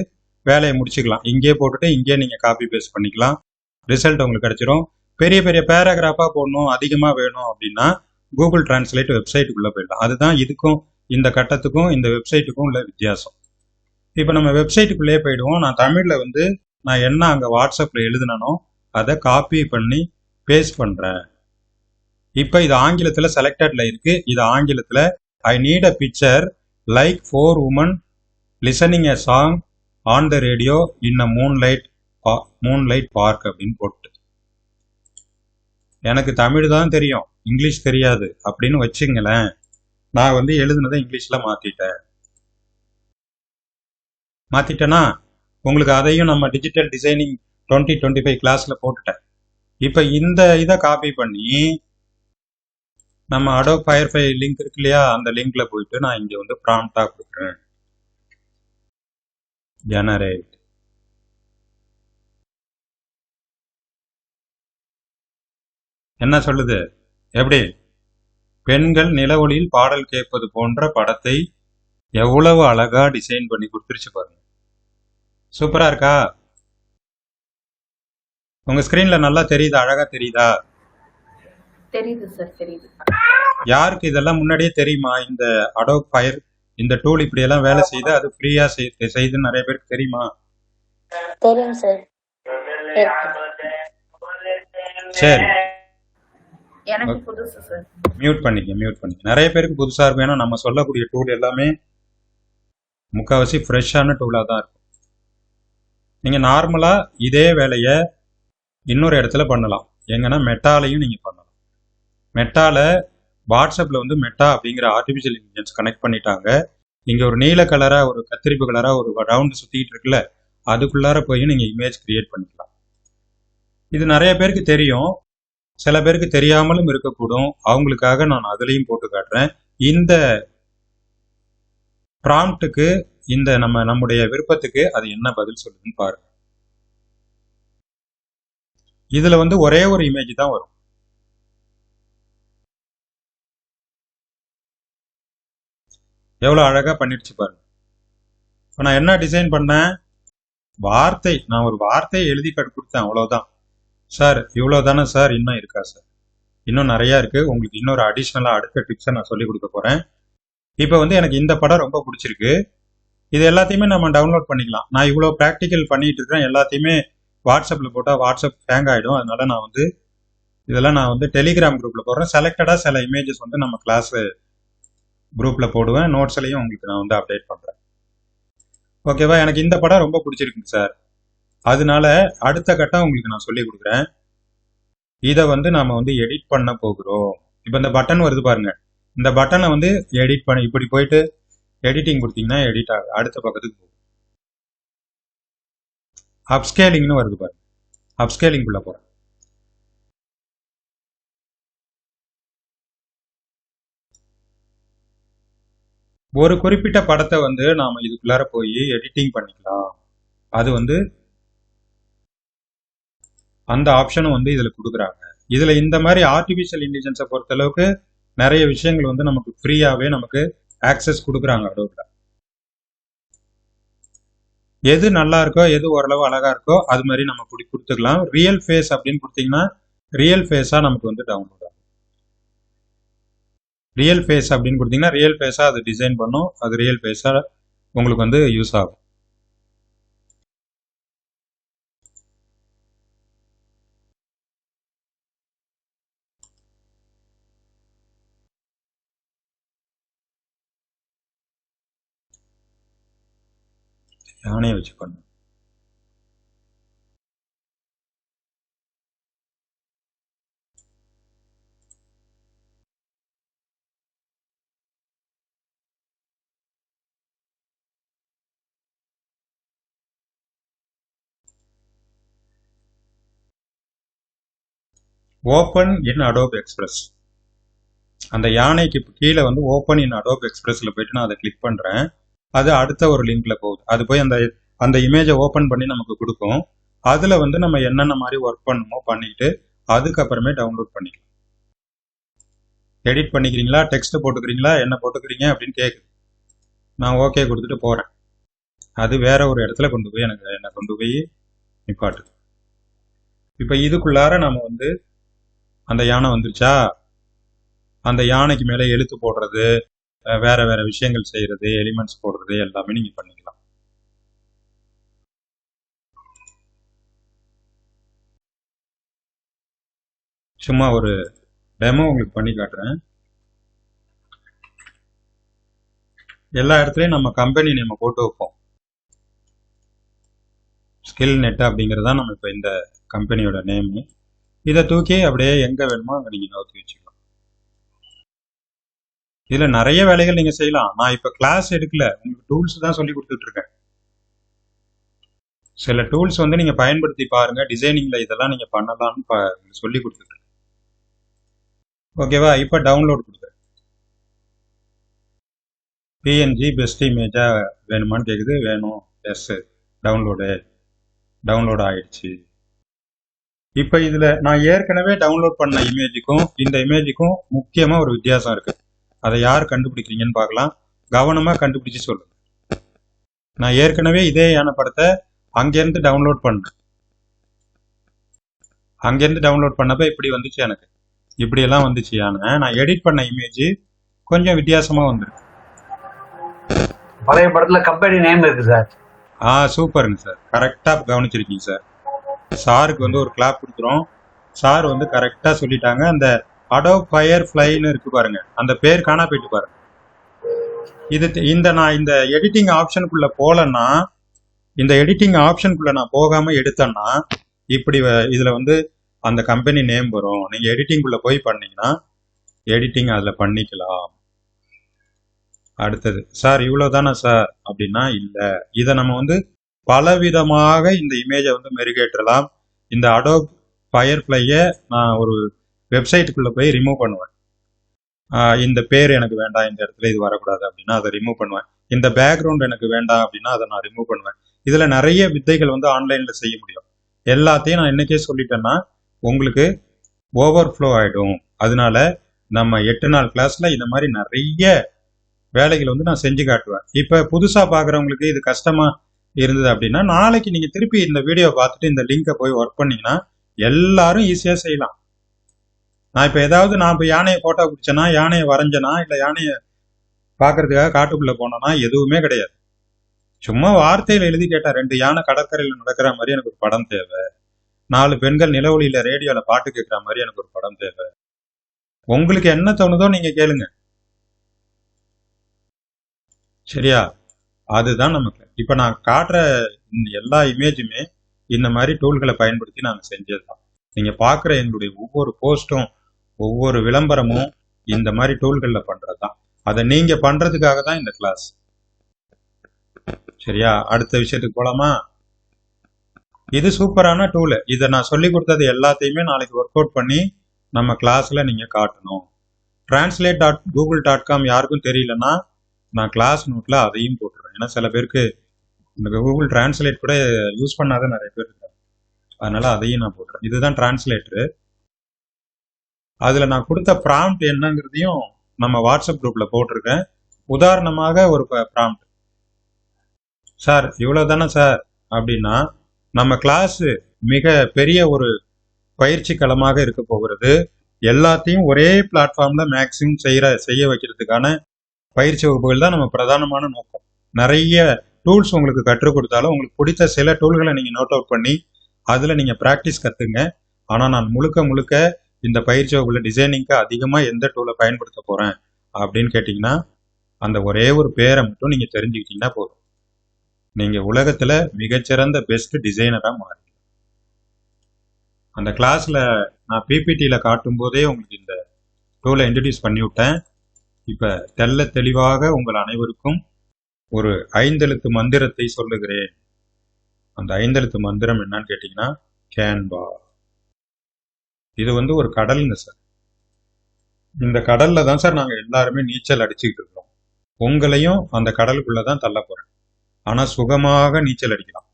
வேலையை முடிச்சுக்கலாம். இங்கே போட்டுட்டு இங்கே நீங்க காப்பி பேஸ்ட் பண்ணிக்கலாம். ரிசல்ட் உங்களுக்கு கிடைச்சிரும். பெரிய பெரிய பேராகிராஃபா போடணும், அதிகமா வேணும் அப்படின்னா கூகுள் டிரான்ஸ்லேட் வெப்சைட்டுக்குள்ள போயிடலாம். அதுதான் இதுக்கும் இந்த கட்டத்துக்கும் இந்த வெப்சைட்டுக்கும் உள்ள வித்தியாசம். இப்போ நம்ம வெப்சைட்டுக்குள்ளேயே போயிடுவோம். நான் தமிழ்ல வந்து நான் என்ன அங்க வாட்ஸ்அப்ல எழுதுனனோ அதை காப்பி பண்ணி பேஸ்ட் பண்றேன். இப்போ இது ஆங்கிலத்துல செலக்டட்ல இருக்கு. இது ஆங்கிலத்துல I need a picture like 4 women listening a song on the radio in a moonlight park அப்படின்னு போட்டு, எனக்கு தமிழ் தான் தெரியும் இங்கிலீஷ் தெரியாது அப்படின்னு வச்சுங்களேன். நான் வந்து எழுதுனதை இங்கிலீஷ்ல மாத்திட்டேனா உங்களுக்கு அதையும் நம்ம டிஜிட்டல் டிசைனிங் 2025 கிளாஸ்ல போட்டுட்டேன். இப்ப இந்த இதை காப்பி பண்ணி நம்ம அடோப் ஃபயர்ஃப்ளை லிங்க் இருக்கு இல்லையா, அந்த லிங்க்ல போயிட்டு நான் இங்க வந்து ப்ராம்ப்டா கொடுக்குறேன். ஜெனரேட். என்ன சொல்லுது? எப்படி? பெண்கள் நில ஒளியில் பாடல் கேட்பது போன்ற படத்தை எவ்வளவு அழகா டிசைன் பண்ணி கொடுத்துருச்சு பாருங்க. சூப்பரா இருக்கா? உங்க ஸ்கிரீன்ல நல்லா தெரியுதா? அழகா தெரியுதா? தெரியுது சார், தெரியுது. யாருக்கு இதெல்லாம் முன்னாடியே தெரியுமா? இந்த அடோப் ஃபயர் இந்த டூல் இப்படி எல்லாம் வேலை செய்து அது ஃப்ரீயா செய்து நிறைய பேருக்கு தெரியுமா? தெரியும் சார். சரி, எனக்கு புதுசு சார். மியூட் பண்ணிக்க. நிறைய பேருக்கு புதுசா இருக்கும். ஏன்னா நம்ம சொல்லக்கூடிய டூல் எல்லாமே முக்காவாசி ஃப்ரெஷ்ஷான டூலா தான் இருக்கும். நீங்க நார்மலா இதே வேலையை இன்னொரு இடத்துல பண்ணலாம். எங்கன்னா மெட்டாலையும் நீங்கள் பண்ணலாம். மெட்டால வாட்ஸ்அப்பில் வந்து மெட்டா அப்படிங்கிற ஆர்டிஃபிஷியல் இன்டெலிஜென்ஸ் கனெக்ட் பண்ணிட்டாங்க. இங்கே ஒரு நீல கலராக ஒரு கத்திரிப்பு கலராக ஒரு ரவுண்டு சுற்றிக்கிட்டு இருக்குல்ல, அதுக்குள்ளார போய் நீங்கள் இமேஜ் கிரியேட் பண்ணிக்கலாம். இது நிறைய பேருக்கு தெரியும், சில பேருக்கு தெரியாமலும் இருக்கக்கூடும். அவங்களுக்காக நான் அதுலேயும் போட்டு காட்டுறேன். இந்த ப்ராம்ப்ட்டுக்கு, இந்த நம்முடைய விருப்பத்துக்கு அது என்ன பதில் சொல்லுதுன்னு பாருங்க. இதுல வந்து ஒரே ஒரு இமேஜ் தான் வரும். எவ்வளவு அழகா பண்ணிடுச்சு பாருங்க. இப்போ நான் என்ன டிசைன் பண்ணேன், நான் ஒரு வார்த்தையை எழுதி கொடுத்தேன், அவ்வளவுதான். சார் இவ்வளவு தானே சார், இன்னும் இருக்கா சார்? இன்னும் நிறைய இருக்கு. உங்களுக்கு இன்னொரு அடிஷ்னலா அடுத்த டிப்ஸை நான் சொல்லி கொடுக்க போறேன். இப்போ வந்து எனக்கு இந்த படம் ரொம்ப பிடிச்சிருக்கு. இது எல்லாத்தையுமே நம்ம டவுன்லோட் பண்ணிக்கலாம். நான் இவ்வளோ ப்ராக்டிக்கல் பண்ணிட்டு இருக்கிறேன். எல்லாத்தையுமே வாட்ஸ்அப்பில் போட்டால் வாட்ஸ்அப் ஹேங் ஆகிடும். அதனால நான் வந்து டெலிகிராம் குரூப்பில் போடுறேன். செலக்டடாக சில இமேஜஸ் வந்து நம்ம கிளாஸ் குரூப்பில் போடுவேன். நோட்ஸ்லையும் உங்களுக்கு நான் வந்து அப்டேட் பண்ணுறேன். ஓகேவா? எனக்கு இந்த படம் ரொம்ப பிடிச்சிருக்குங்க சார். அதனால அடுத்த கட்டம் உங்களுக்கு நான் சொல்லி கொடுக்குறேன். இதை வந்து நாம வந்து எடிட் பண்ண போகிறோம். இப்போ இந்த பட்டன் வருது பாருங்க. இந்த பட்டனை வந்து எடிட் பண்ணி இப்படி போயிட்டு எடிட்டிங் கொடுத்தீங்கன்னா எடிட் ஆகும். அடுத்த பக்கத்துக்கு போகும். அப்ஸ்கேலிங்னு வருது பாருங்க. அப்ஸ்கேலிங்குள்ள போறேன். ஒரு குறிப்பிட்ட படத்தை வந்து நாம இதுக்குள்ளார போய் எடிட்டிங் பண்ணிக்கலாம். அது வந்து அந்த ஆப்ஷனும் வந்து இதுல கொடுக்குறாங்க. இதுல இந்த மாதிரி ஆர்டிபிஷியல் இன்டெலிஜென்ஸை பொறுத்த அளவுக்கு நிறைய விஷயங்கள் வந்து நமக்கு ஃப்ரீயாவே நமக்கு ஆக்சஸ் கொடுக்குறாங்க அடோப்ல. எது நல்லா இருக்கோ, எது ஓரளவு அழகா இருக்கோ அது மாதிரி நம்ம கொடுத்துக்கலாம். ரியல் ஃபேஸ் அப்படின்னு கொடுத்தீங்கன்னா ரியல் ஃபேஸா நமக்கு வந்து டவுன்லோட் ஆகும். ரியல் ஃபேஸ் அப்படின்னு கொடுத்தீங்கன்னா ரியல் ஃபேஸா அது டிசைன் பண்ணும். அது ரியல் ஃபேஸா உங்களுக்கு வந்து யூஸ் ஆகும். யானையை வச்சு பண்ணும். Open in Adobe express. அந்த யானைக்கு கீழே வந்து ஓப்பன் இன் அடோப் எக்ஸ்பிரஸ்ல போயிட்டு நான் அதை கிளிக் பண்றேன். அது அடுத்த ஒரு லிங்க்ல போகுது. அது போய் அந்த இமேஜை ஓப்பன் பண்ணி நமக்கு கொடுக்கும். அதுல வந்து நம்ம என்னென்ன மாதிரி ஒர்க் பண்ணுமோ பண்ணிட்டு அதுக்கப்புறமே டவுன்லோட் பண்ணிக்கலாம். எடிட் பண்ணிக்கிறீங்களா, டெக்ஸ்ட் போட்டுக்கிறீங்களா, என்ன போட்டுக்கிறீங்க அப்படின்னு கேட்குது. நான் ஓகே கொடுத்துட்டு போறேன். அது வேற ஒரு இடத்துல கொண்டு போய் என்னை கொண்டு போய் நிப்பாட்டு. இப்போ இதுக்குள்ளார நம்ம வந்து அந்த யானை வந்துருச்சா, அந்த யானைக்கு மேலே எழுத்து போடுறது, வேற வேற விஷயங்கள் செய்யறது, எலிமெண்ட்ஸ் போடுறது எல்லாமே நீங்க பண்ணிக்கலாம். சும்மா ஒரு டெமோ உங்களுக்கு பண்ணி காட்டுறேன். எல்லா இடத்துலையும் நம்ம கம்பெனி நேம் போட்டு வைப்போம். ஸ்கில் நெட் அப்படிங்கிறதா நம்ம இப்போ இந்த கம்பெனியோட நேமு. இதை தூக்கி அப்படியே எங்கே வேணுமோ அங்கே நீங்கள் நோக்கி வச்சுக்கலாம். இதில் நிறைய வேலைகள் நீங்கள் செய்யலாம். நான் இப்போ கிளாஸ் எடுக்கல, உங்களுக்கு டூல்ஸ் தான் சொல்லி கொடுத்துட்டு இருக்கேன். சில டூல்ஸ் வந்து நீங்கள் பயன்படுத்தி பாருங்க. டிசைனிங்கில் இதெல்லாம் நீங்கள் பண்ணலாம்னு சொல்லி கொடுத்துருக்கேன். ஓகேவா? இப்போ டவுன்லோட் கொடுக்குறேன். பிஎன்ஜி பெஸ்ட் இமேஜா வேணுமான்னு கேட்குது. வேணும். எஸ், டவுன்லோடு ஆயிடுச்சு. இப்போ இதில் நான் ஏற்கனவே டவுன்லோட் பண்ண இமேஜுக்கும் இந்த இமேஜுக்கும் முக்கியமாக ஒரு வித்தியாசம் இருக்கு. அதை யார் கண்டுபிடிக்கிறீங்கன்னு பார்க்கலாம். கவனமாக கண்டுபிடிச்சு சொல்லுங்க. நான் ஏற்கனவே இதே யானை படத்தை அங்கேருந்து டவுன்லோட் பண்ணேன். அங்கேருந்து டவுன்லோட் பண்ணப்ப இப்படி வந்துச்சு, எனக்கு இப்படியெல்லாம் வந்துச்சு யானை. நான் எடிட் பண்ண இமேஜ் கொஞ்சம் வித்தியாசமாக வந்துருக்கு. பழைய படத்துல கம்பெனி நேம் இருக்கு சார். சூப்பருங்க சார், கரெக்டாக கவனிச்சிருக்கீங்க சார். சாருக்கு வந்து ஒரு கிளாப் கொடுக்குறோம். சார் வந்து கரெக்டாக சொல்லிட்டாங்க. அந்த அடோப் ஃபயர்ஃப்ளைன்னு இருக்கு பாருங்க, அந்த பேர் காணா போயிட்டு பாருங்க. நான் இந்த எடிட்டிங் ஆப்ஷனுக்குள்ள போகலன்னா, இந்த எடிட்டிங் ஆப்ஷனுக்குள்ள நான் போகாம எடுத்தேன்னா இப்படி இதில் வந்து அந்த கம்பெனி நேம் வரும். நீங்கள் எடிட்டிங்குள்ளே போய் பண்ணீங்கன்னா எடிட்டிங் அதில் பண்ணிக்கலாம். அடுத்தது சார் இவ்வளோ தானே சார் அப்படின்னா இல்லை, இதை நம்ம வந்து பலவிதமாக இந்த இமேஜை வந்து மெருகேற்றலாம். இந்த அடோப் ஃபயர்ஃப்ளையை நான் ஒரு வெப்சைட்டுக்குள்ளே போய் ரிமூவ் பண்ணுவேன். இந்த பேர் எனக்கு வேண்டாம், இந்த இடத்துல இது வரக்கூடாது அப்படின்னா அதை ரிமூவ் பண்ணுவேன். இந்த பேக்ரவுண்ட் எனக்கு வேண்டாம் அப்படின்னா அதை நான் ரிமூவ் பண்ணுவேன். இதில் நிறைய வித்தைகள் வந்து ஆன்லைனில் செய்ய முடியும். எல்லாத்தையும் நான் இன்னைக்கே சொல்லிட்டேன்னா உங்களுக்கு ஓவர்ஃப்ளோ ஆகிடும். அதனால நம்ம 8 நாள் கிளாஸில் இந்த மாதிரி நிறைய வேலைகள் வந்து நான் செஞ்சு காட்டுவேன். இப்போ புதுசாக பார்க்குறவங்களுக்கு இது கஷ்டமாக இருந்தது அப்படின்னா நாளைக்கு நீங்கள் திருப்பி இந்த வீடியோ பார்த்துட்டு இந்த லிங்கை போய் ஒர்க் பண்ணிங்கன்னா எல்லாரும் ஈஸியாக செய்யலாம். நான் இப்போ ஏதாவது நான் இப்போ யானையை ஃபோட்டோ பிடிச்சேன்னா, யானையை வரைஞ்சேனா, இல்லை யானையை பார்க்கறதுக்காக காட்டுக்குள்ளே போனேன்னா எதுவுமே கிடையாது. சும்மா வார்த்தையில் எழுதி கேட்டேன், 2 யானை கடற்கரையில் நடக்கிற மாதிரி எனக்கு ஒரு படம் தேவை, 4 பெண்கள் நிலவொளியில் ரேடியோவில் பாட்டு கேட்குற மாதிரி எனக்கு ஒரு படம் தேவை. உங்களுக்கு என்ன தோணுதோ நீங்கள் கேளுங்க, சரியா? அதுதான் நமக்கு. இப்போ நான் காட்டுற எல்லா இமேஜுமே இந்த மாதிரி டூல்களை பயன்படுத்தி நாங்கள் செஞ்சது தான். நீங்கள் பார்க்குற எங்களுடைய ஒவ்வொரு போஸ்ட்டும் ஒவ்வொரு விளம்பரமும் இந்த மாதிரி டூல்களில் பண்ணுறது தான். அதை நீங்கள் பண்ணுறதுக்காக தான் இந்த கிளாஸ், சரியா? அடுத்த விஷயத்துக்கு போகலாமா? இது சூப்பரான டூலு. இதை நான் சொல்லி கொடுத்தது எல்லாத்தையுமே நாளைக்கு ஒர்க் அவுட் பண்ணி நம்ம கிளாஸில் நீங்கள் காட்டணும். translate.google.com யாருக்கும் தெரியலன்னா நான் கிளாஸ் நோட்டில் அதையும் போட்டுருவேன். ஏன்னா சில பேருக்கு இந்த கூகுள் டிரான்ஸ்லேட் கூட யூஸ் பண்ணாத நிறைய பேர் இருக்காங்க. அதனால அதையும் நான் போட்டுறேன். இதுதான் டிரான்ஸ்லேட்டரு. அதில் நான் கொடுத்த ப்ராம்ப்ட் என்னங்கிறதையும் நம்ம வாட்ஸ்அப் குரூப்பில் போட்டிருக்கேன். உதாரணமாக ஒரு ப்ராம்ப்ட், சார் இவ்வளோ தானே சார் அப்படின்னா, நம்ம கிளாஸு மிக பெரிய ஒரு பயிற்சி களமாக இருக்க போகிறது. எல்லாத்தையும் ஒரே பிளாட்ஃபார்மில் மேக்ஸிமம் செய்ய வைக்கிறதுக்கான பயிற்சி வகுப்புகள் தான் நம்ம பிரதானமான நோக்கம். நிறைய டூல்ஸ் உங்களுக்கு கற்றுக் கொடுத்தாலும் உங்களுக்கு பிடித்த சில டூல்களை நீங்கள் நோட் அவுட் பண்ணி அதில் நீங்கள் ப்ராக்டிஸ் கற்றுங்க. ஆனால் நான் முழுக்க இந்த பயிற்சி வகுப்பில் டிசைனிங்க்கு அதிகமாக எந்த டூலை பயன்படுத்த போகிறேன் அப்படின்னு கேட்டிங்கன்னா, அந்த ஒரே ஒரு பேரை மட்டும் நீங்கள் தெரிஞ்சுக்கிட்டீங்கன்னா போதும், நீங்கள் உலகத்தில் மிகச்சிறந்த பெஸ்ட் டிசைனராக மாறி. அந்த கிளாஸில் நான் பிபிடியில் காட்டும் போதே உங்களுக்கு இந்த டூலை இன்ட்ரடியூஸ் பண்ணி விட்டேன். இப்போ தெளிவாக உங்கள் அனைவருக்கும் ஒரு 5 எழுத்து மந்திரத்தை சொல்லுகிறேன். அந்த 5 எழுத்து மந்திரம் என்னன்னு கேட்டிங்கன்னா கேன்வா. இது வந்து ஒரு கடலுங்க சார். இந்த கடல்ல தான் சார் நாங்கள் எல்லாருமே நீச்சல் அடிச்சுக்கிட்டு இருக்கோம். உங்களையும் அந்த கடலுக்குள்ள தான் தள்ள போறேன். ஆனால் சுகமாக நீச்சல் அடிக்கலாம்,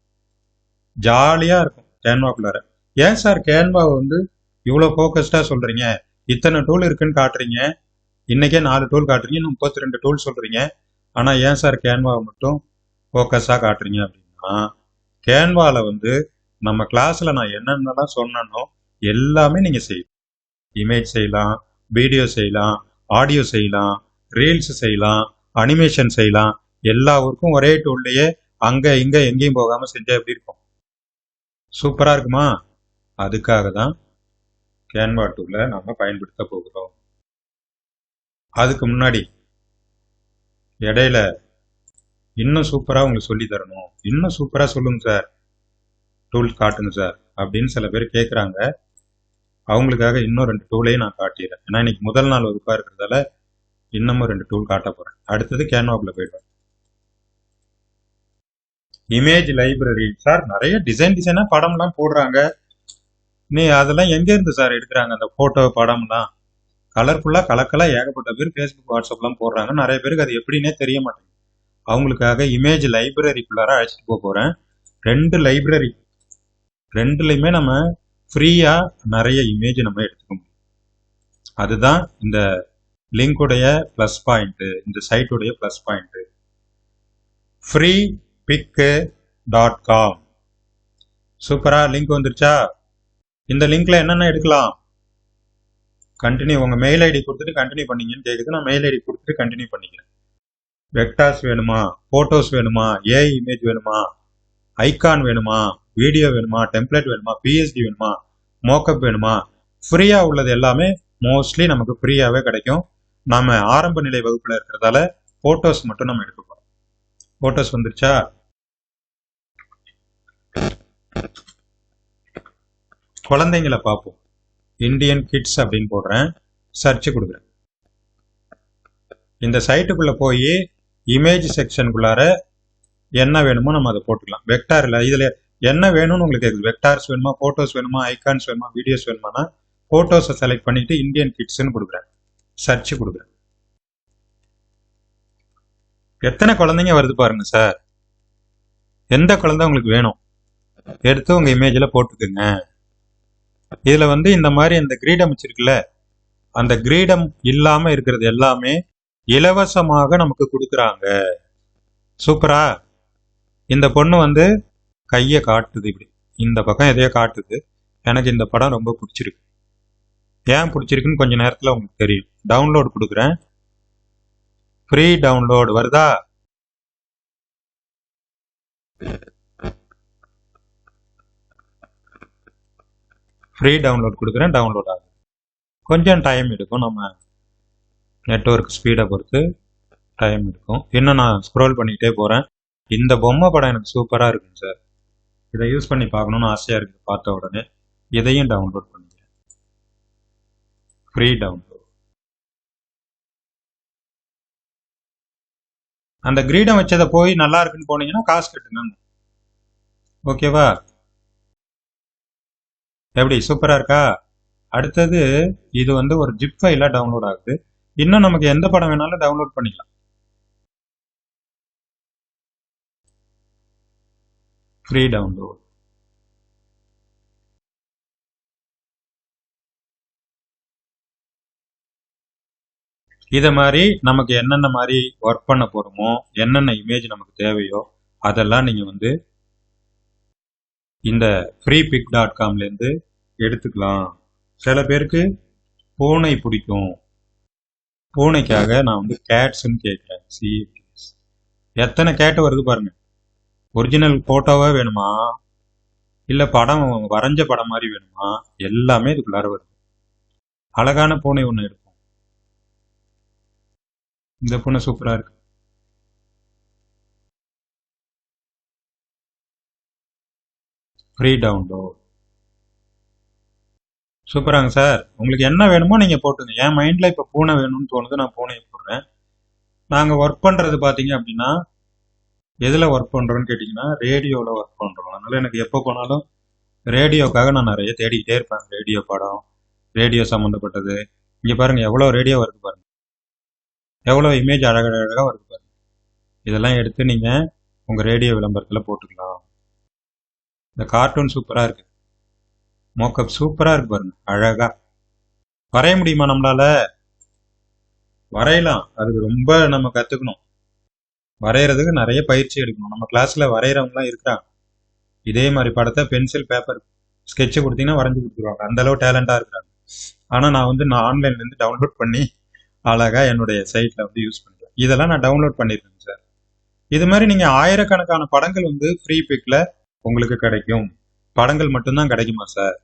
ஜாலியாக இருக்கும் கேன்வாக்குள்ளார. ஏன் சார் கேன்வாவை வந்து இவ்வளோ ஃபோக்கஸ்டாக சொல்கிறீங்க? இத்தனை டூல் இருக்குன்னு காட்டுறீங்க, இன்றைக்கே 4 டூல் காட்டுறீங்க, இன்னும் 32 டூல் சொல்கிறீங்க. ஆனால் ஏன் சார் கேன்வாவை மட்டும் ஃபோக்கஸாக காட்டுறீங்க அப்படின்னா, கேன்வாவில் வந்து நம்ம கிளாஸில் நான் என்னென்னலாம் சொன்னனோ எல்லாமே நீங்கள் செய்யலாம். இமேஜ் செய்யலாம், வீடியோ செய்யலாம், ஆடியோ செய்யலாம், ரீல்ஸ் செய்யலாம், அனிமேஷன் செய்யலாம். எல்லா ஒர்க்கும் ஒரே டூல்லையே அங்கே இங்கே எங்கேயும் போகாமல் செஞ்சால் எப்படி இருக்கும்? சூப்பராக இருக்குமா? அதுக்காக தான் கேன்வா டூலை நம்ம பயன்படுத்த போகிறோம். அதுக்கு முன்னாடி இடையில இன்னும் சூப்பராக உங்களுக்கு சொல்லி தரணும், இன்னும் சூப்பராக சொல்லுங்க சார், டூல் காட்டுங்க சார் அப்படின்னு சில பேர் கேட்குறாங்க. அவங்களுக்காக இன்னும் 2 டூலையும் நான் காட்டிடுறேன். ஏன்னா இன்னைக்கு முதல் நாள் வகுப்பாக இருக்கிறதால இன்னமும் 2 டூல் காட்ட போகிறேன். அடுத்தது கேன்வாக்குள்ள போயிடுவேன். இமேஜ் லைப்ரரி சார், நிறைய டிசைனாக படம்லாம் போடுறாங்க. அதெல்லாம் எங்கேருந்து சார் எடுக்கிறாங்க அந்த ஃபோட்டோ படம்லாம்? கலர்ஃபுல்லாக கலக்கலாக ஏகப்பட்ட பேர் ஃபேஸ்புக் வாட்ஸ்அப்லாம் போடுறாங்க. நிறைய பேருக்கு அது எப்படின்னே தெரிய மாட்டேங்குது. அவங்களுக்காக இமேஜ் லைப்ரரிக்குள்ளார அழைச்சிட்டு போக போகிறேன். 2 லைப்ரரி, 2லையுமே நம்ம ஃப்ரீயாக நிறைய இமேஜ் நம்ம எடுத்துக்க முடியும். அதுதான் இந்த லிங்குடைய ப்ளஸ் பாயிண்ட்டு, இந்த சைட்டுடைய ப்ளஸ் பாயிண்ட்டு. freepik.com. சூப்பராக லிங்க் வந்துருச்சா? இந்த லிங்க்ல என்னென்ன எடுக்கலாம்? கண்டினியூ, உங்கள் மெயில் ஐடி கொடுத்துட்டு கண்டினியூ பண்ணிங்கன்னு கேட்குது. நான் மெயில் ஐடி கொடுத்துட்டு கண்டினியூ பண்ணிக்கிறேன். வெக்டார்ஸ் வேணுமா, ஃபோட்டோஸ் வேணுமா, ஏஐ இமேஜ் வேணுமா, ஐகான் வேணுமா, வீடியோ வேணுமா, டெம்ப்ளேட் வேணுமா, பிஎஸ்டி வேணுமா, மோக்கப் வேணுமா, ஃப்ரீயாக உள்ளது எல்லாமே மோஸ்ட்லி நமக்கு ஃப்ரீயாகவே கிடைக்கும். நம்ம ஆரம்ப நிலை வகுப்பில் இருக்கிறதால ஃபோட்டோஸ் மட்டும் நம்ம எடுக்க போகிறோம். ஃபோட்டோஸ் வந்துருச்சா? குழந்தைங்களை பார்ப்போம். இந்தியன் கிட்ஸ் அப்படின்னு போடுறேன், சர்ச் கொடுக்குறேன். இந்த சைட்டுக்குள்ள போய் இமேஜ் செக்ஷனுக்குள்ளார என்ன வேணுமோ நம்ம அதை போட்டுக்கலாம். வெக்டாரில் இதில் என்ன வேணும்னு உங்களுக்கு இருக்குது. வெக்டார்ஸ் வேணுமா, ஃபோட்டோஸ் வேணுமா, ஐகான்ஸ் வேணுமா, வீடியோஸ் வேணுமானா ஃபோட்டோஸை செலக்ட் பண்ணிட்டு இந்தியன் கிட்ஸ்ன்னு கொடுக்குறேன், சர்ச் கொடுக்குறேன். எத்தனை குழந்தைங்க வருது பாருங்க சார். எந்த குழந்தை உங்களுக்கு வேணும் எடுத்து உங்க இமேஜில் போட்டுக்குங்க. இதுல வந்து இந்த மாதிரி இந்த கிரீடம் வச்சிருக்குல்ல, அந்த கிரீடம் இல்லாம இருக்கிறது எல்லாமே இலவசமாக நமக்கு கொடுக்குறாங்க. சூப்பரா. இந்த பொண்ணு வந்து கையை காட்டுது, இப்படி இந்த பக்கம் எதையோ காட்டுது. எனக்கு இந்த படம் ரொம்ப பிடிச்சிருக்கு. ஏன் பிடிச்சிருக்குன்னு கொஞ்ச நேரத்தில் உங்களுக்கு தெரியும். டவுன்லோட் கொடுக்குறேன், ஃப்ரீ டவுன்லோடு வருதா? ஃப்ரீ டவுன்லோட் கொடுக்குறேன், டவுன்லோட் ஆகுது. கொஞ்சம் டைம் எடுக்கும், நம்ம நெட்வொர்க் ஸ்பீடை பொறுத்து டைம் எடுக்கும். இன்னும் நான் ஸ்க்ரோல் பண்ணிக்கிட்டே போகிறேன். இந்த பொம்மை படம் எனக்கு சூப்பராக இருக்குங்க சார். இதை யூஸ் பண்ணி பார்க்கணுன்னு ஆசையாக இருக்குது. பார்த்த உடனே இதையும் டவுன்லோட் பண்ணிக்கிறேன், ஃப்ரீ டவுன்லோட். அந்த கிரீடம் வச்சதை போய் நல்லா இருக்குன்னு போனீங்கன்னா காசு கட்டுங்க. ஓகேவா? எப்படி சூப்பராக இருக்கா? அடுத்தது இது வந்து ஒரு ஜிப் ஃபைலாக டவுன்லோட் ஆகுது. இன்னும் நமக்கு எந்த படம் வேணாலும் டவுன்லோட் பண்ணிக்கலாம். Free download. இதை மாதிரி நமக்கு என்னென்ன மாதிரி ஒர்க் பண்ண போகிறோமோ, என்னென்ன இமேஜ் நமக்கு தேவையோ அதெல்லாம் நீங்கள் வந்து இந்த freepik.comலேருந்து எடுத்துக்கலாம். சில பேருக்கு பூனை பிடிக்கும், பூனைக்காக நான் வந்து கேட்ஸ்ன்னு கேட்குறேன். எத்தனை கேட்டு வருது பாருங்க. ஒரிஜினல் ஃபோட்டோவாக வேணுமா, இல்லை படம் வரைஞ்ச படம் மாதிரி வேணுமா, எல்லாமே இதுக்குள்ளார வருது. அழகான பூனை ஒன்று எடுப்போம். இந்த பூனை சூப்பராக இருக்கு. Free download. சூப்பராங்க சார். உங்களுக்கு என்ன வேணுமோ நீங்கள் போட்டுங்க. என் மைண்டில் இப்போ பூனை வேணும்னு தோணுது, நான் பூனையை போடுறேன். நாங்கள் ஒர்க் பண்ணுறது பார்த்தீங்க அப்படின்னா, எதில் ஒர்க் பண்ணுறோன்னு கேட்டிங்கன்னா ரேடியோவில் ஒர்க் பண்ணுறோம். அதனால் எனக்கு எப்போ போனாலும் ரேடியோக்காக நான் நிறைய தேடிக்கிட்டே இருப்பேன். ரேடியோ படம், ரேடியோ சம்மந்தப்பட்டது. இங்கே பாருங்கள் எவ்வளோ ரேடியோ வருது பாருங்கள், எவ்வளோ இமேஜ் அழகழகாக வருது பாருங்கள். இதெல்லாம் எடுத்து நீங்கள் உங்கள் ரேடியோ விளம்பரத்தில் போட்டுக்கலாம். இந்த கார்ட்டூன் சூப்பராக இருக்குது, மோக்கப் சூப்பராக இருக்கு பாருங்க, அழகாக. வரைய முடியுமா நம்மளால? வரையலாம். அதுக்கு ரொம்ப நம்ம கற்றுக்கணும். வரைகிறதுக்கு நிறைய பயிற்சி எடுக்கணும். நம்ம கிளாஸில் வரைகிறவங்களாம் இருக்கிறாங்க. இதே மாதிரி படத்தை பென்சில், பேப்பர், ஸ்கெட்சு கொடுத்தீங்கன்னா வரைஞ்சி கொடுத்துருவாங்க. அந்தளவு டேலண்டாக இருக்கிறாங்க. ஆனால் நான் ஆன்லைன்லேருந்து டவுன்லோட் பண்ணி அழகாக என்னுடைய சைட்டில் வந்து யூஸ் பண்ணுறேன். இதெல்லாம் நான் டவுன்லோட் பண்ணியிருக்கேன் சார். இது மாதிரி நீங்கள் ஆயிரக்கணக்கான படங்கள் வந்து ஃப்ரீ பிக்கில் உங்களுக்கு கிடைக்கும். படங்கள் மட்டும்தான் கிடைக்குமா சார்?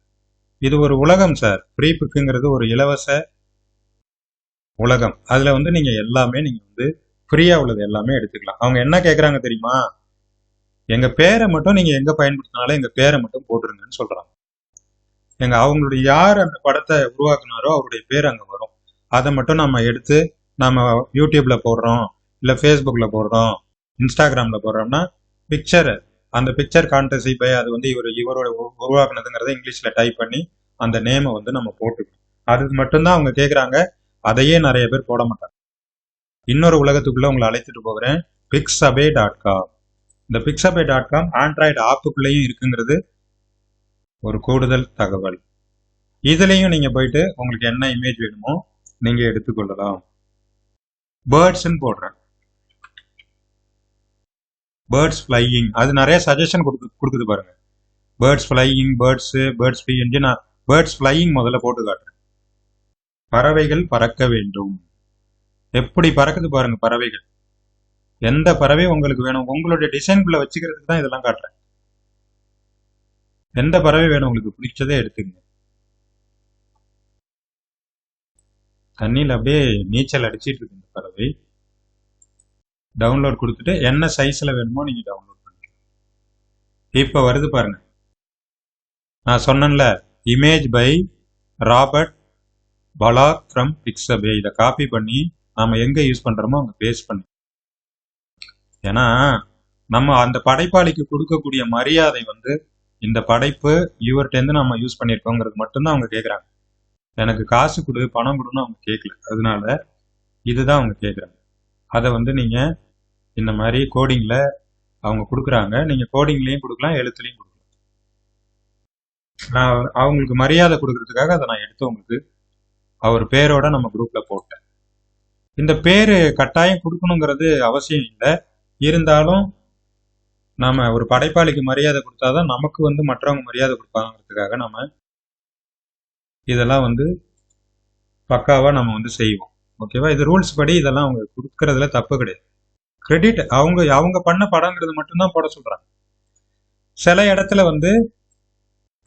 இது ஒரு உலகம் சார். ஃப்ரீ பிக்குங்கிறது ஒரு இலவச உலகம். அதில் வந்து நீங்கள் எல்லாமே நீங்கள் வந்து ஃப்ரீயாக உள்ளது எல்லாமே எடுத்துக்கலாம். அவங்க என்ன கேட்குறாங்க தெரியுமா? எங்கள் பேரை மட்டும் நீங்கள் எங்கே பயன்படுத்தினாலும் எங்கள் பேரை மட்டும் போட்டுருங்கன்னு சொல்கிறாங்க. அவங்களுடைய யார் அந்த படத்தை உருவாக்குனாரோ அவருடைய பேர் அங்கே வரும். அதை மட்டும் நம்ம எடுத்து நம்ம யூடியூப்பில் போடுறோம், இல்லை ஃபேஸ்புக்கில் போடுறோம், இன்ஸ்டாகிராமில் போடுறோம்னா அந்த பிக்சர் கான்டெசி பை அது வந்து இவரோட உருவாக்குனதுங்கிறத இங்கிலீஷில் டைப் பண்ணி அந்த நேமை வந்து நம்ம போட்டுக்கணும். அது மட்டும்தான் அவங்க கேட்குறாங்க. அதையே நிறைய பேர் போட மாட்டாங்க. இன்னொரு உலகத்துக்குள்ளே உங்களை அழைத்துட்டு போகிறேன், pixabay.com. இந்த pixabay.com ஆண்ட்ராய்டு ஆப்புக்குள்ளேயும் இருக்குங்கிறது ஒரு கூடுதல் தகவல். இதுலேயும் நீங்கள் போயிட்டு உங்களுக்கு என்ன இமேஜ் வேணுமோ நீங்கள் எடுத்துக்கொள்ளலாம். பேர்ட்ஸ்ன்னு போடுறேன், பேர்ட்ஸ் ஃப்ளையிங். அது நிறைய சஜஷன் கொடுக்குது பாருங்க. Birds flying, birds PNG. நான் பேர்ட்ஸ் ஃப்ளையிங் முதல்ல போட்டு காட்டுறேன். பறவைகள் பறக்க வேண்டும். எப்படி பறக்குது பாருங்க பறவைகள். எந்த பறவை உங்களுக்கு வேணும், உங்களுடைய டிசைன்குள்ள வச்சுக்கிறதுக்கு தான் இதெல்லாம் காட்டுறேன். எந்த பறவை வேணும் உங்களுக்கு பிடிச்சதே எடுத்துங்க. தண்ணியில் அப்படியே நீச்சல் அடிச்சிட்டு இருக்கு இந்த பறவை. டவுன்லோட் கொடுத்துட்டு என்ன சைஸில் வேணுமோ நீங்கள் டவுன்லோட் பண்ணிக்கலாம். இப்போ வருது பாருங்க. நான் சொன்னேன்ல image by Robert Balak from Pixabay. இதை காப்பி பண்ணி நம்ம எங்கே யூஸ் பண்ணுறோமோ அங்கே பேஸ்ட் பண்ணி. ஏன்னா நம்ம அந்த படைப்பாளிக்கு கொடுக்கக்கூடிய மரியாதை வந்து இந்த படைப்பு இவர்கிட்டேருந்து நம்ம யூஸ் பண்ணியிருக்கோங்கிறது மட்டும்தான் அவங்க கேட்குறாங்க. எனக்கு காசு கொடு, பணம் கொடுன்னு அவங்க கேட்கல. அதனால இதுதான் அவங்க கேட்குறாங்க. அதை வந்து நீங்கள் இந்த மாதிரி கோடிங்கில் அவங்க கொடுக்குறாங்க. நீங்கள் கோடிங்லேயும் கொடுக்கலாம், எழுத்துலையும் கொடுக்கலாம். நான் அவங்களுக்கு மரியாதை கொடுக்கறதுக்காக அதை நான் எடுத்து உங்களுக்கு அவர் பேரோட நம்ம குரூப்பில் போட்டேன். இந்த பேர் கட்டாயம் கொடுக்கணுங்கிறது அவசியம் இல்லை. இருந்தாலும் நாம ஒரு படைப்பாளிக்கு மரியாதை கொடுத்தாதான் நமக்கு வந்து மற்றவங்க மரியாதை கொடுப்பாங்கிறதுக்காக நம்ம இதெல்லாம் வந்து பக்காவா நம்ம வந்து செய்வோம். ஓகேவா? இது ரூல்ஸ் படி இதெல்லாம் அவங்க கொடுக்கறதுல தப்பு கிடையாது. கிரெடிட் அவங்க பண்ண படங்கிறது மட்டும்தான் போட சொல்றாங்க. சில இடத்துல வந்து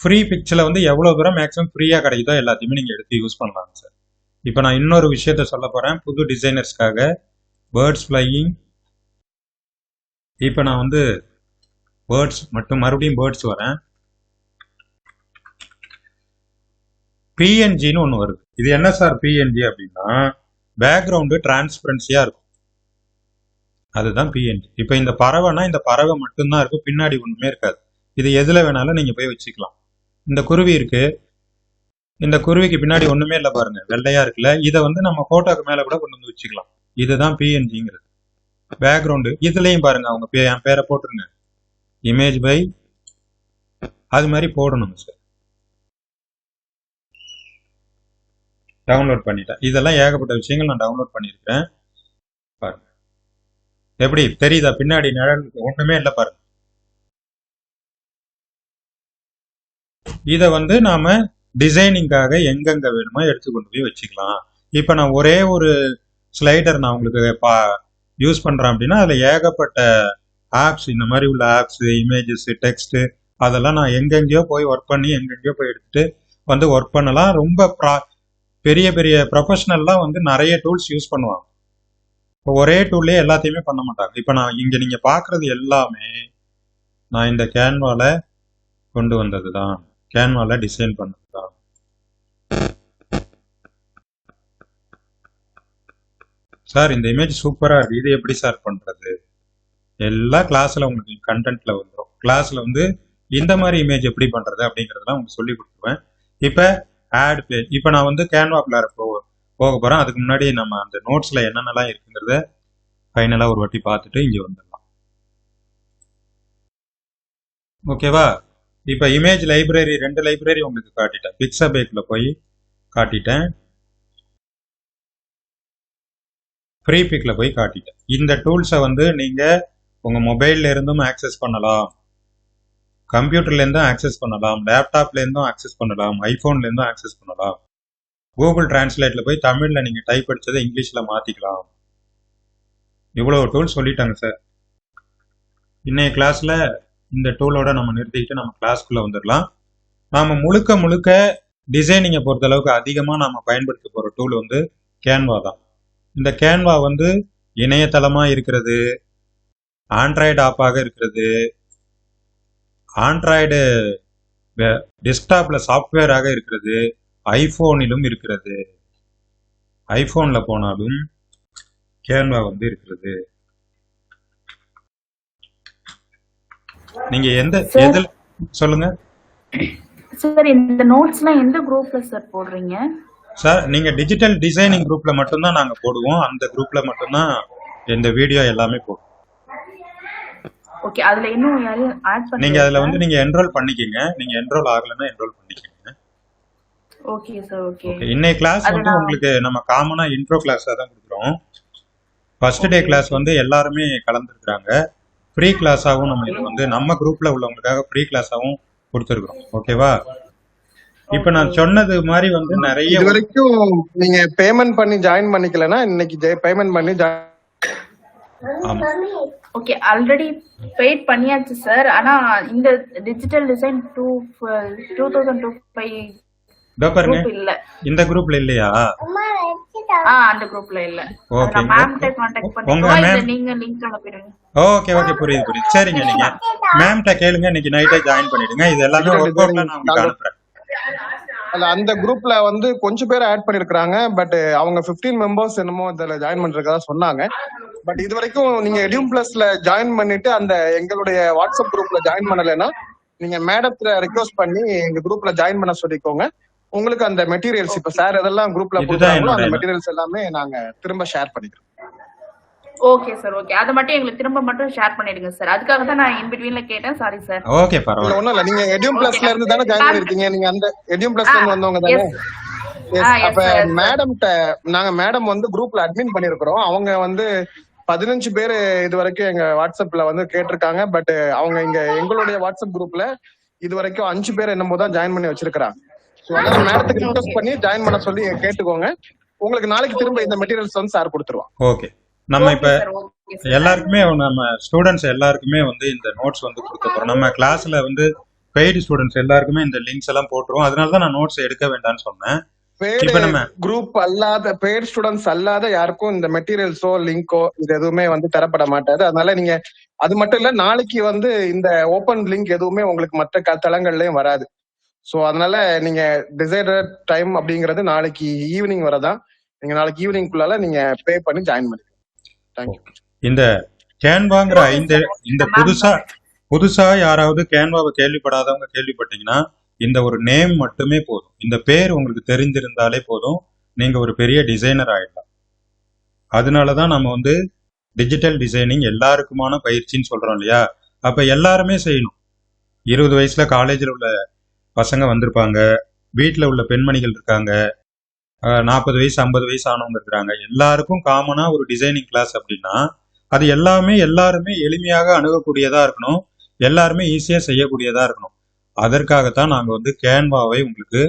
ஃப்ரீ பிக்சர்ல வந்து எவ்வளவு தூரம் மேக்ஸிமம் ஃப்ரீயா கிடைக்குதோ எல்லாத்தையுமே நீங்க எடுத்து யூஸ் பண்ணலாம் சார். இப்போ நான் இன்னொரு விஷயத்த சொல்ல போறேன் புது டிசைனர்ஸ்க்காக. Birds flying. இப்போ நான் வந்து பேர்ட்ஸ் மட்டும் மறுபடியும் பேர்ட்ஸ் வரேன். பிஎன்ஜின்னு ஒன்று வருது. இது என்ன சார் பிஎன்ஜி அப்படின்னா பேக்ரவுண்டு டிரான்ஸ்பரன்சியா இருக்கும். அதுதான் பிஎன்ஜி. இப்போ இந்த பறவைனா இந்த பறவை மட்டும்தான் இருக்கும், பின்னாடி ஒன்றுமே இருக்காது. இது எதில் வேணாலும் நீங்கள் போய் வச்சுக்கலாம். இந்த குருவி இருக்கு, இந்த குருவிக்கு பின்னாடி ஒன்றுமே இல்லை பாருங்க, வெள்ளையா இருக்குல்ல. இதை வந்து நம்ம ஃபோட்டோக்கு மேலே கூட கொண்டு வந்து வச்சுக்கலாம். இதுதான் பிஎன்ஜிங்கிறது. பேக்ரவுண்டு இதுலேயும் பாருங்க, அவங்க என் பேரை போட்டுருங்க, இமேஜ் பை அது மாதிரி போடணும் சார். டவுன்லோட் பண்ணிட்டேன். இதெல்லாம் ஏகப்பட்ட விஷயங்கள் நான் டவுன்லோட் பண்ணியிருக்கிறேன். பாருங்க எப்படி தெரியுதா, பின்னாடி நிழல் ஒன்றுமே இல்லை பாருங்க. இதை வந்து நாம டிசைனிங்காக எங்கெங்க வேணுமோ எடுத்து கொண்டு போய் வச்சுக்கலாம். இப்போ நான் ஒரே ஒரு ஸ்லைடர் நான் உங்களுக்கு யூஸ் பண்ணுறேன் அப்படின்னா அதில் ஏகப்பட்ட ஆப்ஸ், இந்த மாதிரி உள்ள ஆப்ஸ், இமேஜஸ், டெக்ஸ்ட், அதெல்லாம் நான் எங்கெங்கேயோ போய் ஒர்க் பண்ணி எங்கெங்கேயோ போய் எடுத்துட்டு வந்து ஒர்க் பண்ணலாம். ரொம்ப பெரிய பெரிய ப்ரொஃபஷனல்லாம் வந்து நிறைய டூல்ஸ் யூஸ் பண்ணுவாங்க. இப்போ ஒரே டூல்லே எல்லாத்தையுமே பண்ண மாட்டாங்க. இப்போ நான் இங்கே நீங்கள் பார்க்குறது எல்லாமே நான் இந்த கேன்வால கொண்டு வந்தது தான், கேன்வால டிசைன் பண்ணது தான். சார் இந்த இமேஜ் சூப்பராக இருக்குது, இது எப்படி சார் பண்ணுறது? எல்லா கிளாஸில் உங்களுக்கு கண்டென்ட்ல வந்துடும். கிளாஸில் வந்து இந்த மாதிரி இமேஜ் எப்படி பண்ணுறது அப்படிங்கிறதெல்லாம் உங்களுக்கு சொல்லி கொடுத்துருவேன். இப்போ ஆட் பேஜ். இப்போ நான் வந்து கேன்வாக்குள்ளார போக போகிறேன். அதுக்கு முன்னாடி நம்ம அந்த நோட்ஸில் என்னென்னலாம் இருக்குங்கிறத ஃபைனலாக ஒரு வாட்டி பார்த்துட்டு இங்கே வந்துடலாம். ஓகேவா? இப்போ இமேஜ் லைப்ரரி 2 லைப்ரரி உங்களுக்கு காட்டிட்டேன். பிக்ஸபேக்கில் போய் காட்டிட்டேன், ஃப்ரீ பிக்கில் போய் காட்டிட்டேன். இந்த டூல்ஸை வந்து நீங்கள் உங்கள் மொபைல்ல இருந்தும் ஆக்சஸ் பண்ணலாம், கம்ப்யூட்டர்லேருந்தும் ஆக்சஸ் பண்ணலாம், லேப்டாப்லேருந்தும் ஆக்சஸ் பண்ணலாம், ஐஃபோன்லேருந்தும் ஆக்சஸ் பண்ணலாம். கூகுள் டிரான்ஸ்லேட்ல போய் தமிழில் நீங்கள் டைப் அடிச்சதை இங்கிலீஷில் மாற்றிக்கலாம். இவ்வளோ டூல் சொல்லிட்டாங்க சார். இன்னைய கிளாஸில் இந்த டூலோட நம்ம நிறுத்திக்கிட்டு நம்ம கிளாஸ்க்குள்ளே வந்துடலாம். நாம் முழுக்க டிசைனிங்கை பொறுத்தளவுக்கு அதிகமாக நாம் பயன்படுத்த போகிற டூல் வந்து கேன்வா தான். இந்த கேன்வா வந்து இணையதளமாக இருக்கிறது, ஆண்ட்ராய்டு ஆப்பாக இருக்கிறது, ஆண்ட்ராய்டு டெஸ்க்டாப்ல சாஃப்ட்வேராக இருக்கிறது, ஐபோனிலும் இருக்கிறது. ஐபோன்ல போனாலும் கேன்வா வந்து இருக்கிறது. நீங்க எதுல சொல்லுங்க சார். இந்த நோட்ஸ்லாம் எந்த குரூப்ல சார் போடுறீங்க? சார் நீங்க டிஜிட்டல் டிசைனிங் குரூப்ல மட்டும்தான் நாங்க போடுவோம். அந்த குரூப்ல மட்டும்தான் இந்த வீடியோ எல்லாமே போடுவோம். ஓகே, அதுல இன்னும் யாரையும் ஆட் பண்ணி நீங்க அதுல வந்து நீங்க என்ரோல் பண்ணிக்கங்க. நீங்க என்ரோல் ஆகலன்னா என்ரோல் பண்ணிக்கங்க. Okay sir. ஓகே. இன்னைய கிளாஸ் வந்து உங்களுக்கு நம்ம காமனா இன்ட்ரோ கிளாஸா தான் கொடுக்குறோம். ஃபர்ஸ்ட் டே கிளாஸ் வந்து எல்லாருமே கலந்துருக்காங்க. ஃப்ரீ கிளாஸாகவும் நம்ம இது வந்து நம்ம குரூப்ல உள்ளவங்களுக்காக ஃப்ரீ கிளாஸாகவும் கொடுத்துருக்கோம். ஓகேவா? இப்ப நான் சொன்னது மாதிரி வந்து நிறைய வரைக்கும் நீங்க பேமெண்ட் பண்ணி ஜாயின் பண்ணிக்கலனா இன்னைக்கு பேமெண்ட் பண்ணி ஓகே, ஆல்ரெடி பெய்ட் பண்ணியாச்சு சார். ஆனா இந்த டிஜிட்டல் டிசைன் 2025 பாருங்க இல்ல, இந்த குரூப்ல இல்லையா? அந்த குரூப்ல இல்ல. ஓகே, மேம் கிட்ட கான்டாக்ட் பண்ணுங்க, நீங்க லிங்க் அனுப்பிடுங்க. ஓகே ஓகே, புரியுது. சரிங்க, நீங்க மேம் கிட்ட கேளுங்க, இன்னைக்கு நைட்டே ஜாயின் பண்ணிடுங்க. இது எல்லாமே ஒரு கோட்ல நான் உங்களுக்கு அனுப்புறேன். அதுல அந்த குரூப்ல வந்து கொஞ்சம் பேர் ஆட் பண்ணிருக்காங்க. பட் அவங்க 15 மெம்பர்ஸ் என்னமோ இதுல ஜாயின் பண்றதா சொன்னாங்க. பட் இது வரைக்கும் நீங்க எடியூம் பிளஸ்ல ஜாயின் பண்ணிட்டு அந்த எங்களுடைய வாட்ஸ்அப் குரூப்ல ஜாயின் பண்ணலைன்னா நீங்க மேடத்துல ரெக்வஸ்ட் பண்ணி எங்க குரூப்ல ஜாயின் பண்ண சொல்லிக்கோங்க. உங்களுக்கு அந்த மெட்டீரியல்ஸ் இப்ப ஓகே சார் எதெல்லாம் குரூப்ல இதுதான் கொடுக்குறாங்களோ என்னோட அந்த எண்ணம். மெட்டீரியல்ஸ் எல்லாமே நாங்க திரும்ப ஷேர் பண்ணிக்கிறோம். Okay sir. ஓகே, அதை மட்டும் எங்களுக்கு திரும்ப மட்டும் ஷேர் பண்ணிடுங்க சார். அதுக்காக தான் நான் இன் பிட்வீன்ல கேட்டேன். Sorry sir. ஓகே, இல்ல பரவாயில்ல. ஒண்ணும் இல்ல, நீங்க எடியூம் ஓகே. பிளஸ்ல இருந்து தானே ஜாயின் பண்ணிருக்கீங்க. நீங்க அந்த எடியூம் பிளஸ்ல இருந்து வந்தவங்க தானே? எஸ். எஸ். எஸ் அப்ப சார். மேடம்கிட்ட நாங்க மேடம் வந்து குரூப்ல அட்மின் பண்ணிருக்கிறோம். அவங்க வந்து 15 பேர் இது வரைக்கும் எங்க வாட்ஸ்அப்ல வந்து கேட்டிருக்காங்க. பட் அவங்க இங்க எங்களுடைய வாட்ஸ்அப் குரூப்ல இது வரைக்கும் 5 பேர் என்னமோ தான் ஜாயின் பண்ணி வச்சிருக்காங்க. ஸோ அதனால மேடத்துக்கு ஓகே. ரிக்வஸ்ட் பண்ணி ஜாயின் பண்ண சொல்லி கேட்டுக்கோங்க. உங்களுக்கு நாளைக்கு திரும்ப இந்த மெட்டீரியல்ஸ் வந்து சார் கொடுத்துருவாங்க. ஓகே, நம்ம ஓகே இப்ப சார். Okay sir. எல்லாருக்குமே நம்ம ஸ்டூடெண்ட்ஸ் எல்லாருக்குமே வந்து இந்த நோட்ஸ் வந்து கொடுக்க போறோம். நம்ம கிளாஸ்ல வந்து பெய்டு ஸ்டூடெண்ட்ஸ் எல்லாருக்குமே இந்த லிங்க்ஸ் எல்லாம் போட்டுருவோம். அதனால தான் நான் நோட்ஸ் எடுக்க வேண்டாம்னு சொன்னேன். பெய்டு இப்ப நம்ம குரூப் அல்லாத பெய்டு ஸ்டூடெண்ட்ஸ் அல்லாத யாருக்கும் இந்த மெட்டீரியல்ஸோ லிங்கோ இது எதுவுமே வந்து தரப்பட மாட்டாது. அதனால நீங்க அது மட்டும் இல்ல, நாளைக்கு வந்து இந்த ஓபன் லிங்க் எதுவுமே உங்களுக்கு மற்ற தளங்கள்லயும் வராது. சோ அதனால நீங்க டிசைடட் டைம் அப்படிங்கறது நாளைக்கு ஈவினிங் வரதான். நீங்க நாளைக்கு ஈவினிங்குள்ளால நீங்க பே பண்ணி ஜாயின் பண்ணிக்கலாம். தேங்க்யூ. இந்த கேன்வாங்கிற ஓகே இந்த சார். இந்த மேம் புதுசா யாராவது கேன்வாவை கேள்விப்படாதவங்க கேள்விப்பட்டீங்கன்னா இந்த ஒரு நேம் மட்டுமே போதும். இந்த பேர் உங்களுக்கு தெரிஞ்சிருந்தாலே போதும், நீங்க ஒரு பெரிய டிசைனர் ஆயிடலாம். அதனாலதான் நம்ம வந்து டிஜிட்டல் டிசைனிங் எல்லாருக்குமான பயிற்சின்னு சொல்றோம் இல்லையா? அப்ப எல்லாருமே செய்யணும். 20 வயசுல காலேஜில் உள்ள பசங்க வந்திருப்பாங்க, வீட்டில் உள்ள பெண்மணிகள் இருக்காங்க, 40 வயசு 50 வயசு ஆனவங்க இருக்கிறாங்க. எல்லாருக்கும் காமனா ஒரு டிசைனிங் கிளாஸ் அப்படின்னா அது எல்லாருமே எளிமையாக அணுகக்கூடியதா இருக்கணும், எல்லாருமே ஈஸியா செய்யக்கூடியதா இருக்கணும். அதற்காகத்தான் நாங்க வந்து கேன்வாவை உங்களுக்கு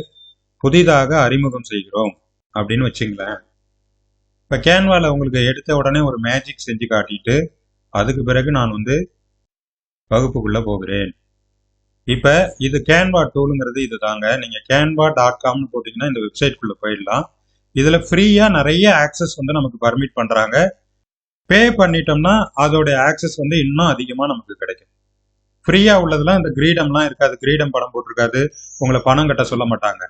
புதிதாக அறிமுகம் செய்கிறோம் அப்படின்னு வச்சுங்களேன். இப்ப கேன்வால உங்களுக்கு எடுத்த உடனே ஒரு மேஜிக் செஞ்சு காட்டிட்டு அதுக்கு பிறகு நான் வந்து வகுப்புக்குள்ள போகிறேன். இப்ப இது கேன்வா டூலுங்கிறது இது தாங்க. நீங்க canva.comனு போட்டீங்கன்னா இந்த வெப்சைட்குள்ள போயிடலாம். இதுல ஃப்ரீயா நிறைய ஆக்சஸ் வந்து நமக்கு பர்மிட் பண்றாங்க. பே பண்ணிட்டோம்னா அதோட ஆக்சஸ் வந்து இன்னும் அதிகமா நமக்கு கிடைக்கும். ஃப்ரீயா உள்ளதுலாம் இந்த கிரீடம்லாம் இருக்காது. கிரீடம் படம் போட்டிருக்காது, உங்களை பணம் கட்ட சொல்ல மாட்டாங்க.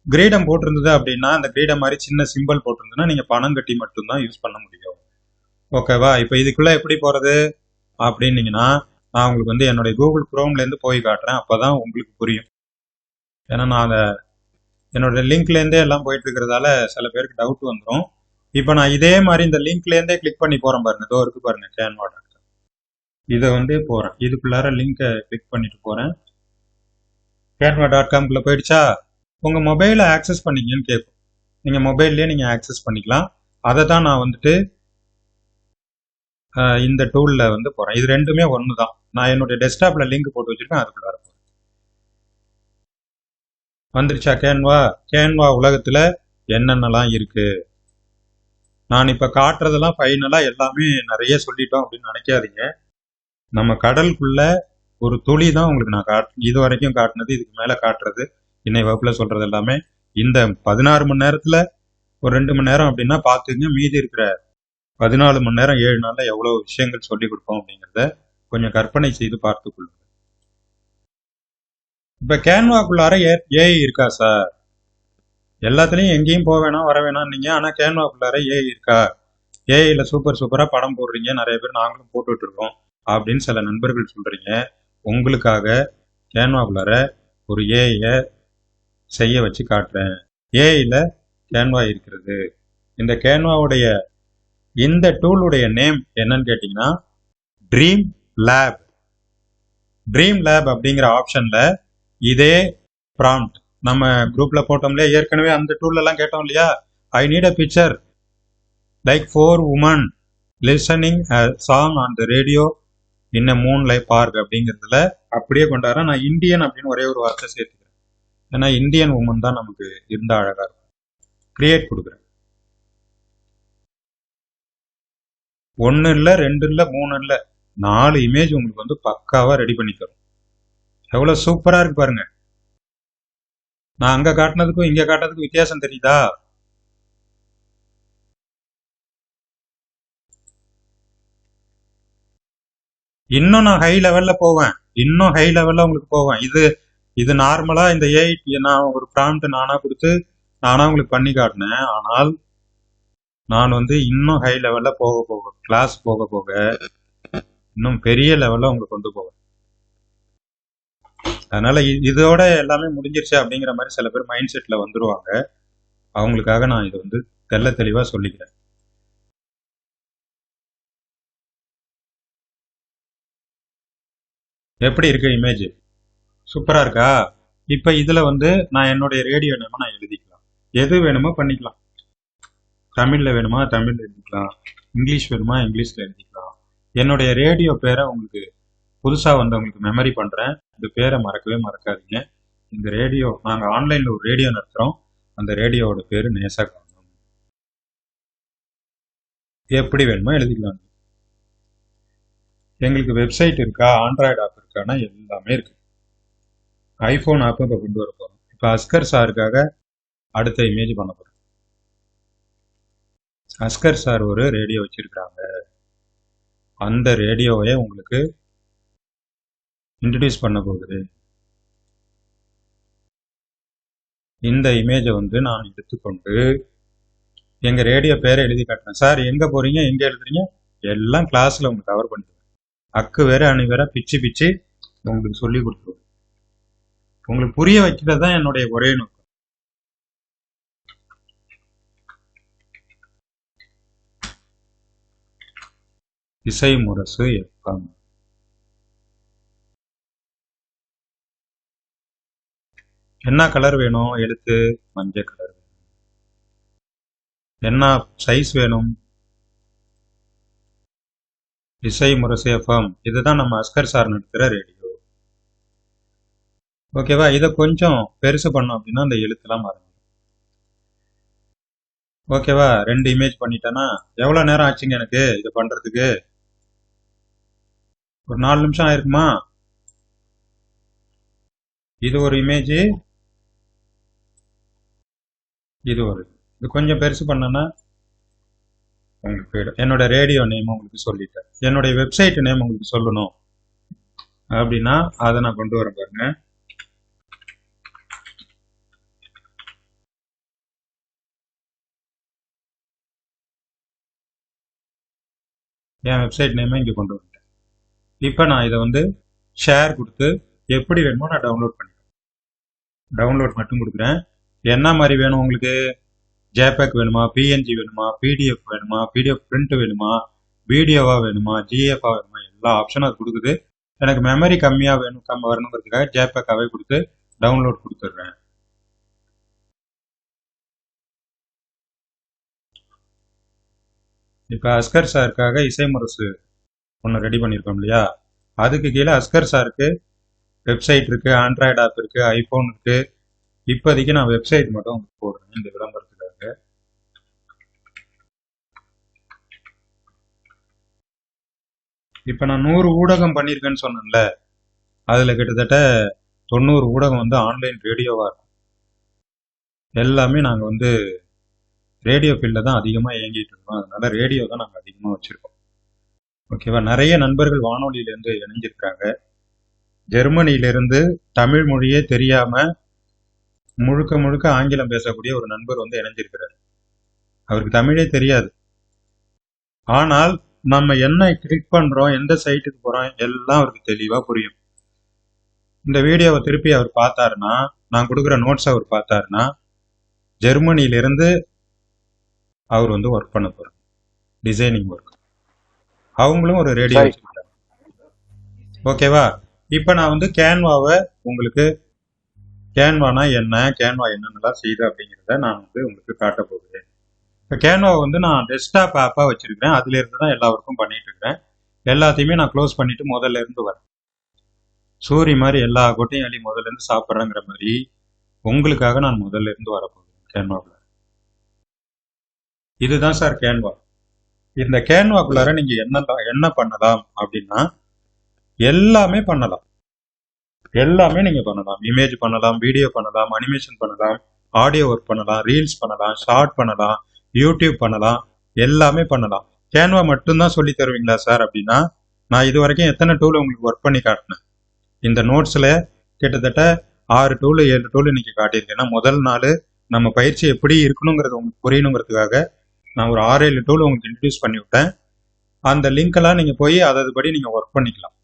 கிரீடம் போட்டிருந்தது அப்படின்னா அந்த கிரீடம் மாதிரி சின்ன சிம்பிள் போட்டிருந்ததுன்னா நீங்க பணம் கட்டி மட்டும்தான் யூஸ் பண்ண முடியும். ஓகேவா? இப்ப இதுக்குள்ள எப்படி போறது அப்படின்னீங்கன்னா நான் உங்களுக்கு வந்து என்னுடைய கூகுள் குரோம்ல இருந்து போய் காட்டுறேன். அப்பதான் உங்களுக்கு புரியும். ஏன்னா நான் அதை என்னோட லிங்க்ல இருந்தே எல்லாம் போயிட்டு இருக்கிறதால சில பேருக்கு டவுட் வந்துடும். இப்ப நான் இதே மாதிரி இந்த லிங்க்ல இருந்தே கிளிக் பண்ணி போறேன் பாருங்க. இதோ இருக்கு பாருங்க கேன்வா. இதை வந்து போறேன், இதுக்குள்ளார லிங்கை கிளிக் பண்ணிட்டு போறேன். canva.comக்குள்ள போயிடுச்சா? உங்க மொபைலை ஆக்சஸ் பண்ணிக்கன்னு கேட்கும். நீங்க மொபைல்லேயே நீங்க ஆக்சஸ் பண்ணிக்கலாம். அதை தான் நான் வந்துட்டு இந்த டூல்ல வந்து போறேன். இது ரெண்டுமே ஒன்று தான். நான் என்னுடைய டெஸ்க்டாப்ல லிங்க் போட்டு வச்சிருக்கேன், அதுக்குள்ளார போறேன். வந்துருச்சா கேன்வா? கேன்வா உலகத்துல என்னென்னலாம் இருக்கு நான் இப்ப காட்டுறதெல்லாம் ஃபைனலா எல்லாமே நிறைய சொல்லிட்டோம் அப்படின்னு நினைக்காதீங்க. நம்ம கடலுக்குள்ள ஒரு துளி தான் உங்களுக்கு நான் இது வரைக்கும் காட்டினது. இதுக்கு மேல காட்டுறது இன்னை வகுப்புல சொல்றது எல்லாமே இந்த 16 மணி நேரத்துல ஒரு 2 மணி நேரம் அப்படின்னா பாத்துங்க. மீதி இருக்கிற 14 மணி நேரம் 7 நாள்ல எவ்வளவு விஷயங்கள் சொல்லி கொடுப்போம் அப்படிங்கிறத கொஞ்சம் கற்பனை செய்து பார்த்து கொள்ளுங்க. இப்ப கேன்வாக்குள்ளார ஏஐ இருக்கா சார்? எல்லாத்துலயும் எங்கேயும் போக வேணாம் வர வேணாம் நீங்க, ஆனா கேன்வாக்குள்ளார ஏஐ இருக்கா? ஏஐல சூப்பரா படம் போடுறீங்க, நிறைய பேர் நாங்களும் போட்டுட்டு இருக்கோம் அப்படின்னு சில நண்பர்கள் சொல்றீங்க. உங்களுக்காக கேன்வாக்குள்ளார ஒரு ஏஐ செய்ய வச்சு காட்டுறேன். ஏஐல கேன்வா இருக்கிறது. இந்த கேன்வாவுடைய இந்த டூலுடைய நேம் என்னன்னு கேட்டீங்கன்னா ட்ரீம் லேப். ட்ரீம் லேப் அப்படிங்கிற ஆப்ஷன்ல இதே ப்ராம்ப்ட் நம்ம குரூப்ல போட்டோம்ல, ஏற்கனவே அந்த டூல்ல எல்லாம் கேட்டோம் இல்லையா? I need a picture like 4 women listening a song on the radio in a moonlight park அப்படிங்கிறதுல அப்படியே கொண்டாடுறேன். நான் இந்தியன் அப்படின்னு ஒரே ஒரு வார்த்தை சேர்த்துக்கிறேன். ஏன்னா இந்தியன் உமன் தான் நமக்கு இருந்தா அழகா இருக்கும். கிரியேட் கொடுக்குறேன். 1 இல்லை 2 இல்லை 3 இல்லை 4 இமேஜ் உங்களுக்கு வந்து பக்காவா ரெடி பண்ணி தரும். எவ்வளவு சூப்பரா இருக்கு பாருங்க. நான் அங்க காட்டினதுக்கும் இங்க காட்டினதுக்கும் வித்தியாசம் தெரியுதா? இன்னும் நான் ஹை லெவல்ல போவேன், இன்னும் ஹை லெவல்ல உங்களுக்கு போவேன். இது இது நார்மலா இந்த ஏஐ நான் ஒரு ப்ராம்ப்ட் நானா கொடுத்து நானா உங்களுக்கு பண்ணி காட்டினேன். ஆனால் நான் வந்து இன்னும் ஹை லெவல்ல போக கிளாஸ் போக இன்னும் பெரிய லெவல்ல உங்களுக்கு கொண்டு போவேன். அதனால இதோட எல்லாமே முடிஞ்சிருச்சு அப்படிங்கிற மாதிரி சில பேர் மைண்ட் செட்ல வந்துருவாங்க. அவங்களுக்காக நான் இது வந்து தெளிவா சொல்லிக்கிறேன். எப்படி இருக்கு இமேஜ்? சூப்பரா இருக்கா? இப்ப இதுல வந்து நான் என்னுடைய ரேடியோ நேம நான் எழுதிக்கலாம். எது வேணுமோ பண்ணிக்கலாம். தமிழ்ல வேணுமா தமிழ்ல எழுதிக்கலாம், இங்கிலீஷ் வேணுமா இங்கிலீஷ்ல எழுதிக்கலாம். என்னுடைய ரேடியோ பேரை உங்களுக்கு புதுசா வந்தவங்களுக்கு மெமரி பண்றேன். இந்த பேரை மறக்கவே மறக்காதீங்க. இந்த ரேடியோ நாங்க ஆன்லைன்ல ஒரு ரேடியோ நடத்துறோம். அந்த ரேடியோவோட பேரு நேசகானம். எப்படி வேணுமோ எழுதிக்கலாம். எங்களுக்கு வெப்சைட் இருக்கா, ஆண்ட்ராய்டு ஆப் இருக்கானா, எல்லாமே இருக்கு. ஐபோன் ஆப் இப்போ கொண்டு வர போறோம். இப்போ அஸ்கர் சாருக்காக அடுத்த இமேஜ் பண்ண போறோம். அஸ்கர் சார் ஒரு ரேடியோ வச்சிருக்காங்க. அந்த ரேடியோவை உங்களுக்கு இன்ட்ரடியூஸ் பண்ண போகுது. இந்த இமேஜை வந்து நான் எடுத்துக்கொண்டு எங்க ரேடியோ பேரை எழுதி காட்டுறேன். சார் எங்க போறீங்க, எங்க எழுதுறீங்க, எல்லாம் கிளாஸ்ல உங்களுக்கு கவர் பண்ணிடுவேன். அக்கு வேற அணி வேற பிச்சு உங்களுக்கு சொல்லி கொடுத்துருவேன். உங்களுக்கு புரிய வைக்கிறது தான் என்னுடைய ஒரே நோக்கம். இசை முரசு FM. என்ன கலர் வேணும்? எழுத்து மஞ்சள் கலர் வேணும். என்ன சைஸ் வேணும்? இசை முரசு FM. இதுதான் நம்ம அஸ்கர் சார் நடத்துகிற ரேடியோ. ஓகேவா? இதை கொஞ்சம் பெருசு பண்ணோம் அப்படின்னா அந்த எழுத்துலாம் மாறும். ஓகேவா? 2 இமேஜ் பண்ணிட்டேன்னா எவ்வளோ நேரம் ஆச்சுங்க எனக்கு இதை பண்றதுக்கு? ஒரு 4 நிமிஷம் ஆயிருக்குமா? இது ஒரு இமேஜ், இது கொஞ்சம் பெருசு பண்ணனா உங்களுக்கு போயிடும். என்னோட ரேடியோ நேம் உங்களுக்கு சொல்லிட்டேன். என்னுடைய வெப்சைட் நேம் உங்களுக்கு சொல்லணும் அப்படின்னா அதை நான் கொண்டு வரேன் பாருங்க. என் வெப்சைட் நேமை இங்கே கொண்டு வந்துட்டேன். இப்போ நான் இதை வந்து ஷேர் கொடுத்து எப்படி வேணுமோ நான் டவுன்லோட் பண்ணிக்கிறேன். டவுன்லோட் மட்டும் கொடுக்குறேன். என்ன மாதிரி வேணும் உங்களுக்கு? ஜேபேக் வேணுமா, பிஎன்ஜி வேணுமா, பிடிஎஃப் வேணுமா, பிடிஎஃப் பிரிண்ட் வேணுமா, வீடியோவா வேணுமா, ஜிஎஃபா வேணுமா, எல்லா ஆப்ஷனும் அது கொடுக்குது. எனக்கு மெமரி கம்மியாக வரணுங்கிறதுக்காக ஜேபேக்காவே கொடுத்து டவுன்லோட் கொடுத்துட்றேன். இப்போ அஸ்கர் சாருக்காக இசை முரசு ஒன்று ரெடி பண்ணியிருக்கோம் இல்லையா? அதுக்கு கீழே அஸ்கர் சாருக்கு வெப்சைட் இருக்கு, ஆண்ட்ராய்டு ஆப் இருக்கு, ஐபோன் இருக்கு. இப்போதைக்கு நான் வெப்சைட் மட்டும் போடுறேன் இந்த விளம்பரத்துக்காக. இப்போ நான் 100 ஊடகம் பண்ணியிருக்கேன்னு சொன்னேன்ல, அதில் கிட்டத்தட்ட 90 ஊடகம் வந்து ஆன்லைன் ரேடியோவாக இருக்கும். எல்லாமே நாங்கள் வந்து ரேடியோ ஃபீல்டில் தான் அதிகமாக இயங்கிட்டு இருக்கோம். அதனால ரேடியோ தான் நாங்கள் அதிகமாக வச்சுருக்கோம். ஓகேவா? நிறைய நண்பர்கள் வானொலியிலேருந்து இணைஞ்சிருக்கிறாங்க. ஜெர்மனியிலிருந்து தமிழ் மொழியே தெரியாமல் முழுக்க ஆங்கிலம் பேசக்கூடிய ஒரு நண்பர் வந்து இணைஞ்சிருக்கிறார். அவருக்கு தமிழே தெரியாது. ஆனால் நம்ம என்ன கிளிக் பண்ணுறோம், எந்த சைட்டுக்கு போகிறோம், எல்லாம் அவருக்கு தெளிவாக புரியும். இந்த வீடியோவை திருப்பி அவர் பார்த்தாருன்னா, நான் கொடுக்குற நோட்ஸ் அவர் பார்த்தாருன்னா, ஜெர்மனியிலிருந்து அவர் வந்து ஒர்க் பண்ண போகிறார், டிசைனிங் ஒர்க். அவங்களும் ஒரு ரேடியோ வச்சுக்கிட்டாங்க. ஓகேவா? இப்போ நான் வந்து கேன்வாவை உங்களுக்கு, கேன்வானா என்ன, கேன்வா என்னென்னலாம் செய்யுது அப்படிங்கிறத நான் வந்து உங்களுக்கு காட்ட போகிறேன். இப்போ கேன்வாவை வந்து நான் டெஸ்க்டாப் ஆப்பாக வச்சுருக்கிறேன். அதுலேருந்து தான் எல்லா ஒர்க்கும் பண்ணிட்டு இருக்கிறேன். எல்லாத்தையுமே நான் க்ளோஸ் பண்ணிட்டு முதல்ல இருந்து வரேன். சூரி மாதிரி எல்லா கொட்டையும் அள்ளி முதல்ல இருந்து சாப்பிட்றேங்கிற மாதிரி உங்களுக்காக நான் முதல்ல இருந்து வரப்போகிறேன் கேன்வாவில். இதுதான் சார் கேன்வா. இந்த கேன்வாக்குள்ளார நீங்க என்ன பண்ணலாம் அப்படின்னா எல்லாமே பண்ணலாம். எல்லாமே நீங்க பண்ணலாம். இமேஜ் பண்ணலாம், வீடியோ பண்ணலாம், அனிமேஷன் பண்ணலாம், ஆடியோ ஒர்க் பண்ணலாம், ரீல்ஸ் பண்ணலாம், ஷார்ட் பண்ணலாம், யூடியூப் பண்ணலாம், எல்லாமே பண்ணலாம். கேன்வா மட்டும்தான் சொல்லி தருவீங்களா சார் அப்படின்னா, நான் இது வரைக்கும் எத்தனை டூல் உங்களுக்கு ஒர்க் பண்ணி காட்டினேன். இந்த நோட்ஸ்ல கிட்டத்தட்ட 6 டூல் 7 டூல் இன்னைக்கு காட்டியிருக்கேன். ஏன்னா முதல் நாள் நம்ம பயிற்சி எப்படி இருக்கணுங்கிறது உங்களுக்கு புரியணுங்கிறதுக்காக நான் ஒரு 6-7 டூல் உங்களுக்கு இன்ட்ரடியூஸ் பண்ணி விட்டேன். அந்த லிங்க்கெல்லாம் நீங்கள் போய் அதன்படி நீங்கள் ஒர்க் பண்ணிக்கலாம்.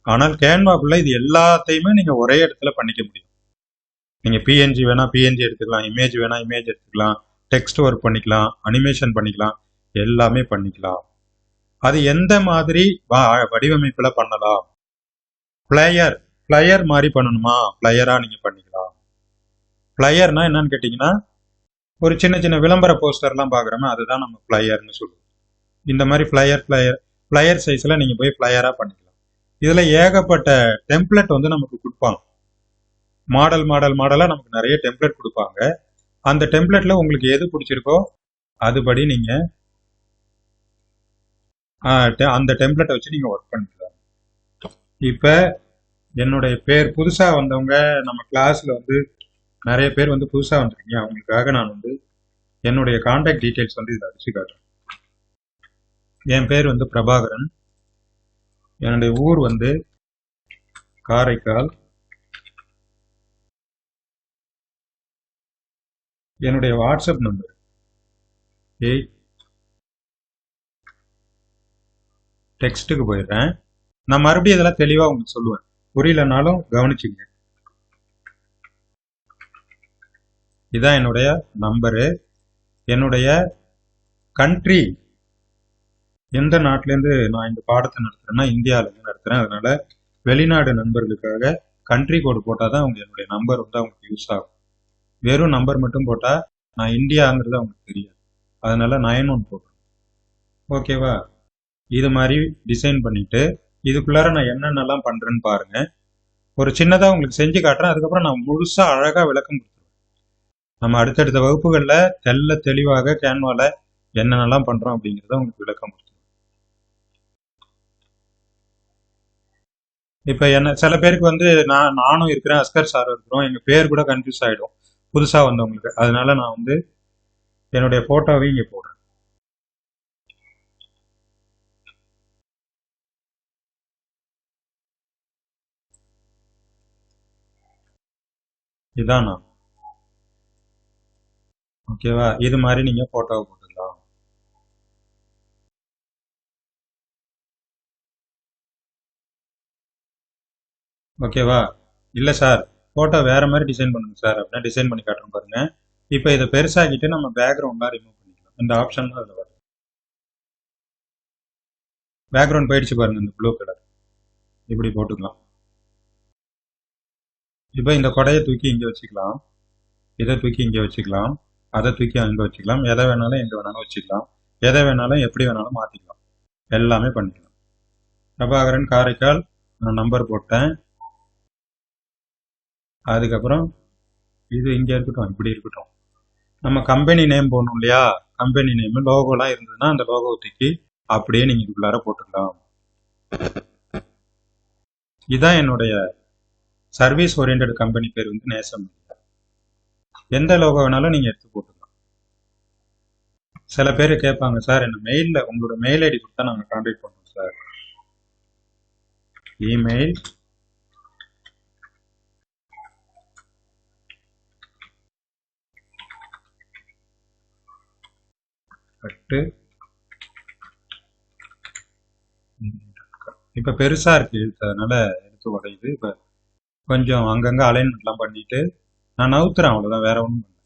ஆனால் கேன்வாக்குள்ள இது எல்லாத்தையுமே நீங்கள் ஒரே இடத்துல பண்ணிக்க முடியும். நீங்கள் பிஎன்ஜி வேணால் பிஎன்ஜி எடுத்துக்கலாம், இமேஜ் வேணால் இமேஜ் எடுத்துக்கலாம், டெக்ஸ்ட் ஒர்க் பண்ணிக்கலாம், அனிமேஷன் பண்ணிக்கலாம், எல்லாமே பண்ணிக்கலாம். அது எந்த மாதிரி வடிவமைப்பில் பண்ணலாம்? ஃப்ளையர் மாதிரி பண்ணணுமா? ஃப்ளையராக நீங்கள் பண்ணிக்கலாம். ஃப்ளையர்னா என்னன்னு கேட்டிங்கன்னா, ஒரு சின்ன சின்ன விளம்பர போஸ்டர்லாம் பார்க்குறோமே, அதுதான் நம்ம ஃப்ளையர்னு சொல்லுவோம். இந்த மாதிரி ஃப்ளையர் சைஸில் நீங்கள் போய் ஃப்ளையராக பண்ணிக்கலாம். இதில் ஏகப்பட்ட டெம்ப்ளெட் வந்து நமக்கு கொடுப்பாங்க. மாடலாக நமக்கு நிறைய டெம்ப்ளெட் கொடுப்பாங்க. அந்த டெம்ப்ளெட்டில் உங்களுக்கு எது பிடிச்சிருக்கோ அதுபடி நீங்கள் அந்த டெம்ப்ளெட்டை வச்சு நீங்கள் ஒர்க் பண்ணிக்கலாம். இப்போ என்னுடைய பேர் புதுசாக வந்தவங்க நம்ம கிளாஸில் வந்து நிறைய பேர் வந்து புதுசாக வந்திருக்கீங்க. அவங்களுக்காக நான் வந்து என்னுடைய கான்டாக்ட் டீட்டெயில்ஸ் வந்து இதை அடிச்சு காட்டுறேன். என் பேர் வந்து பிரபாகரன். என்னுடைய ஊர் வந்து காரைக்கால். என்னுடைய வாட்ஸ்அப் நம்பர் 8. டெக்ஸ்ட்டுக்கு போயிடுறேன். நான் மறுபடியும் இதெல்லாம் தெளிவாக உங்களுக்கு சொல்லுவேன். புரியலனாலும் கவனிச்சுங்க. இதான் என்னுடைய நம்பரு. என்னுடைய கண்ட்ரி, எந்த நாட்டிலேருந்து நான் இந்த பாடத்தை நடத்துகிறேன்னா இந்தியாவிலேருந்து நடத்துகிறேன். அதனால வெளிநாடு நண்பர்களுக்காக கண்ட்ரி கோடு போட்டால் தான் என்னுடைய நம்பர் வந்து அவங்களுக்கு யூஸ் ஆகும். வெறும் நம்பர் மட்டும் போட்டால் நான் இந்தியாங்கிறது அவங்களுக்கு தெரியாது. அதனால 91 போடுறேன். ஓகேவா? இது மாதிரி டிசைன் பண்ணிட்டு இதுக்குள்ளார நான் என்னென்னலாம் பண்ணுறேன்னு பாருங்க. ஒரு சின்னதாக உங்களுக்கு செஞ்சு காட்டுறேன். அதுக்கப்புறம் நான் முழுசாக அழகாக விளக்கம் கொடுத்துருவேன். நம்ம அடுத்தடுத்த வகுப்புகளில் தெளிவாக கேன்வால என்னென்னலாம் பண்ணுறோம் அப்படிங்கிறத உங்களுக்கு விளக்கம் கொடுத்துருவேன். இப்போ சில பேருக்கு வந்து நானும் இருக்கிறேன், அஸ்கர் சார் இருக்கிறோம், எங்கள் பேர் கூட கன்ஃபியூஸ் ஆகிடும் புதுசாக வந்தவங்களுக்கு. அதனால நான் வந்து என்னுடைய ஃபோட்டோவை இங்கே போடுறேன். இதான் நான். ஓகேவா? இது மாதிரி நீங்கள் ஃபோட்டோவை போட்டுக்கலாம். ஓகேவா? இல்லை சார் ஃபோட்டோ வேறு மாதிரி டிசைன் பண்ணுங்க சார் அப்படின்னா டிசைன் பண்ணி காட்டுறோம் பாருங்க. இப்போ இதை பெருசாகிட்டு நம்ம பேக்ரவுண்ட்லாம் ரிமூவ் பண்ணிக்கலாம். இந்த ஆப்ஷன் தான் அதில் வரும். பேக்ரவுண்ட் போயிடுச்சு பாருங்க, இந்த ப்ளூ கலர். இப்படி போட்டுக்கலாம். இப்போ இந்த கொடையை தூக்கி இங்கே வச்சுக்கலாம், இதை தூக்கி இங்கே வச்சுக்கலாம், அதை தூக்கி அங்கே வச்சுக்கலாம். எதை வேணாலும் எங்கே வேணாலும் வச்சுக்கலாம். எதை வேணாலும் எப்படி வேணாலும் மாற்றிக்கலாம். எல்லாமே பண்ணிக்கலாம். பிரபாகரன், காரைக்கால், நான் நம்பர் போட்டேன். அதுக்கப்புறம் இது இங்கே இருக்கட்டும், இப்படி இருக்கட்டும். நம்ம கம்பெனி நேம் போடணும் இல்லையா? கம்பெனி நேம் லோகோலாம் இருந்ததுன்னா அந்த லோகோவை தூக்கி அப்படியே நீங்கள் இதுக்குள்ளார போட்டுக்கலாம். இதுதான் என்னுடைய சர்வீஸ் ஓரியன்ட் கம்பெனி பேர் வந்து நேசம். எந்த லோகோ வேணாலும் நீங்கள் எடுத்து போட்டுக்கலாம். சில பேர் கேட்பாங்க, சார் என்ன மெயிலில் உங்களோட மெயில் ஐடி கொடுத்தா நாங்கள் கான்டாக்ட் பண்ணுறோம் சார். இமெயில் இப்போ பெருசாக இருக்கு, அதனால எடுத்து உடையுது. இப்போ கொஞ்சம் அங்கங்கே அலைன்மெண்ட்லாம் பண்ணிட்டு நான் நவுத்துறேன், அவ்வளோதான், வேற ஒன்றும் பண்ணல.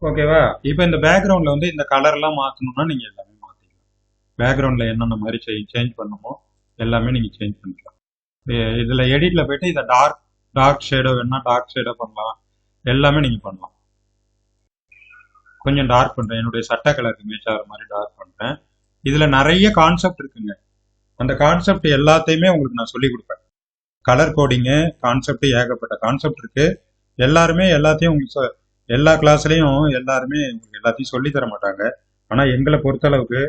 ஓகேவா? இப்போ இந்த பேக்ரவுண்டில் வந்து இந்த கலர்லாம் மாற்றணும்னா நீங்கள் எல்லாமே மாற்றிக்கலாம். பேக்ரவுண்டில் என்னென்ன மாதிரி சேஞ்ச் பண்ணணுமோ எல்லாமே நீங்கள் சேஞ்ச் பண்ணிக்கலாம். இதில் எடிட்டில் போயிட்டு இதை டார்க் ஷேடோ வேணா டார்க் ஷேடோ பண்ணலாம். எல்லாமே நீங்கள் பண்ணலாம். கொஞ்சம் டார்க் பண்ணுறேன், என்னுடைய சட்டை கலருக்கு மேட்ச் ஆகிற மாதிரி டார்க் பண்ணுறேன். இதில் நிறைய கான்செப்ட் இருக்குங்க. அந்த கான்செப்ட் எல்லாத்தையுமே உங்களுக்கு நான் சொல்லிக் கொடுப்பேன். கலர் கோடிங்கு கான்செப்ட், ஏகப்பட்ட கான்செப்ட் இருக்கு. எல்லாருமே எல்லாத்தையும் உங்களுக்கு எல்லா கிளாஸ்லையும் எல்லாருமே உங்களுக்கு எல்லாத்தையும் சொல்லி தர மாட்டாங்க. ஆனால் எங்களை பொறுத்தளவுக்கு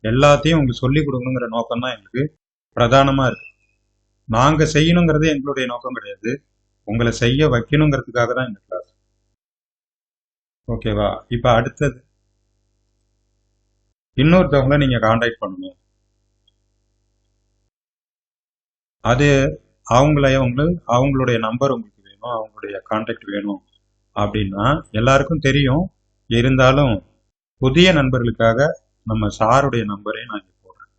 எல்லாத்தையும் உங்களுக்கு சொல்லிக் கொடுக்கணுங்கிற நோக்கம் தான் எங்களுக்கு பிரதானமாக இருக்கு. நாங்கள் செய்யணுங்கிறது எங்களுடைய நோக்கம் கிடையாது, உங்களை செய்ய வைக்கணுங்கிறதுக்காக தான் இந்த கிளாஸ். ஓகேவா? இப்போ அடுத்தது இன்னொருத்தவங்கள நீங்கள் கான்டாக்ட் பண்ணணும். அது அவங்களுடைய நம்பர் உங்களுக்கு வேணும். வேணும், அவங்களுடைய கான்டாக்ட் வேணும் அப்படின்னா எல்லாருக்கும் தெரியும். இருந்தாலும் புதிய நண்பர்களுக்காக நம்ம சாருடைய நம்பரையும் நான் இங்க போடுறேன்.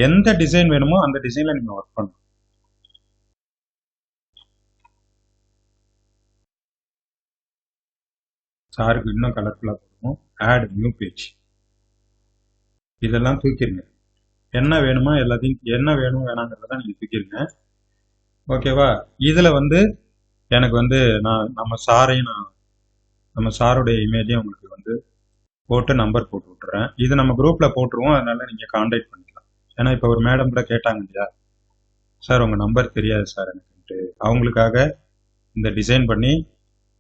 எந்த டிசைன் வேணுமோ அந்த டிசைன்ல நீங்க ஒர்க் பண்ணணும். சாருக்கு இன்னும் கலர்ஃபுல்லா போடணும். ஆட் நியூ பேஜ், இதெல்லாம் தூக்கிடுங்க. என்ன வேணுமோ எல்லாத்தையும், என்ன வேணும் வேணாங்கிறத நீங்க தூக்கிடுங்க. ஓகேவா? இதுல வந்து எனக்கு வந்து நம்ம சாருடைய இமேஜையும் உங்களுக்கு வந்து போட்டு நம்பர் போட்டு விட்டுறேன். இது நம்ம குரூப்ல போட்டுருவோம், அதனால நீங்க கான்டாக்ட் பண்ணிக்கலாம். ஏன்னா இப்போ ஒரு மேடம் கூட கேட்டாங்க இல்லையா, சார் உங்க நம்பர் தெரியாது சார் எனக்குன்ட்டு. அவங்களுக்காக இந்த டிசைன் பண்ணி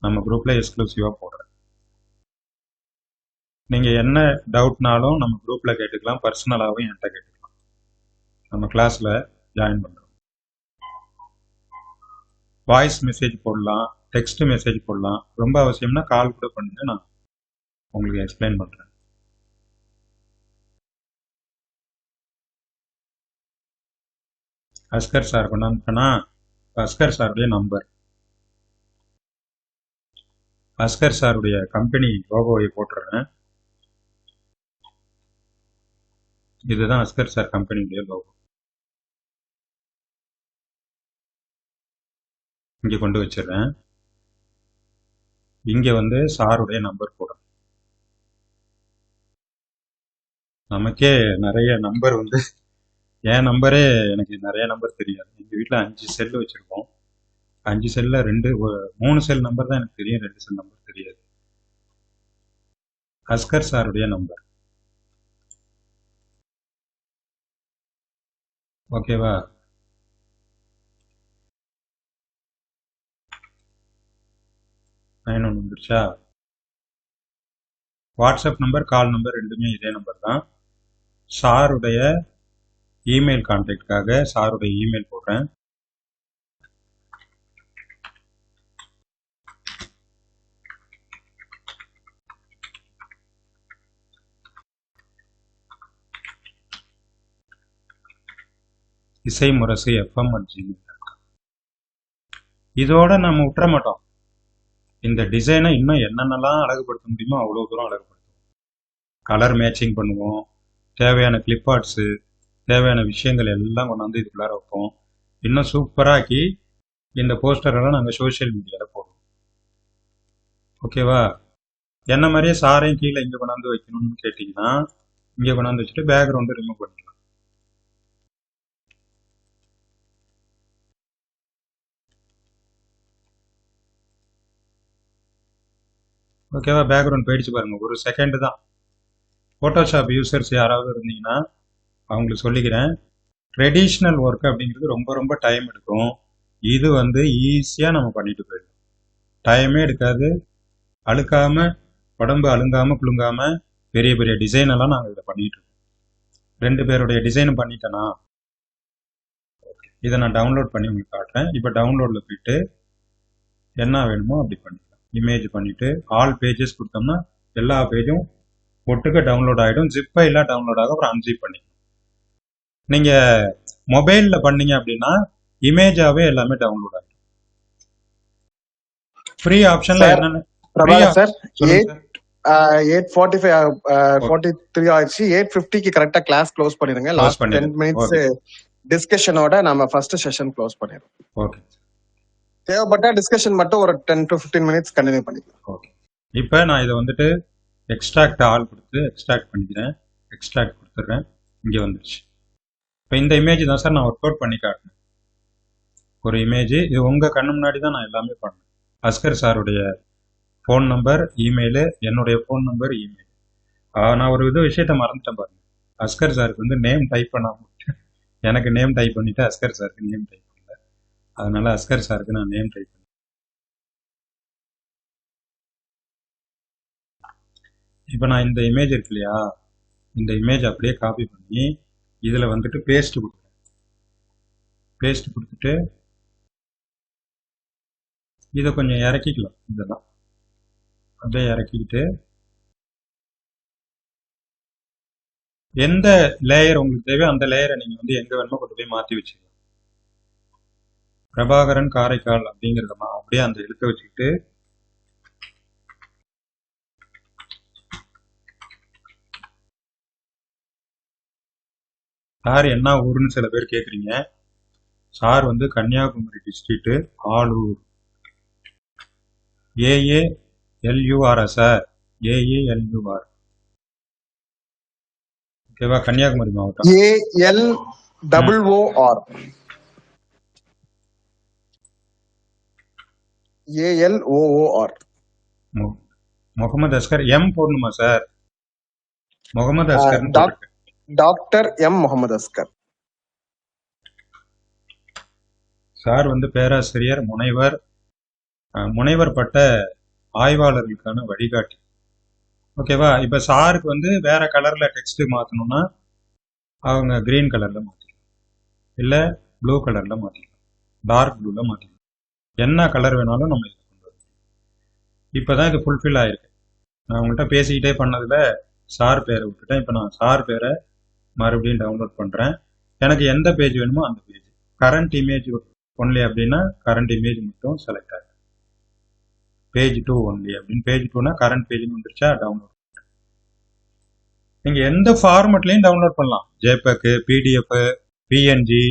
நம்ம குரூப்ல எக்ஸ்க்ளூசிவா போடுறேன். நீங்க என்ன டவுட்னாலும் நம்ம குரூப்ல கேட்டுக்கலாம், பர்சனலாகவும் என்கிட்ட கேட்டுக்கலாம். நம்ம கிளாஸ்ல ஜாயின் பண்றோம். வாய்ஸ் மெசேஜ் போடலாம், டெக்ஸ்ட் மெசேஜ் போடலாம். ரொம்ப அவசியம்னா கால் கூட பண்ணுங்க, நான் உங்களுக்கு எக்ஸ்பிளைன் பண்றேன். அஸ்கர் சார் பண்ணா அஸ்கர் சாருடைய நம்பர், அஸ்கர் சாருடைய கம்பெனி லோகோவை போட்டுறேன். இதுதான் அஸ்கர் சார் கம்பெனியுடைய லோகோ. இங்க கொண்டு வச்சிடுறேன். இங்க வந்து சாருடைய நம்பர் போடுறேன். நமக்கே நிறைய நம்பர் வந்து, என் நம்பரே எனக்கு நிறைய நம்பர் தெரியாது. எங்க வீட்டில் 5 செல் வச்சிருக்கோம். 5 செல்ல 3 செல் நம்பர் தான் எனக்கு தெரியும், 2 செல் நம்பர் தெரியாது. அஸ்கர் சாருடைய நம்பர், ஓகேவா? லைன் ஒன்று வந்துருச்சா? வாட்ஸ்அப் நம்பர், கால் நம்பர் ரெண்டுமே இதே நம்பர் தான். சாருடைய இமெயில் கான்டாக்டுக்காக சாருடைய இமெயில் போடுறேன். இசைமுரசு FM@gmail.com. இதோட நம்ம விட்டுற மாட்டோம். இந்த டிசைனை இன்னும் என்னென்னலாம் அழகுபடுத்த முடியுமோ அவ்வளோ தூரம் அழகுபடுத்துவோம். கலர் மேட்சிங் பண்ணுவோம், தேவையான கிளிப் ஆர்ட்ஸு, தேவையான விஷயங்கள் எல்லாம் கொண்டாந்து இதுக்குள்ளார வைப்போம். இன்னும் சூப்பராக்கி இந்த போஸ்டரெல்லாம் நாங்கள் சோஷியல் மீடியாவில் போடுவோம். ஓகேவா? என்ன மாதிரியே சாரையும் கீழே இங்கே கொண்டாந்து வைக்கணும்னு கேட்டிங்கன்னா இங்கே கொண்டாந்து வச்சுட்டு பேக்ரவுண்டு ரிமூவ் பண்ணிக்கலாம். ஓகேவா? பேக்ரவுண்ட் போயிடுச்சு பாருங்க, ஒரு செகண்ட் தான். ஃபோட்டோஷாப் யூசர்ஸ் யாராவது இருந்தீங்கன்னா அவங்களுக்கு சொல்லிக்கிறேன், ட்ரெடிஷ்னல் ஒர்க் அப்படிங்கிறது ரொம்ப ரொம்ப டைம் எடுக்கும். இது வந்து ஈஸியாக நம்ம பண்ணிட்டு போயிடலாம், டைமே எடுக்காது. அழுக்காம, உடம்பு அழுங்காம குலுங்காம பெரிய பெரிய டிசைன் எல்லாம் நாங்கள் இதை பண்ணிட்டு இருக்கோம். 2 பேருடைய டிசைனும் பண்ணிட்டேனா, இதை நான் டவுன்லோட் பண்ணி உங்களுக்கு காட்டுறேன். இப்போ டவுன்லோடில் போயிட்டு என்ன வேணுமோ அப்படி பண்ணிக்கலாம். இமேஜ் பண்ணிட்டு ஆல் பேஜஸ் கொடுத்தோம்னா எல்லா பேஜும் ஒட்டுக்க டவுன்லோட் ஆகிடும். ஜிப் ஃபைலாக டவுன்லோட் ஆகும், அப்புறம் அன்ஜிப் பண்ணிக்கலாம். நீங்கள் மொபைலில் பண்ணீங்க அப்படின்னா இமேஜாவே எல்லாமே டவுன்லோட் ஆகிடும். ஃப்ரீ ஆப்ஷன்ல என்னென்ன பிரபாகர் சார், சொல்லுங்க சார். 8:45 43 ஆயிடுச்சு. 8:50க்கு கரெக்டா கிளாஸ் க்ளோஸ் பண்ணிருங்க. Close லாஸ்ட் பண்ணிடுங்க. 10 மினிட்ஸ் டிஸ்கஷனோட நம்ம ஃபர்ஸ்ட் செஷன் க்ளோஸ் பண்ணிடுறோம். ஓகே தேவைப்பட்ட டிஸ்கஷன் மட்டும் ஒரு 10 to 15 மினிட்ஸ் கண்டினியூ பண்ணிக்கலாம். ஓகே. இப்போ நான் இதை வந்துட்டு எக்ஸ்ட்ராக்ட் ஆல் கொடுத்து எக்ஸ்ட்ராக்ட் பண்ணிக்கிறேன். எக்ஸ்ட்ராக்ட் கொடுத்துட்றேன். இங்கே வந்துருச்சு. இப்போ இந்த இமேஜ் தான் சார் நான் ஒர்க் அவுட் பண்ணி காட்டினேன். ஒரு இமேஜ், இது உங்கள் கண்ணு முன்னாடி தான் நான் எல்லாமே பண்ணேன். அஸ்கர் சாருடைய ஃபோன் நம்பர், இமெயிலு, என்னுடைய ஃபோன் நம்பர், இமெயில். நான் ஒரு விஷயத்த மறந்துட்டேன் பாருங்க. அஸ்கர் சாருக்கு வந்து நேம் டைப் பண்ணாமல் எனக்கு நேம் டைப் பண்ணிவிட்டு அஸ்கர் சாருக்கு நேம் டைப் பண்ணல. அதனால அஸ்கர் சாருக்கு நான் நேம் டைப் பண்ணேன். இப்போ நான் இந்த இமேஜ் இருக்கு இல்லையா, இந்த இமேஜ் அப்படியே காப்பி பண்ணி இதில் வந்துட்டு பேஸ்ட் கொடுக்குறேன். பேஸ்ட் கொடுத்துட்டு இதை கொஞ்சம் இறக்கிக்கலாம். இதெல்லாம் அப்படியே இறக்கிக்கிட்டு எந்த லேயர் உங்களுக்கு தேவையோ அந்த லேயரை நீங்கள் வந்து எங்கே வேணுமோ கொண்டு போய் மாற்றி வச்சுக்கலாம். பிரபாகரன் காரைக்கால் அப்படிங்கிறதமா அப்படியே அந்த எழுத்தை வச்சுக்கிட்டு சார் என்ன ஊருன்னு சில பேர் கேட்குறீங்க. சார் வந்து கன்னியாகுமரி டிஸ்ட்ரிக்ட் ஆலூர். ஏஏஎல்யூஆரா சார்? ஏஏஎல்யூஆர். ஓகேவா? கன்னியாகுமரி மாவட்டம். ALOOR. ALOOR. Mohammed Askar M போடணுமா sir? Mohammed Askar doctor M Mohammed Askar. Sir வந்து பேராசிரியர், முனைவர் பட்ட ஆய்வாளர்களுக்கான வழிகாட்டி. ஓகேவா? இப்ப சாருக்கு வந்து வேற கலர்ல டெக்ஸ்ட் மாத்தணும்னா அவங்க கிரீன் கலர்ல மாத்திக்கலாம், இல்ல ப்ளூ கலர்ல மாத்திக்கலாம், டார்க் ப்ளூல மாத்திக்கலாம். என்ன கலர் வேணாலும் நம்ம இது கொண்டு வரலாம். இப்பதான் இது ஃபுல்ஃபில் ஆயிருக்கு. நான் உங்கள்கிட்ட பேசிக்கிட்டே பண்ணதுல சார் பேரை விட்டுட்டேன். இப்ப நான் சார் பேரை மறுபடியும் டவுன்லோட் பண்றேன். எனக்கு எந்த பேஜ் வேணுமோ அந்த பேஜ். கரண்ட் இமேஜ் ஒன்லி அப்படின்னா கரண்ட் இமேஜ் மட்டும் செலக்ட் ஆகும். பேஜ் 2 ஒன்லி அப்படின்னு பேஜ் 2னா கரண்ட் பேஜ் வந்துருச்சா, டவுன்லோட். நீங்க எந்த ஃபார்மெட்லயும் டவுன்லோட் பண்ணலாம். ஜேபக், பிடிஎஃப், பிஎன்ஜி,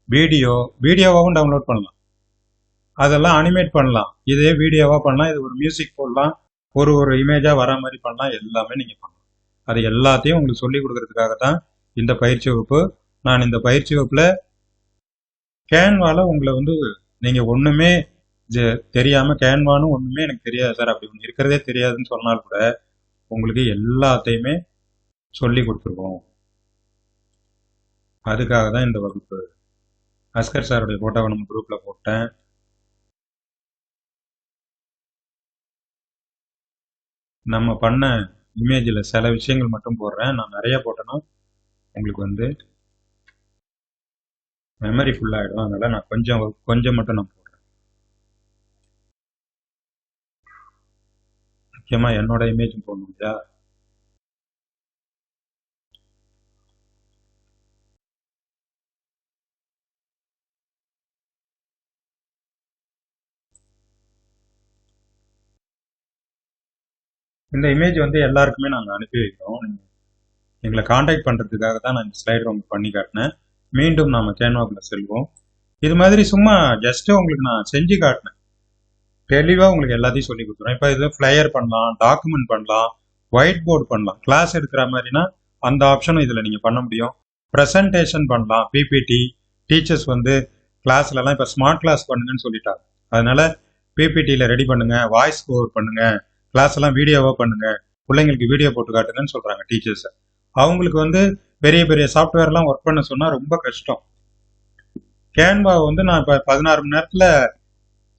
வீடியோவாகவும் டவுன்லோட் பண்ணலாம். அதெல்லாம் அனிமேட் பண்ணலாம். இதே வீடியோவா பண்ணலாம். இது ஒரு மியூசிக் போடலாம், ஒரு இமேஜா வர மாதிரி பண்ணலாம். எல்லாமே நீங்க பண்ணலாம். அது எல்லாத்தையும் உங்களுக்கு சொல்லி கொடுக்கறதுக்காக தான் இந்த பயிற்சி வகுப்பு. நான் இந்த பயிற்சி வகுப்புல கேன்வால உங்களை வந்து நீங்க ஒண்ணுமே தெரியாம, கேன்வானும் ஒண்ணுமே எனக்கு தெரியாது சார், அப்படி ஒன்று இருக்கிறதே தெரியாதுன்னு சொன்னால் கூட உங்களுக்கு எல்லாத்தையுமே சொல்லி கொடுத்துருக்கோம். அதுக்காக தான் இந்த வகுப்பு. அஸ்கர் சாருடைய போட்டோவை நம்ம குரூப்ல போட்டேன். நம்ம பண்ண இமேஜில் சில விஷயங்கள் மட்டும் போடுறேன். நான் நிறைய போட்டேன்னா உங்களுக்கு வந்து மெமரி ஃபுல்லாகிடும். அதனால நான் கொஞ்சம் மட்டும் நான் போடுறேன். முக்கியமாக என்னோட இமேஜும் போடணும் இல்லையா? இந்த இமேஜ் வந்து எல்லாருக்குமே நாங்கள் அனுப்பி வைக்கிறோம். எங்களை காண்டாக்ட் பண்ணுறதுக்காக தான் நான் இந்த ஸ்லைட் உங்களுக்கு பண்ணி காட்டினேன். மீண்டும் நாம் கேன்வாக்குள்ள செல்வோம். இது மாதிரி சும்மா ஜஸ்ட்டு உங்களுக்கு நான் செஞ்சு காட்டினேன். தெளிவாக உங்களுக்கு எல்லாத்தையும் சொல்லி கொடுத்துருவோம். இப்போ இதில் ஃப்ளையர் பண்ணலாம், டாக்குமெண்ட் பண்ணலாம், ஒயிட் போர்டு பண்ணலாம். கிளாஸ் எடுக்கிற மாதிரினா அந்த ஆப்ஷனும் இதில் நீங்கள் பண்ண முடியும். ப்ரெசன்டேஷன் பண்ணலாம், பிபிடி. டீச்சர்ஸ் வந்து கிளாஸ்லலாம் இப்போ ஸ்மார்ட் கிளாஸ் பண்ணுங்கன்னு சொல்லிட்டாங்க. அதனால பிபிடியில் ரெடி பண்ணுங்க, வாய்ஸ் ஓவர் பண்ணுங்க, கிளாஸ் எல்லாம் வீடியோவா பண்ணுங்க, பிள்ளைங்களுக்கு வீடியோ போட்டு காட்டுங்கன்னு சொல்றாங்க டீச்சர்ஸ். அவங்களுக்கு வந்து பெரிய பெரிய சாஃப்ட்வேர்லாம் ஒர்க் பண்ண சொன்னா ரொம்ப கஷ்டம். கேன்வா வந்து நான் இப்போ 16 மணி நேரத்துல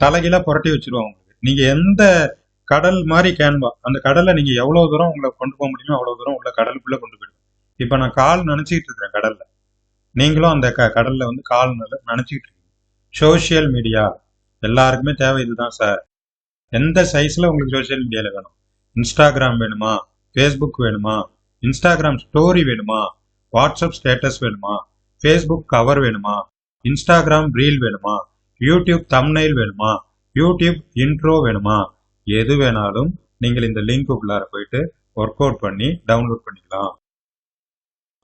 தலைகீழா புரட்டி வச்சிருவோம் உங்களுக்கு. நீங்க எந்த கடல் மாதிரி கேன்வா, அந்த கடலை நீங்க எவ்வளவு தூரம் உங்களை கொண்டு போக முடியுமோ அவ்வளவு தூரம் உள்ள கடலுக்குள்ள கொண்டு போயிடும். இப்ப நான் கால் நினைச்சுக்கிட்டு இருக்கிறேன் கடல்ல, நீங்களும் அந்த கடல்ல வந்து கால் நினைச்சுக்கிட்டு இருக்கீங்க. சோசியல் மீடியா எல்லாருக்குமே தேவை இதுதான் சார். எந்த சைஸ்ல உங்களுக்கு சோசியல் மீடியால வேணும்? இன்ஸ்டாகிராம் வேணுமா, ஃபேஸ்புக் வேணுமா, இன்ஸ்டாகிராம் ஸ்டோரி வேணுமா, வாட்ஸ்அப் ஸ்டேட்டஸ் வேணுமா, ஃபேஸ்புக் கவர் வேணுமா, இன்ஸ்டாகிராம் ரீல் வேணுமா, யூடியூப் தம்ப்நெயில் வேணுமா, யூடியூப் இன்ட்ரோ வேணுமா, எது வேணாலும் நீங்கள் இந்த லிங்க் உள்ளார போயிட்டு ஒர்க் அவுட் பண்ணி டவுன்லோட் பண்ணிக்கலாம்.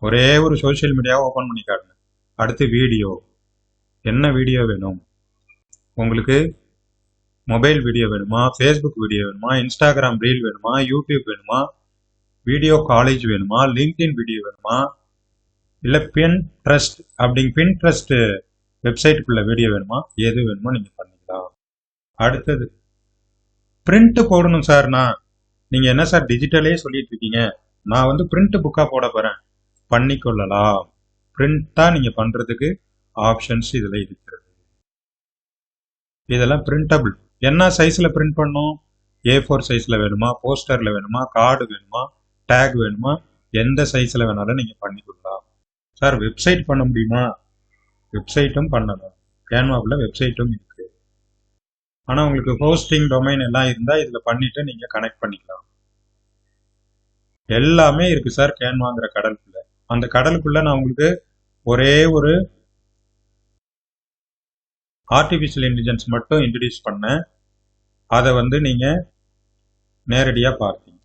ஒரே ஒரு சோசியல் மீடியாவை ஓபன் பண்ணி காட்டுங்க. அடுத்து வீடியோ. என்ன வீடியோ வேணும் உங்களுக்கு? மொபைல் வீடியோ வேணுமா, ஃபேஸ்புக் வீடியோ வேணுமா, இன்ஸ்டாகிராம் ரீல் வேணுமா, யூடியூப் வேணுமா, வீடியோ காலேஜ் வேணுமா, லிங்க்டின் வீடியோ வேணுமா, இல்லை பின்ட்ரெஸ்ட் பின்ட்ரெஸ்ட் வெப்சைட்டுக்குள்ள வீடியோ வேணுமா, எது வேணுமோ நீங்க பண்ணிக்கலாம். அடுத்தது பிரிண்ட் போடணும் சார். நீங்க என்ன சார் டிஜிட்டலே சொல்லிட்டு இருக்கீங்க, நான் வந்து பிரிண்ட் புக்கா போட போறேன். பண்ணிக்கொள்ளலாம். பிரிண்டா நீங்க பண்றதுக்கு ஆப்ஷன்ஸ் இதுல இருக்கிறது. இதெல்லாம் பிரிண்டபிள். என்ன சைஸ்ல பிரிண்ட் பண்ணும்? A4 சைஸ்ல வேணுமா, போஸ்டர்ல வேணுமா, கார்டு வேணுமா, டேக் வேணுமா, எந்த சைஸ்ல வேணாலும் நீங்க பண்ணி கொடுக்கலாம். சார் வெப்சைட் பண்ண முடியுமா? வெப்சைட்டும் பண்ணலாம். கேன்வாவில் வெப்சைட்டும் இருக்கு. ஆனா உங்களுக்கு ஹோஸ்டிங் டொமைன் எல்லாம் இருந்தா இதுல பண்ணிட்டு நீங்க கனெக்ட் பண்ணிக்கலாம். எல்லாமே இருக்கு சார் கேன்வாங்கிற கடலுக்குள்ள. அந்த கடலுக்குள்ள நான் உங்களுக்கு ஒரே ஒரு ஆர்டிஃபிஷியல் இன்டெலிஜென்ஸ் மட்டும் இன்ட்ரடியூஸ் பண்ணேன். அதை வந்து நீங்கள் நேரடியாக பார்ப்பீங்க.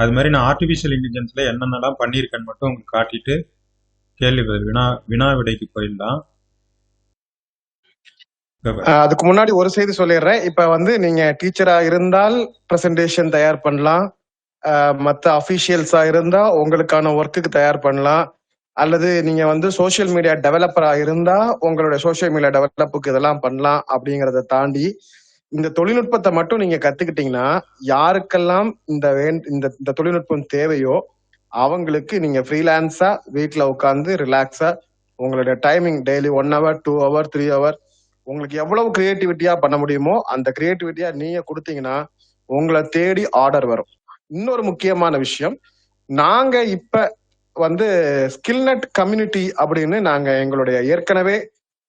அது மாதிரி நான் ஆர்டிஃபிஷியல் இன்டெலிஜென்ஸில் என்னென்னலாம் பண்ணியிருக்கேன்னு மட்டும் உங்களுக்கு காட்டிட்டு கேள்வி பதில் வினா விடைக்கு போயிடலாம். அதுக்கு முன்னாடி ஒரு செய்தி சொல்லிடுறேன். இப்ப வந்து நீங்க டீச்சரா இருந்தால் பிரசன்டேஷன் தயார் பண்ணலாம், மற்ற அபிஷியல்ஸா இருந்தா உங்களுக்கான ஒர்க்குக்கு தயார் பண்ணலாம், அல்லது நீங்க வந்து சோசியல் மீடியா டெவலப்பரா இருந்தா உங்களுடைய சோசியல் மீடியா டெவலப்புக்கு இதெல்லாம் பண்ணலாம். அப்படிங்கறத தாண்டி இந்த தொழில்நுட்பத்தை மட்டும் நீங்க கத்துக்கிட்டீங்கன்னா யாருக்கெல்லாம் இந்த தொழில்நுட்பம் தேவையோ அவங்களுக்கு நீங்க ஃப்ரீலான்ஸா வீட்டுல உட்காந்து ரிலாக்ஸா உங்களுடைய timing daily 1 hour 2 hour 3 hour உங்களுக்கு எவ்வளவு கிரியேட்டிவிட்டியா பண்ண முடியுமோ அந்த கிரியேட்டிவிட்டியா நீங்க கொடுத்தீங்கன்னா உங்களை தேடி ஆர்டர் வரும். இன்னொரு முக்கியமான விஷயம், நாங்க இப்ப வந்து ஸ்கில்நெட் கம்யூனிட்டி அப்படின்னு நாங்க எங்களுடைய ஏற்கனவே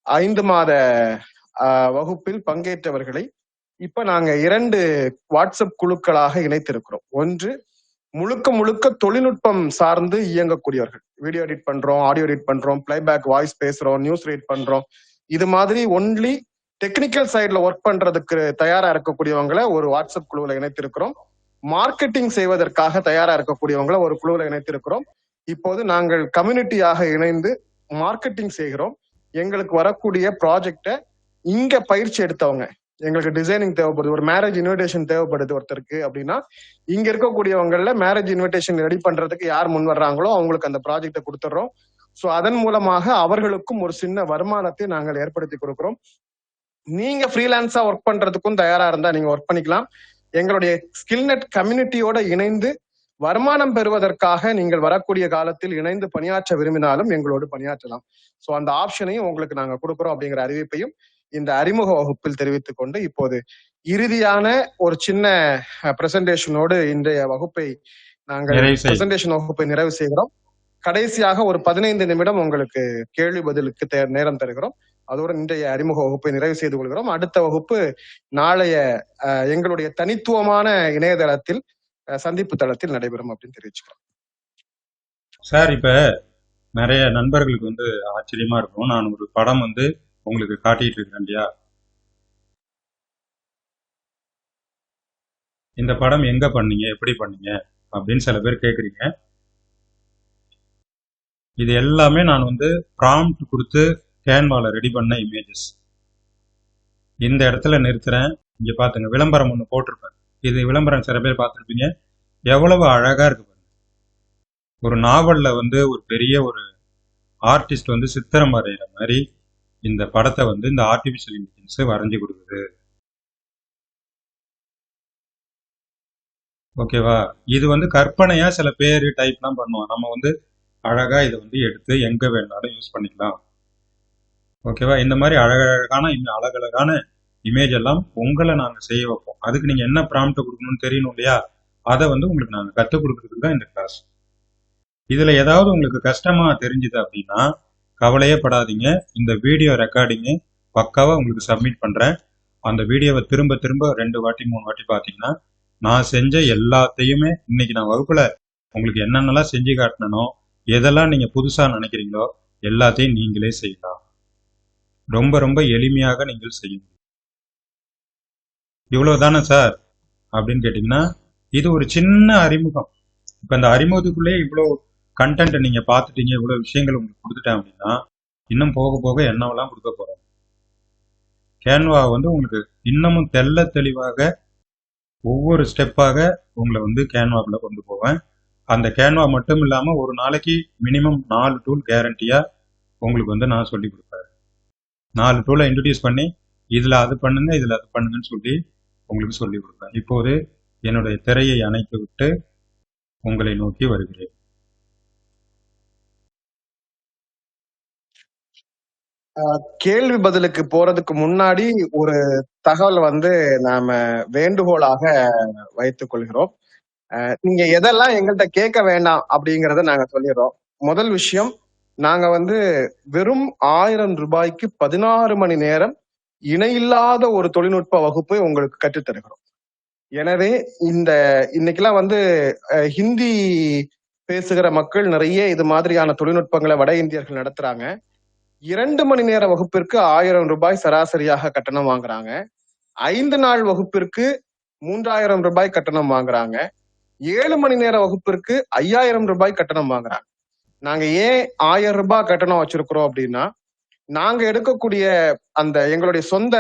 5 மாத வகுப்பில் பங்கேற்றவர்களை இப்ப நாங்க 2 வாட்ஸ்அப் குழுக்களாக இணைத்திருக்கிறோம். ஒன்று முழுக்க முழுக்க தொழில்நுட்பம் சார்ந்து இயங்கக்கூடியவர்கள், வீடியோ எடிட் பண்றோம், ஆடியோ எடிட் பண்றோம், பிளேபேக் வாய்ஸ் பேசுறோம், நியூஸ் ரீட் பண்றோம், இது மாதிரி ஒன்லி டெக்னிக்கல் சைட்ல ஒர்க் பண்றதுக்கு தயாரா இருக்கக்கூடியவங்களை ஒரு வாட்ஸ்அப் குழுவில் இணைத்திருக்கிறோம். மார்க்கெட்டிங் செய்வதற்காக தயாரா இருக்கக்கூடியவங்களை ஒரு குழுவில் இணைத்திருக்கிறோம். இப்போது நாங்கள் கம்யூனிட்டியாக இணைந்து மார்க்கெட்டிங் செய்கிறோம். எங்களுக்கு வரக்கூடிய ப்ராஜெக்டை இங்க பயிற்சி எடுத்தவங்க, எங்களுக்கு டிசைனிங் தேவைப்படுது, ஒரு மேரேஜ் இன்விடேஷன் தேவைப்படுது ஒருத்தருக்கு அப்படின்னா இங்க இருக்கக்கூடியவங்கள மேரேஜ் இன்விடேஷன் ரெடி பண்றதுக்கு யார் முன் வர்றாங்களோ அவங்களுக்கு அந்த ப்ராஜெக்டை கொடுத்துட்றோம். ஸோ அதன் மூலமாக அவர்களுக்கும் ஒரு சின்ன வருமானத்தை நாங்கள் ஏற்படுத்தி கொடுக்கிறோம். நீங்க ஃப்ரீலான்ஸா ஒர்க் பண்றதுக்கும் தயாரா இருந்தா நீங்க ஒர்க் பண்ணிக்கலாம். எங்களுடைய ஸ்கில்நெட் கம்யூனிட்டியோட இணைந்து வருமானம் பெறுவதற்காக நீங்கள் வரக்கூடிய காலத்தில் இணைந்து பணியாற்ற விரும்பினாலும் எங்களோடு பணியாற்றலாம். ஸோ அந்த ஆப்ஷனையும் உங்களுக்கு நாங்க கொடுக்குறோம் அப்படிங்கிற அறிவிப்பையும் இந்த அறிமுக வகுப்பில் தெரிவித்துக் கொண்டு இப்போது இறுதியான ஒரு சின்ன பிரசன்டேஷனோடு இன்றைய வகுப்பை நாங்கள் பிரசன்டேஷன் வகுப்பை நிறைவு செய்கிறோம். கடைசியாக ஒரு 15 நிமிடம் உங்களுக்கு கேள்வி பதிலுக்கு நேரம் தருகிறோம். அதோடு இன்றைய அறிமுக வகுப்பை நிறைவு செய்து கொள்கிறோம். அடுத்த வகுப்பு நாளைய எங்களுடைய தனித்துவமான இணையதளத்தில் சந்திப்பு தளத்தில் நடைபெறும் அப்படின்னு தெரிவிச்சுக்கிறோம். சார், இப்ப நிறைய நண்பர்களுக்கு வந்து ஆச்சரியமா இருக்கும். நான் ஒரு படம் வந்து உங்களுக்கு காட்டிட்டு இருக்கேன் இல்லையா, இந்த படம் எங்க பண்ணீங்க, எப்படி பண்ணீங்க அப்படின்னு சில பேர் கேக்குறீங்க. இது எல்லாமே நான் வந்து ப்ராம்ப்ட் கொடுத்து கேன்வால ரெடி பண்ண இமேஜஸ். இந்த இடத்துல நிறுத்துறேன். இங்க பாத்துங்க, விளம்பரம் ஒன்று போட்டிருப்பேன். இது விளம்பரம் சில பேர் பார்த்துருப்பீங்க. எவ்வளவு அழகா இருக்கு பாருங்க. ஒரு நாவல்ல வந்து ஒரு பெரிய ஒரு ஆர்டிஸ்ட் வந்து சித்திரம் வரைகிற மாதிரி இந்த படத்தை வந்து இந்த ஆர்டிபிஷியல் இன்டெலிஜென்ஸ் வரைஞ்சி கொடுக்குது. ஓகேவா? இது வந்து கற்பனையா சில பேர் டைப்லாம் பண்ணுவோம். நம்ம வந்து அழகா இதை வந்து எடுத்து எங்க வேணாலும் யூஸ் பண்ணிக்கலாம். ஓகேவா? இந்த மாதிரி அழகழகான அழகழகான இமேஜ் எல்லாம் உங்களை நாங்கள் செய்ய வைப்போம். அதுக்கு நீங்க என்ன ப்ராம்ப்ட் கொடுக்கணும்னு தெரியணும் இல்லையா? அதை வந்து உங்களுக்கு நாங்கள் கற்றுக் கொடுக்கறதுக்கு தான் இந்த கிளாஸ். இதுல ஏதாவது உங்களுக்கு கஷ்டமா தெரிஞ்சுது அப்படின்னா கவலையே படாதீங்க. இந்த வீடியோ ரெக்கார்டிங்கு பக்காவா உங்களுக்கு சப்மிட் பண்றேன். அந்த வீடியோவை திரும்ப திரும்ப 2 வாட்டி 3 வாட்டி பார்த்தீங்கன்னா நான் செஞ்ச எல்லாத்தையுமே இன்னைக்கு நான் வகுப்புல உங்களுக்கு என்னென்னலாம் செஞ்சு காட்டினோ, எதெல்லாம் நீங்க புதுசா நினைக்கிறீங்களோ எல்லாத்தையும் நீங்களே செய்யலாம். ரொம்ப ரொம்ப எளிமையாக நீங்கள் செய்ய முடியும். இவ்வளவுதானே சார் அப்படின்னு கேட்டீங்கன்னா இது ஒரு சின்ன அறிமுகம். இப்ப இந்த அறிமுகத்துக்குள்ளே இவ்வளவு கண்டென்ட் நீங்க பார்த்துட்டீங்க, இவ்வளவு விஷயங்கள் உங்களுக்கு கொடுத்துட்டேன் அப்படின்னா இன்னும் போக போக என்னவெல்லாம் கொடுக்க போறோம். கேன்வா வந்து உங்களுக்கு இன்னமும் தெள்ள தெளிவாக ஒவ்வொரு ஸ்டெப்பாக உங்களை வந்து கேன்வாக்குள்ள கொண்டு போவேன். அந்த கேன்வா மட்டும் இல்லாம ஒரு நாளைக்கு மினிமம் 4 டூல் கேரண்டியா உங்களுக்கு வந்து நான் சொல்லி கொடுப்பேன். 4 டூலை இன்ட்ரடியூஸ் பண்ணி இதுல அது பண்ணுங்க, இதுல அது பண்ணுங்கன்னு சொல்லி உங்களுக்கு சொல்லி கொடுப்பேன். இப்போது என்னுடைய திரையை அணைத்து விட்டு உங்களை நோக்கி வருகிறேன். கேள்வி பதிலுக்கு போறதுக்கு முன்னாடி ஒரு தகவல் வந்து நாம வேண்டுகோளாக வைத்துக் கொள்கிறோம். நீங்க எதெல்லாம் எங்கள்கிட்ட கேட்க வேண்டாம் அப்படிங்கறத நாங்க சொல்லிடுறோம். முதல் விஷயம், நாங்க வந்து வெறும் 1000 ரூபாய்க்கு 16 மணி நேரம் இணையில்லாத ஒரு தொழில்நுட்ப வகுப்பை உங்களுக்கு கற்றுத்தருகிறோம். எனவே இன்னைக்கெல்லாம் வந்து ஹிந்தி பேசுகிற மக்கள் நிறைய இது மாதிரியான தொழில்நுட்பங்களை வட இந்தியர்கள் நடத்துறாங்க. 2 மணி நேர வகுப்பிற்கு 1000 ரூபாய் சராசரியாக கட்டணம் வாங்குறாங்க. 5 நாள் வகுப்பிற்கு 3000 ரூபாய் கட்டணம் வாங்குறாங்க. 7 மணி நேர வகுப்பிற்கு 5000 ரூபாய் கட்டணம் வாங்குறாங்க. நாங்க ஏன் 1000 ரூபாய் கட்டணம் வச்சிருக்கிறோம் அப்படின்னா, நாங்க எடுக்கக்கூடிய அந்த எங்களுடைய சொந்த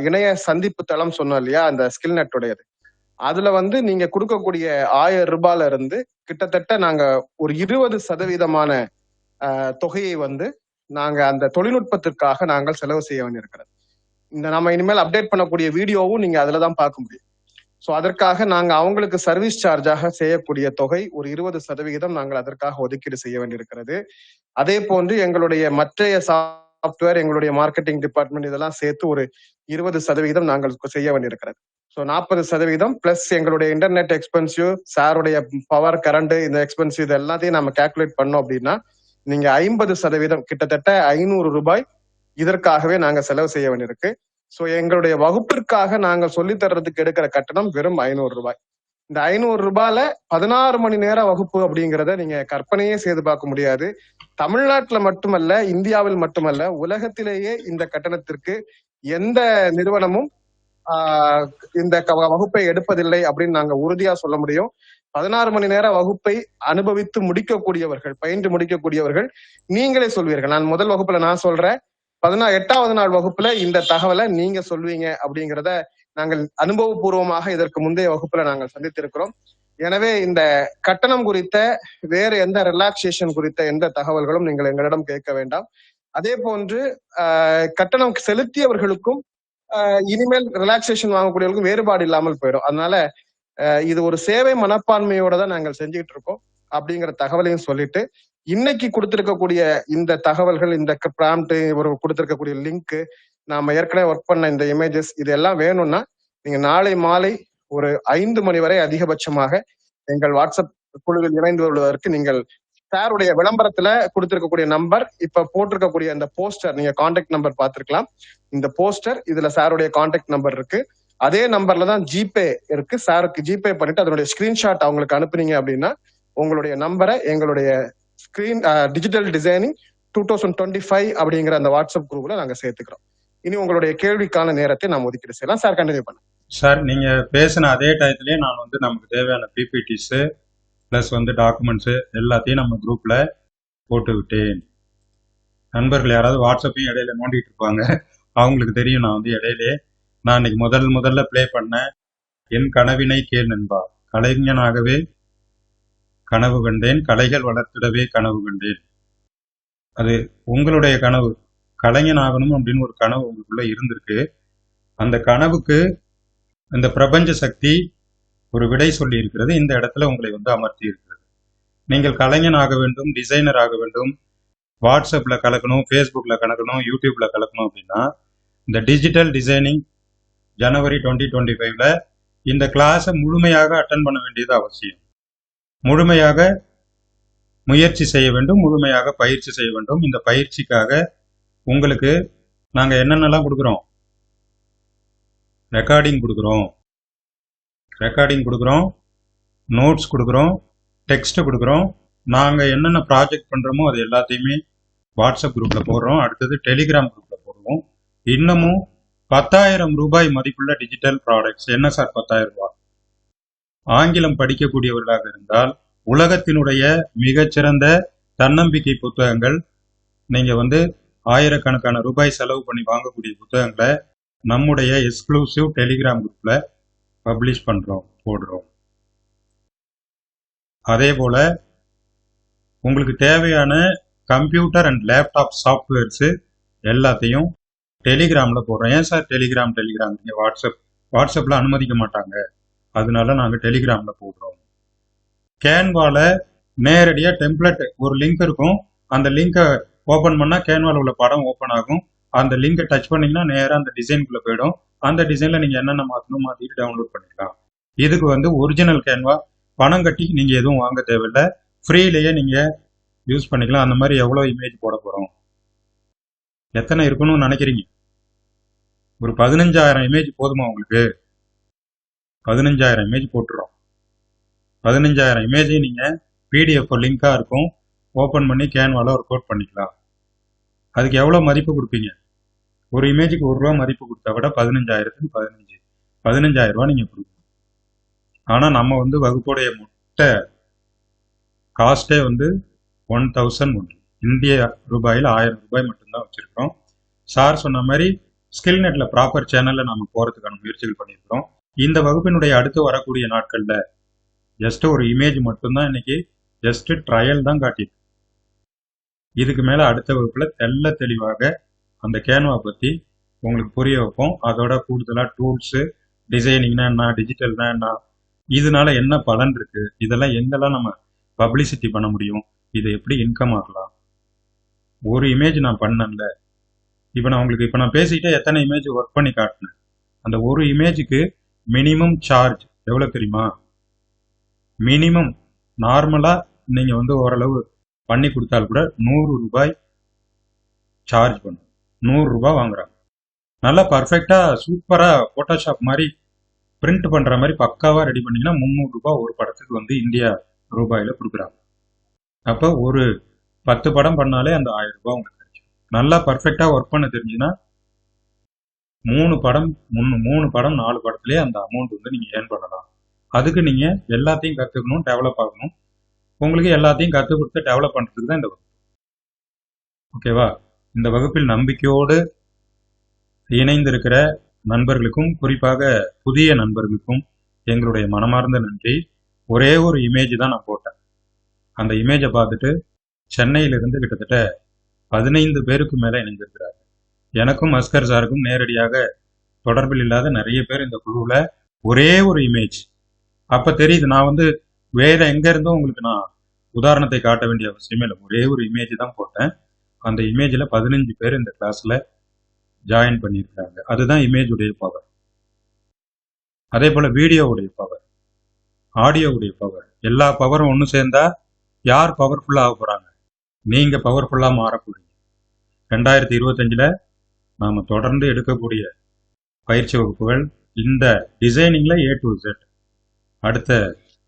இணைய சந்திப்பு தளம் சொன்னோம் இல்லையா, அந்த ஸ்கில் நெட்டுடையது. அதுல வந்து நீங்க கொடுக்கக்கூடிய 1000 ரூபாயில இருந்து கிட்டத்தட்ட நாங்க ஒரு 20% தொகையை வந்து நாங்க அந்த தொழில்நுட்பத்திற்காக நாங்கள் செலவு செய்ய வேண்டியிருக்கிறது. இந்த நம்ம இனிமேல் அப்டேட் பண்ணக்கூடிய வீடியோவும் நீங்க அதுலதான் பார்க்க முடியும். சோ அதற்காக நாங்க அவங்களுக்கு சர்வீஸ் சார்ஜாக செய்யக்கூடிய தொகை ஒரு 20% நாங்கள் அதற்காக ஒதுக்கீடு செய்ய வேண்டியிருக்கிறது. அதே போன்று எங்களுடைய மற்றைய சாப்ட்வேர், எங்களுடைய மார்க்கெட்டிங் டிபார்ட்மெண்ட் இதெல்லாம் சேர்த்து ஒரு 20% நாங்கள் செய்ய வேண்டியிருக்கிறது. ஸோ 40% பிளஸ் எங்களுடைய இன்டர்நெட் எக்ஸ்பென்சிவ், சாருடைய பவர், கரண்ட், இந்த எக்ஸ்பென்சிவ் இது எல்லாத்தையும் நம்ம கால்குலேட் பண்ணோம் அப்படின்னா நீங்க 50% கிட்டத்தட்ட 500 ரூபாய் இதற்காகவே நாங்க செலவு செய்ய வேண்டியிருக்கு. ஸோ எங்களுடைய வகுப்பிற்காக நாங்க சொல்லி தர்றதுக்கு எடுக்கிற கட்டணம் வெறும் 500 ரூபாய். இந்த 500 ரூபாயில 16 மணி நேர வகுப்பு அப்படிங்கிறத நீங்க கற்பனையே செய்து பார்க்க முடியாது. தமிழ்நாட்டுல மட்டுமல்ல, இந்தியாவில் மட்டுமல்ல, உலகத்திலேயே இந்த கட்டணத்திற்கு எந்த நிறுவனமும் இந்த வகுப்பை எடுப்பதில்லை அப்படின்னு நாங்க உறுதியா சொல்ல முடியும். 16 மணி நேர வகுப்பை அனுபவித்து முடிக்கக்கூடியவர்கள், பயின்று முடிக்கக்கூடியவர்கள் நீங்களே சொல்வீர்கள். நான் முதல் வகுப்புல நான் சொல்றேன், 8வது நாள் வகுப்புல இந்த தகவலை நீங்க சொல்வீங்க அப்படிங்கிறத நாங்கள் அனுபவபூர்வமாக இதற்கு முந்தைய வகுப்புல நாங்கள் சந்தித்திருக்கிறோம். எனவே இந்த கட்டணம் குறித்த வேறு எந்த ரிலாக்ஸேஷன் குறித்த எந்த தகவல்களும் நீங்கள் எங்களிடம் கேட்க வேண்டாம். அதே போன்று கட்டணம் செலுத்தியவர்களுக்கும் இனிமேல் ரிலாக்ஸேஷன் வாங்கக்கூடியவர்களுக்கும் வேறுபாடு இல்லாமல் போயிடும். அதனால இது ஒரு சேவை மனப்பான்மையோட தான் நாங்கள் செஞ்சுக்கிட்டு இருக்கோம் அப்படிங்கிற தகவலையும் சொல்லிட்டு, இன்னைக்கு கொடுத்திருக்கக்கூடிய இந்த தகவல்கள், இந்த ப்ராம்ப்ட், ஒரு கொடுத்திருக்கக்கூடிய லிங்க், நாம ஏற்கனவே ஒர்க் பண்ண இந்த இமேஜஸ், இதெல்லாம் வேணும்னா நீங்க நாளை மாலை ஒரு 5 மணி வரை அதிகபட்சமாக எங்கள் வாட்ஸ்அப் குழுவில் இணைந்து கொள்வதற்கு நீங்கள் சாருடைய விளம்பரத்துல கொடுத்திருக்கக்கூடிய நம்பர், இப்ப போட்டிருக்கக்கூடிய அந்த போஸ்டர், நீங்க கான்டாக்ட் நம்பர் பார்த்திருக்கலாம். இந்த போஸ்டர், இதுல சாருடைய கான்டாக்ட் நம்பர் இருக்கு. அதே நம்பர்ல தான் ஜிபே இருக்கு. சாருக்கு ஜிபே பண்ணிட்டு அதனுடைய ஸ்கிரீன்ஷாட் அவங்களுக்கு அனுப்புனீங்க அப்படின்னா உங்களுடைய நம்பரை எங்களுடைய ஸ்கிரீன் டிஜிட்டல் டிசைனிங் 2025 அப்படிங்கிற அந்த வாட்ஸ்அப் குரூப்ல நாங்க சேர்த்துக்கிறோம். இனி உங்களுடைய கேள்விக்கான நேரத்தை நாம் ஒதுக்கீடு செய்யலாம். சார் கண்டினியூ பண்ண. சார், நீங்க பேசின அதே டயத்திலேயே நான் வந்து நமக்கு தேவையான பிபிடிஸ் பிளஸ் வந்து டாக்குமெண்ட்ஸ் எல்லாத்தையும் நம்ம குரூப்ல போட்டு விட்டேன். நண்பர்கள் யாராவது வாட்ஸ்அப்பையும் இடையில நோண்டிட்டு இருப்பாங்க, அவங்களுக்கு தெரியும் நான் வந்து இடையிலே நான் இன்னைக்கு முதல்ல பிளே பண்ண என் கனவினை கேள் நண்பா, கலைஞனாகவே கனவு கண்டேன், கலைகள் வளர்த்திடவே கனவு கண்டேன். அது உங்களுடைய கனவு, கலைஞன் ஆகணும் அப்படின்னு ஒரு கனவு உங்களுக்குள்ள இருந்திருக்கு. அந்த கனவுக்கு இந்த பிரபஞ்ச சக்தி ஒரு விடை சொல்லி இருக்கிறது. இந்த இடத்துல உங்களை வந்து அமர்த்தி இருக்கிறது. நீங்கள் கலைஞன் ஆக வேண்டும், டிசைனர் ஆக வேண்டும், வாட்ஸ்அப்ல கலக்கணும், ஃபேஸ்புக்ல கலக்கணும், யூடியூப்ல கலக்கணும் அப்படின்னா இந்த டிஜிட்டல் டிசைனிங் ஜனவரி 2025ல இந்த கிளாஸை முழுமையாக அட்டன் பண்ண வேண்டியது அவசியம். முழுமையாக முயற்சி செய்ய வேண்டும், முழுமையாக பயிற்சி செய்ய வேண்டும். இந்த பயிற்சிக்காக உங்களுக்கு நாங்கள் என்னென்னலாம் கொடுக்குறோம்? ரெக்கார்டிங் கொடுக்குறோம், நோட்ஸ் கொடுக்குறோம், டெக்ஸ்ட் கொடுக்குறோம். நாங்கள் என்னென்ன ப்ராஜெக்ட் பண்ணுறோமோ அது எல்லாத்தையுமே வாட்ஸ்அப் குரூப்பில் போடுறோம். அடுத்தது டெலிகிராம் குரூப்பில் போடுவோம். இன்னமும் 10,000 ரூபாய் மதிப்புள்ள டிஜிட்டல் ப்ராடக்ட்ஸ். என்ன சார் 10,000 ரூபாய்? ஆங்கிலம் படிக்கக்கூடியவர்களாக இருந்தால் உலகத்தினுடைய மிகச்சிறந்த தன்னம்பிக்கை புத்தகங்கள், நீங்கள் வந்து ஆயிரக்கணக்கான ரூபாய் செலவு பண்ணி வாங்கக்கூடிய புத்தகங்களை நம்முடைய எக்ஸ்க்ளூசிவ் டெலிகிராம் குரூப்ல பப்ளிஷ் பண்றோம், போடுறோம். அதே போல உங்களுக்கு தேவையான கம்ப்யூட்டர் அண்ட் லேப்டாப் சாஃப்ட்வேர்ஸ் எல்லாத்தையும் டெலிகிராம்ல போடுறோம். ஏன் சார் டெலிகிராம்? நீங்க வாட்ஸ்அப்ல அனுமதிக்க மாட்டாங்க, அதனால நாங்க டெலிகிராம்ல போடுறோம். கேன்வால நேரடியா டெம்ப்ளேட் ஒரு லிங்க் இருக்கும். அந்த லிங்கை ஓபன் பண்ணா கேன்வால உள்ள படம் ஓபன் ஆகும். அந்த லிங்கை டச் பண்ணீங்கன்னா நேரா அந்த டிசைனுக்குள்ள போயிடும். அந்த டிசைன்ல நீங்க என்னென்ன மாத்தணும் மாத்திட்டு டவுன்லோட் பண்ணிக்கலாம். இதுக்கு வந்து ஒரிஜினல் கேன்வா பணம் கட்டி நீங்க எதுவும் வாங்க தேவையில்லை, ஃப்ரீலேயே நீங்க யூஸ் பண்ணிக்கலாம். அந்த மாதிரி எவ்வளவு இமேஜ் போட போறோம்? எத்தனை இருக்கணும்னு நினைக்கிறீங்க? ஒரு 15,000 இமேஜ் போதுமா உங்களுக்கு? 15,000 இமேஜ் போட்டுறோம். 15,000 இமேஜையும் நீங்க பிடிஎஃப் லிங்கா இருக்கும், ஓபன் பண்ணி கேன்வால ஒர்க் அவுட் பண்ணிக்கலாம். அதுக்கு எவ்வளோ மதிப்பு கொடுப்பீங்க? ஒரு இமேஜுக்கு ₹1 மதிப்பு கொடுத்தா கூட 15,000க்கு 15,000 ரூபா நீங்கள் கொடுக்கணும். ஆனால் நம்ம வந்து வகுப்புடைய மொத்த காஸ்ட்டே வந்து 1000 இந்திய ரூபாயில் 1000 ரூபாய் மட்டும்தான் வச்சுருக்கோம். சார் சொன்ன மாதிரி ஸ்கில் நெட்டில் ப்ராப்பர் சேனலில் நம்ம போகிறதுக்கான முயற்சிகள் பண்ணியிருக்கிறோம். இந்த வகுப்பினுடைய அடுத்து வரக்கூடிய நாட்களில் ஜஸ்ட் ஒரு இமேஜ் மட்டும்தான் இன்னைக்கு ஜஸ்ட் ட்ரையல் தான் காட்டியிருக்கு. இதுக்கு மேலே அடுத்த வகுப்பில் தெள்ள தெளிவாக அந்த கேன்வா பற்றி உங்களுக்கு புரிய வைப்போம். அதோட கூடுதலாக டூல்ஸு, டிசைனிங்னா என்ன, டிஜிட்டல்னா என்ன, இதனால என்ன பலன் இருக்குது, இதெல்லாம் எங்கெல்லாம் நம்ம பப்ளிசிட்டி பண்ண முடியும், இதை எப்படி இன்கம் ஆகலாம். ஒரு இமேஜ் நான் பண்ணல, இப்போ நான் பேசிக்கிட்டே எத்தனை இமேஜ் ஒர்க் பண்ணி காட்டினேன். அந்த ஒரு இமேஜுக்கு மினிமம் சார்ஜ் எவ்வளோ தெரியுமா? மினிமம் நார்மலாக நீங்கள் வந்து ஓரளவு பண்ணி கொடுத்தால் கூட 100 ரூபாய் சார்ஜ் பண்ணும். 100 ரூபாய் வாங்குறாங்க. நல்லா பர்ஃபெக்டாக சூப்பராக ஃபோட்டோஷாப் மாதிரி பிரிண்ட் பண்ணுற மாதிரி பக்காவாக ரெடி பண்ணிங்கன்னா 300 ரூபாய் ஒரு படத்துக்கு வந்து இந்தியா ரூபாயில் கொடுக்குறாங்க. அப்போ ஒரு 10 படம் பண்ணாலே அந்த 1000 ரூபாய் உங்களுக்கு கிடைக்கும். நல்லா பர்ஃபெக்டாக ஒர்க் பண்ண தெரிஞ்சுன்னா 3 படம் 4 படத்துலேயே அந்த அமௌண்ட் வந்து நீங்கள் ஏர்ன் பண்ணலாம். அதுக்கு நீங்கள் எல்லாத்தையும் கற்றுக்கணும், டெவலப் ஆகணும். உங்களுக்கு எல்லாத்தையும் கற்றுக் கொடுத்து டெவலப் பண்ணுறதுக்கு தான் இந்த வகுப்பு. ஓகேவா? இந்த வகுப்பில் நம்பிக்கையோடு இணைந்திருக்கிற நண்பர்களுக்கும் குறிப்பாக புதிய நண்பர்களுக்கும் எங்களுடைய மனமார்ந்த நன்றி. ஒரே ஒரு இமேஜ் தான் நான் போட்டேன். அந்த இமேஜை பார்த்துட்டு சென்னையிலிருந்து கிட்டத்தட்ட 15 பேருக்கு மேலே இணைந்திருக்கிறார். எனக்கும் அஸ்கர் சாருக்கும் நேரடியாக தொடர்பில் இல்லாத நிறைய பேர் இந்த குழுவில் ஒரே ஒரு இமேஜ். அப்போ தெரியுது, நான் வந்து வேற எங்க இருந்தும் உங்களுக்கு நான் உதாரணத்தை காட்ட வேண்டிய அவசியமே இல்லை. ஒரே ஒரு இமேஜ் தான் போட்டேன். அந்த இமேஜில் 15 பேர் இந்த கிளாஸில் ஜாயின் பண்ணியிருக்காங்க. அதுதான் இமேஜுடைய பவர். அதே போல் வீடியோவுடைய பவர், ஆடியோவுடைய பவர், எல்லா பவரும் ஒன்று சேர்ந்தா யார் பவர்ஃபுல்லாக ஆக போகிறாங்க? நீங்கள் பவர்ஃபுல்லாக மாற போறீங்க. 2025 நாம் தொடர்ந்து எடுக்கக்கூடிய பயிற்சி வகுப்புகள் இந்த டிசைனிங்ல A to Z. அடுத்த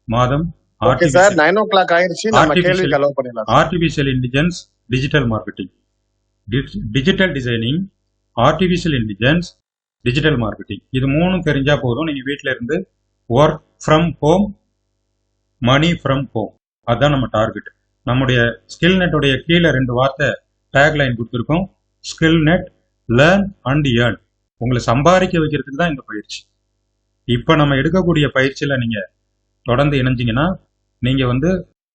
மாதம் ஓகே சார், 9 o'clock ஆயிருச்சு. நம்ம கேள்விக்கு அலோவ் பண்ணிடலாம். Artificial intelligence, digital marketing, digital designing, artificial intelligence, digital marketing. இது 3 தெரிஞ்சா போதும். நீங்க வீட்டில இருந்து work from home, money from home, அதுதான் நம்ம டார்கெட். நம்முடைய ஸ்கில் நெட்டோடைய கீழே 2 வார்த்தை டேக்லைன் கொடுத்துருக்கோம். Skill net, learn and earn. உங்களை சம்பாதிக்க வைக்கிறதுக்கு தான் இந்த பயிற்சி. இப்போ நம்ம எடுக்கக்கூடிய பயிற்சியில் நீங்கள் தொடர்ந்து இணைஞ்சிங்கன்னா நீங்கள் வந்து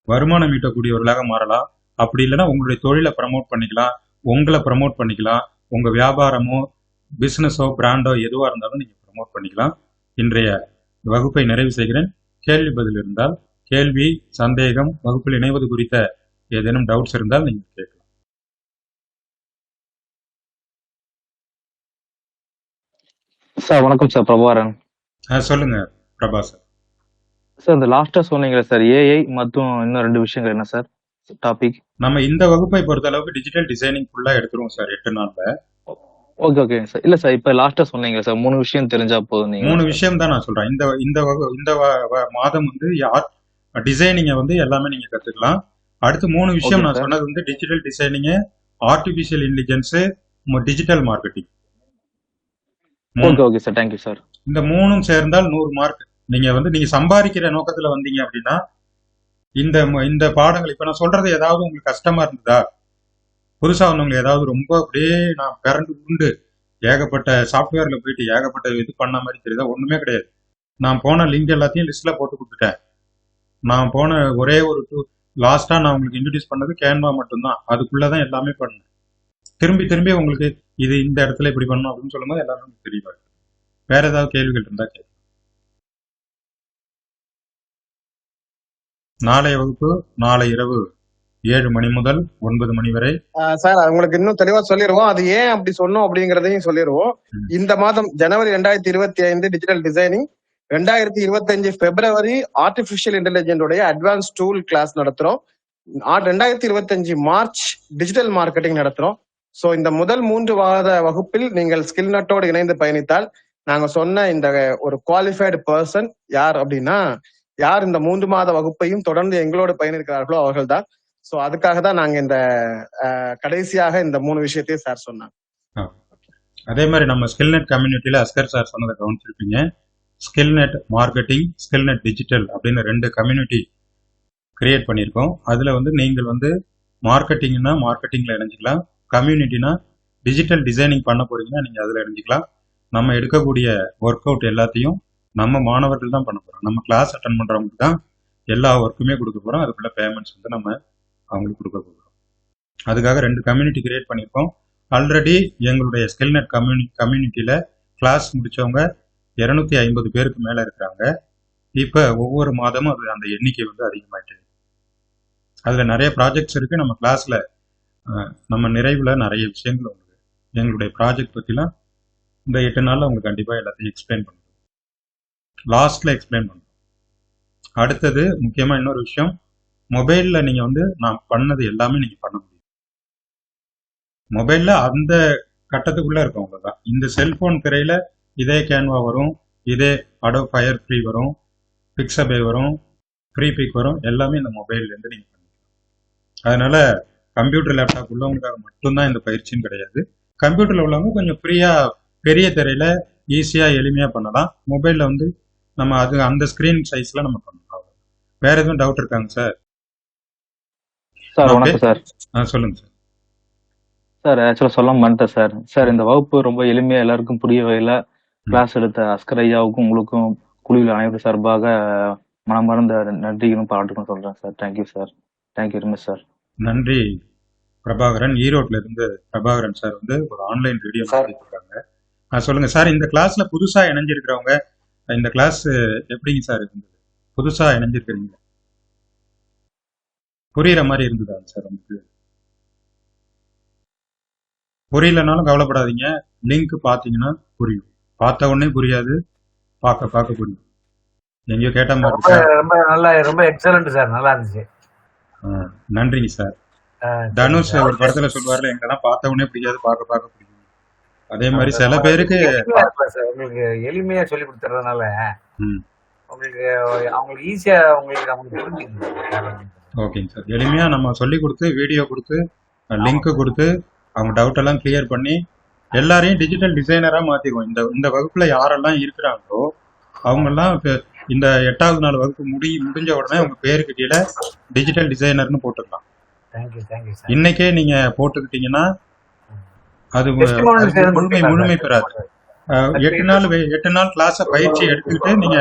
வருமானம் ஈட்டக்கூடியவர்களாக மாறலாம். அப்படி இல்லைன்னா உங்களுடைய தொழிலை ப்ரமோட் பண்ணிக்கலாம், உங்களை ப்ரமோட் பண்ணிக்கலாம். உங்கள் வியாபாரமோ பிஸ்னஸோ பிராண்டோ எதுவாக இருந்தாலும் நீங்கள் ப்ரமோட் பண்ணிக்கலாம். இன்றைய வகுப்பை நிறைவு செய்கிறேன். கேள்வி பதில் இருந்தால், கேள்வி, சந்தேகம், வகுப்பில் இணைவது குறித்த ஏதேனும் டவுட்ஸ் இருந்தால் நீங்கள் கேட்கலாம். சார் வணக்கம் சார், பிரபாகரன். சொல்லுங்க பிரபா சார். சார் இந்த லாஸ்டா சொன்னீங்களா சார், ஏஐ மற்றும் இன்னும் 2 விஷயங்கள் என்ன சார் டாபிக்? நம்ம இந்த வகுப்பை பொறுத்த அளவுக்கு டிஜிட்டல் டிசைனிங் ஃபுல்லா எடுத்துருவோம் சார் 8 நாள்ல. Okay sir. இல்ல சார், இப்ப லாஸ்டா சொன்னீங்க சார் 3 விஷயம் தெரிஞ்சா போதும். நீங்க 3 விஷயம் தான் நான் சொல்றேன். இந்த மாதம் வந்து டிசைனிங்கை வந்து எல்லாமே நீங்க கத்துக்கலாம். அடுத்து 3 விஷயம் நான் சொன்னது வந்து digital designing, artificial intelligence, digital marketing. Okay sir, thank you sir. இந்த 3ம் சேர்ந்தால் 100 மார்க். நீங்க சம்பாதிக்கிற நோக்கத்துல வந்தீங்க அப்படின்னா இந்த பாடங்கள் இப்ப நான் சொல்றது ஏதாவது உங்களுக்கு கஷ்டமா இருந்ததா? புதுசா வந்தவங்க ஏதாவது ரொம்ப அப்படியே நான் கரண்ட் உண்டு ஏகப்பட்ட சாஃப்ட்வேர்ல போயிட்டு ஏகப்பட்ட இது பண்ண மாதிரி தெரியுதா? ஒண்ணுமே கிடையாது. நான் போன லிங்க் எல்லாத்தையும் லிஸ்ட்ல போட்டு கொடுத்துட்டேன். நான் போன ஒரே ஒரு லாஸ்டா நான் உங்களுக்கு இன்ட்ரடியூஸ் பண்ணது கேன்வா மட்டும்தான். அதுக்குள்ளதான் எல்லாமே பண்ணேன். திரும்பி உங்களுக்கு இது இந்த இடத்துல இப்படி பண்ணணும் அப்படின்னு சொல்லும்போது எல்லாரும் தெரியல. வேற ஏதாவது கேள்விகள் இருந்தா கேட்க. நாளைய வகுப்பு நாளை இரவு 7 மணி முதல் 9 மணி வரை. சார் உங்களுக்கு இன்னும் தெளிவா சொல்லிடுவோம். அது ஏன் அப்படி சொன்னோம் அப்படிங்கறதையும் சொல்லிடுவோம். இந்த மாதம் ஜனவரி 2025 டிஜிட்டல் டிசைனிங், 2025 பிப்ரவரி ஆர்டிபிஷியல் இன்டெலிஜென்ஸ் உடைய அட்வான்ஸ் டூல் கிளாஸ் நடத்துறோம். 2025 மார்ச் டிஜிட்டல் மார்க்கெட்டிங் நடத்துறோம். சோ இந்த முதல் 3 வார வகுப்பில் நீங்கள் ஸ்கில் நெட்டோடு இணைந்து பயணித்தால் நாங்க சொன்ன இந்த ஒரு குவாலிஃபைடு பர்சன் யார் அப்படின்னா, யார் இந்த 3 மாத வகுப்பையும் தொடர்ந்து எங்களோடு பயணிக்கிறார்களோ அவர்கள் தான். சோ அதுக்காக தான் நாங்க இந்த கடைசியாக இந்த 3 விஷயத்தையும் சார் சொன்னாங்க. ஆ. அதே மாதிரி நம்ம ஸ்கில்நெட் கம்யூனிட்டியில அஸ்கர் சார் சொன்னதை கவனிச்சிருப்பீங்க. ஸ்கில்நெட் மார்க்கெட்டிங், ஸ்கில்நெட் டிஜிட்டல் அப்படின்னு 2 கம்யூனிட்டி கிரியேட் பண்ணியிருக்கோம். அதில் வந்து நீங்கள் வந்து மார்க்கெட்டிங்னா மார்க்கெட்டிங்கில் இணைஞ்சிக்கலாம், கம்யூனிட்டினா டிஜிட்டல் டிசைனிங் பண்ண போறீங்கன்னா நீங்கள் அதில் இணைஞ்சிக்கலாம். நம்ம எடுக்கக்கூடிய ஒர்க் அவுட் எல்லாத்தையும் நம்ம மாணவர்கள் தான் பண்ண போகிறோம். நம்ம கிளாஸ் அட்டன் பண்ணுறவங்களுக்கு தான் எல்லா ஒர்க்குமே கொடுக்க போகிறோம். அதுக்குள்ள பேமெண்ட்ஸ் வந்து நம்ம அவங்களுக்கு கொடுக்க போகிறோம். அதுக்காக 2 கம்யூனிட்டி கிரியேட் பண்ணியிருக்கோம். ஆல்ரெடி எங்களுடைய ஸ்கில்நெட் கம்யூனிட்டியில் கிளாஸ் முடித்தவங்க 250 பேருக்கு மேலே இருக்கிறாங்க. இப்போ ஒவ்வொரு மாதமும் அது அந்த எண்ணிக்கை வந்து அதிகமாகிட்டு இருக்கு. அதில் நிறைய ப்ராஜெக்ட்ஸ் இருக்குது. நம்ம கிளாஸில் நம்ம நிறைவில் நிறைய விஷயங்கள் உங்களுக்கு எங்களுடைய ப்ராஜெக்ட் பற்றிலாம் இந்த 8 நாளில் உங்களுக்கு கண்டிப்பாக எல்லாத்தையும் எக்ஸ்பிளைன் பண்ணுறோம். லாஸ்ட்டில் எக்ஸ்பிளைன் பண்ணுறோம். அடுத்தது முக்கியமாக இன்னொரு விஷயம், மொபைலில் நீங்கள் வந்து நான் பண்ணது எல்லாமே நீங்கள் பண்ண முடியும். மொபைலில் அந்த கட்டத்துக்குள்ளே இருக்கவங்க தான். இந்த செல்ஃபோன் திரையில் இதே கேன்வா வரும், இதே அடோ ஃபயர் ஃப்ரீ வரும், பிக்ஸபே வரும், ஃப்ரீ பிக் வரும், எல்லாமே இந்த மொபைல்லேருந்து நீங்கள் பண்ணிக்கலாம். அதனால கம்ப்யூட்டர் லேப்டாப் உள்ளவங்களுக்காக மட்டும்தான் இந்த பயிற்சியும் கிடையாது. கம்ப்யூட்டரில் உள்ளவங்க கொஞ்சம் ஃப்ரீயாக பெரிய திரையில் ஈஸியாக எளிமையாக பண்ணலாம். மொபைலில் வந்து நம்ம அது அந்த ஸ்க்ரீன் சைஸில் நம்ம பண்ணலாம். வேற எதுவும் டவுட் இருக்காங்க சார்? சார் ஓகே, வணக்கம் சார். சொல்லுங்க சார். சார் ஆக்சுவலாக சொல்ல மாட்டேன் சார். சார் இந்த வகுப்பு ரொம்ப எளிமையாக எல்லாருக்கும் புரிய வகையில் கிளாஸ் எடுத்த அஸ்கர் ஐயாவுக்கும் உங்களுக்கும் குழுவில் அனைவரும் சார்பாக மனமார்ந்த நன்றிகளும் பாராட்டுகளும் சொல்கிறேன் sir. Thank you sir. Thank you very much sir. நன்றி பிரபாகரன். ஈரோட்ல இருந்து பிரபாகரன் சார் வந்து ஒரு ஆன்லைன் வீடியோ நடத்திருக்காங்க. சொல்லுங்க சார். இந்த கிளாஸ்ல புதுசா இணைஞ்சிருக்கிறவங்க இந்த கிளாஸ் எப்படிங்க சார் இருந்தது? புதுசா இணைஞ்சிருக்கிறீங்க, புரியுற மாதிரி இருந்ததா சார் உங்களுக்கு? புரியலனாலும் கவலைப்படாதீங்க, லிங்க் பார்த்தீங்கன்னா புரியும். பார்த்த உடனே புரியாது, பார்க்க பார்க்க புரியும். எங்கேயோ கேட்ட மாதிரி இருக்கா? ரொம்ப நல்லா, ரொம்ப எக்ஸலண்ட் சார், நல்லா இருந்துச்சு. நன்றிங்க சார். தனுஷ் ஒரு படத்துல சொல்லுவார்ல, எங்கெல்லாம் பார்த்த உடனே பிடிக்காது, பார்க்க பார்க்க பிடிக்கும். அதே மாதிரி சில பேருக்கு உங்களுக்கு எளிமையா சொல்லி கொடுத்துறதுனால ம், உங்களுக்கு அவங்களுக்கு ஈஸியா அவங்களுக்கு புரிஞ்சுக்கணும். ஓகேங்க சார். எளிமையா நம்ம சொல்லி கொடுத்து, வீடியோ கொடுத்து, லிங்க் கொடுத்து, அவங்க டவுட் எல்லாம் கிளியர் பண்ணி எல்லாரையும் டிஜிட்டல் டிசைனரா மாத்திடுவோம். இந்த இந்த வகுப்புல யாரெல்லாம் இருக்கிறாங்களோ அவங்கெல்லாம் இந்த 8வது நாள் வகுப்பு முடிஞ்ச உடனே உங்க பேருக்கு கீழே டிஜிட்டல் டிசைனர்னு போட்டுக்கலாம். Thank you thank you sir. இன்னைக்கே நீங்க போட்டுக்கிட்டீங்கன்னா அது முழுமை பெறாது. 8 நாள் கிளாஸ பயிற்சி எடுத்துக்கிட்டு நீங்க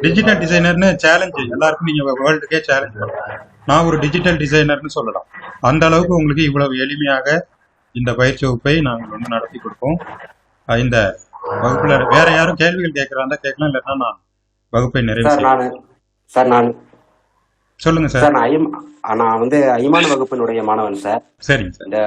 டிஜிட்டல் டிசைனர்னு சேலஞ்சு எல்லாருக்கும் நீங்க வேர்ல்டுக்கே சேலஞ்ச் பண்ணலாம். நான் ஒரு டிஜிட்டல் டிசைனர்னு சொல்லலாம். அந்த அளவுக்கு உங்களுக்கு இவ்வளவு எளிமையாக இந்த பயிற்சி வகுப்பை நாங்கள் வந்து நடத்தி கொடுப்போம். இந்த வகுப்புல வேற யாரும் கேள்விகள் கேட்கறாங்க கேட்கலாம், இல்லைன்னா நான் வகுப்பை நிறைவு செய்யலாம். சொல்லுங்க சார். நான் வந்து ஐமான வகுப்பினுடைய மாணவன் சார். சரிங்க சார். இந்த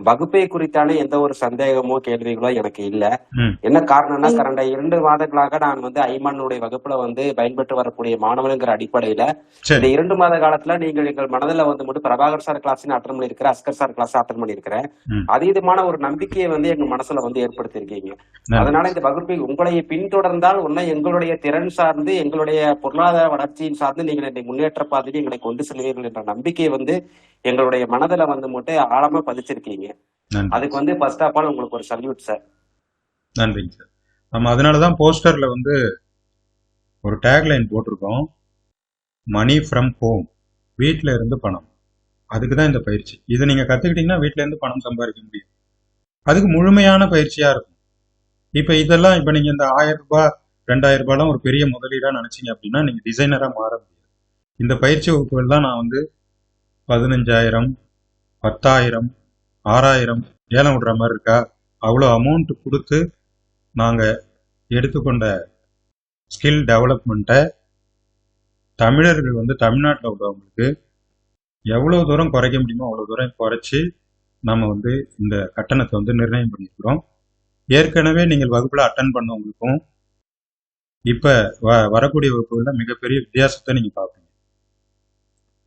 வகுப்பை குறித்தான எந்த ஒரு சந்தேகமோ கேள்விகளோ எனக்கு இல்ல. ம், என்ன காரணம்னா, கடந்த 2 மாதங்களாக நான் வந்து ஐமானுடைய வகுப்புல வந்து பயன்பெற்று வரக்கூடிய மாணவனுங்கிற அடிப்படையில இந்த சரி 2 மாத காலத்துல எங்கள் மனதில் வந்து மட்டும் பிரபாகர் சார் கிளாஸ் அட்டன் பண்ணிருக்கிறேன், அஸ்கர் சார் கிளாஸ் அட்டன் பண்ணிருக்கிறேன். ம், அதீதமான ஒரு நம்பிக்கையை வந்து எங்க மனசுல வந்து ஏற்படுத்தியிருக்கீங்க. நன்றி. அதனால இந்த வகுப்பை உங்களை பின்தொடர்ந்தால் உன்ன எங்களுடைய திறன் சார்ந்து, எங்களுடைய பொருளாதார வளர்ச்சியின் சார்ந்து நீங்கள் என்னை முன்னேற்ற பாதையில் எங்களை கொண்டு செல்வீர்கள் என்ற நம்பிக்கையை வந்து எங்களுடைய மனதுல வந்து மட்டும் ஆழமா பதிச்சிருக்கீங்க. நன்றி அதுக்கு வந்து ஃபர்ஸ்ட் ஆஃப் ஆல் உங்களுக்கு ஒரு சல்யூட் சார். நன்றிங்க சார். நம்ம அதனாலதான் போஸ்டர்ல வந்து ஒரு டேக்லைன் போட்டிருக்கோம், மணி ஃப்ரம் ஹோம், வீட்டில இருந்து பணம். அதுக்கு தான் இந்த பயிற்சி. இதை நீங்க கத்துக்கிட்டீங்கன்னா வீட்டில இருந்து பணம் சம்பாதிக்க முடியும். அதுக்கு முழுமையான பயிற்சியா இருக்கும். இப்ப நீங்க இந்த 1000 ரூபாய் 2000 ரூபாய்லாம் ஒரு பெரிய முதலீடா நினைச்சீங்க அப்படின்னா நீங்க டிசைனரா மாற முடியாது. இந்த பயிற்சி வகுப்புகள் தான் நான் வந்து 15,000 10,000 6,000 ஏலம் விடுற மாதிரி இருக்கா, அவ்வளோ அமௌண்ட் கொடுத்து நாங்கள் எடுத்துக்கொண்ட ஸ்கில் டெவலப்மெண்ட்டை தமிழர்கள் வந்து தமிழ்நாட்டில் உள்ளவங்களுக்கு எவ்வளோ தூரம் குறைக்க முடியுமோ அவ்வளோ தூரம் குறைச்சி நம்ம வந்து இந்த கட்டணத்தை வந்து நிர்ணயம் பண்ணியிருக்கிறோம். ஏற்கனவே நீங்கள் வகுப்பில் அட்டன் பண்ணவங்களுக்கும் இப்போ வரக்கூடிய வகுப்புகளில் மிகப்பெரிய வித்தியாசத்தை நீங்கள் பார்ப்பீங்க.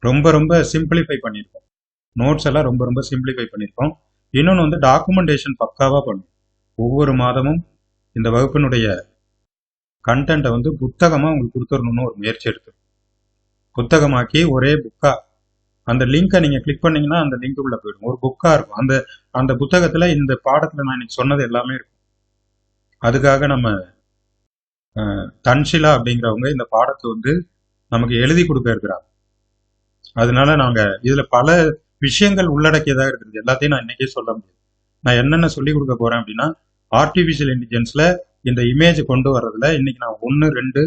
ரொம்ப ரொம்ப சிம்பிளிஃபை பண்ணியிருக்கோம். நோட்ஸ் எல்லாம் ரொம்ப ரொம்ப சிம்பிளிஃபை பண்ணியிருக்கோம். இன்னொன்று வந்து டாக்குமெண்டேஷன் பக்காவாக பண்ணும். ஒவ்வொரு மாதமும் இந்த வகுப்பினுடைய கண்டென்ட்டை வந்து புத்தகமாக உங்களுக்கு கொடுத்துடணும்னு ஒரு முயற்சி எடுத்து புத்தகமாக்கி ஒரே புக்காக அந்த லிங்கை நீங்க கிளிக் பண்ணீங்கன்னா அந்த லிங்க் உள்ள போயிடும். ஒரு புக்கா இருக்கும். அந்த அந்த புத்தகத்துல இந்த பாடத்துல நான் இன்னைக்கு சொன்னது எல்லாமே இருக்கும். அதுக்காக நம்ம தன்ஷிலா அப்படிங்கிறவங்க இந்த பாடத்தை வந்து நமக்கு எழுதி கொடுக்க இருக்கிறாங்க. அதனால நாங்க இதுல பல விஷயங்கள் உள்ளடக்கியதாக இருக்குது. எல்லாத்தையும் நான் இன்னைக்கே சொல்ல முடியாது. நான் என்னென்ன சொல்லி கொடுக்க போறேன் அப்படின்னா, ஆர்டிபிஷியல் இன்டெலிஜென்ஸ்ல இந்த இமேஜ் கொண்டு வர்றதுல இன்னைக்கு நான் 1 2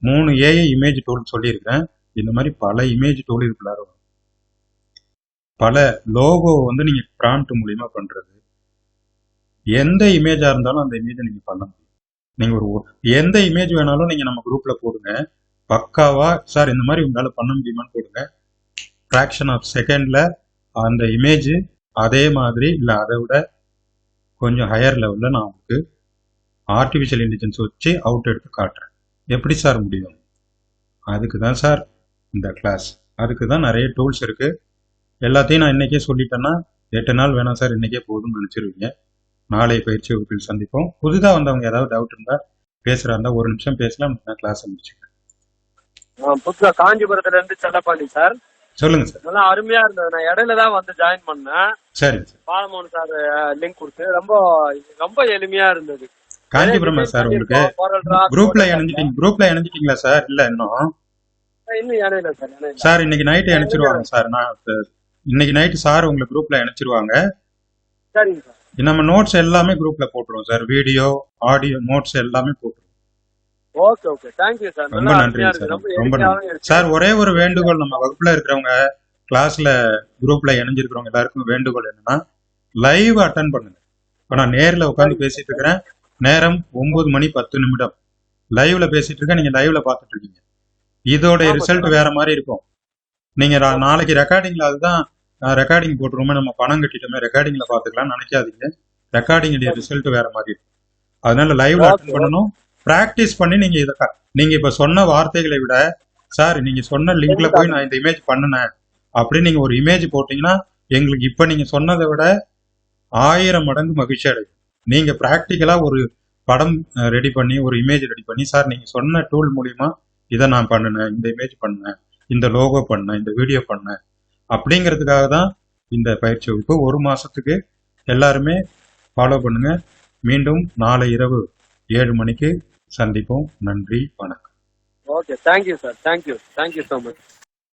3 ஏஐ இமேஜ் டூல் சொல்லியிருக்கேன். இந்த மாதிரி பல இமேஜ் டூல் இருக்குள்ளார வரும். பல லோகோ வந்து நீங்க ப்ராம்ப்ட் மூலியமா பண்றது. எந்த இமேஜா இருந்தாலும் அந்த இமேஜை நீங்க பண்ண முடியும். நீங்க எந்த இமேஜ் வேணாலும் நீங்க நம்ம குரூப்ல போடுங்க. பக்காவா சார் இந்த மாதிரி உங்களால பண்ண முடியுமான்னு போடுங்க. ஃபிராக்ஷன் ஆஃப் செகண்ட்ல அந்த இமேஜ் அதே மாதிரி இல்லை அதை விட கொஞ்சம் ஹையர் லெவலில் நான் உங்களுக்கு ஆர்டிஃபிஷியல் இன்டெலிஜென்ஸ் வச்சு அவுட் எடுத்து காட்டுறேன். எப்படி சார் முடியும்? அதுக்கு தான் சார் இந்த கிளாஸ். அதுக்கு தான் நிறைய டூல்ஸ் இருக்கு. எல்லாத்தையும் நான் இன்னைக்கே சொல்லிட்டேன்னா 8 நாள் வேணாம் சார், இன்னைக்கே போதும்னு நினச்சிருவீங்க. நாளை பயிற்சி வகுப்பில் சந்திப்போம். புதுதாக வந்தவங்க ஏதாவது டவுட் இருந்தால் பேசுகிறா இருந்தால் 1 நிமிஷம் பேசலாம். நான் கிளாஸை முடிச்சுக்கிறேன். புதுசா காஞ்சிபுரத்துல இருந்து செல்லப்பாண்டி சார். சொல்லுங்க சார். நல்லா அருமையா இருந்தது. நான் இடையில தான் வந்து ஜாயின் பண்ணேன். சரிங்க சார். பாலமோகன் சார் லிங்க் கொடுத்து ரொம்ப ரொம்ப எளிமையா இருந்தது. காஞ்சிபுரமா சார்? உங்களுக்கு குரூப்ல இணைஞ்சிட்டீங்களா சார்? இல்ல இன்னும் இணையில சார். சார் இன்னைக்கு நைட்டு இணைச்சிருவாங்க சார். நான் இன்னைக்கு நைட்டு சார் உங்களுக்கு குரூப்ல இணைச்சிருவாங்க. சரிங்க சார். நம்ம நோட்ஸ் எல்லாமே குரூப்ல போட்டுருவோம் சார். வீடியோ ஆடியோ நோட்ஸ் எல்லாமே போட்டுருவோம். Okay okay, thank you sir. ரொம்ப நன்றி சார். ரொம்ப நன்றி சார். ஒரே ஒரு வேண்டுகோள், நம்ம வகுப்புல இருக்கிறவங்க, கிளாஸ்ல குரூப்ல இணைஞ்சிருக்கிறவங்க எல்லாருக்கும் வேண்டுகோள் என்னன்னா, லைவ் அட்டன் பண்ணுங்க. இப்போ நான் நேரில் உட்காந்து பேசிட்டு இருக்கிறேன். நேரம் 9 மணி 10 நிமிடம். லைவ்ல பேசிட்டு இருக்கேன், நீங்க லைவ்ல பார்த்துட்டு இருக்கீங்க. இதோட ரிசல்ட் வேற மாதிரி இருக்கும். நீங்க நாளைக்கு ரெக்கார்டிங்ல அதுதான் ரெக்கார்டிங் போட்டுருவோமே, நம்ம பணம் கட்டிட்டோமே ரெக்கார்டிங்ல பார்த்துக்கலாம் நினைக்காதீங்க. ரெக்கார்டிங் ரிசல்ட் வேற மாதிரி இருக்கும். அதனால லைவ்ல அட்டன் பண்ணணும். பிராக்டிஸ் பண்ணி நீங்க இப்ப சொன்ன வார்த்தைகளை விட, சார் நீங்க சொன்ன லிங்க்ல போய் நான் இந்த இமேஜ் பண்ணினேன் அப்படின்னு நீங்க ஒரு இமேஜ் போட்டீங்கன்னா எங்களுக்கு இப்ப நீங்க சொன்னதை விட 1000 மடங்கு மகிழ்ச்சி அடையும். நீங்க பிராக்டிக்கலா ஒரு படம் ரெடி பண்ணி, ஒரு இமேஜ் ரெடி பண்ணி, சார் நீங்க சொன்ன டூல் மூலியமா இதை நான் பண்ணினேன், இந்த இமேஜ் பண்ணேன், இந்த லோகோ பண்ணேன், இந்த வீடியோ பண்ணேன் அப்படிங்கிறதுக்காக தான் இந்த பயிற்சி வகுப்பு. 1 மாசத்துக்கு எல்லாருமே ஃபாலோ பண்ணுங்க. மீண்டும் நாளை இரவு 7 மணிக்கு சந்திப்போம். நன்றி, வணக்கம். Okay, thank you sir. Thank you so much.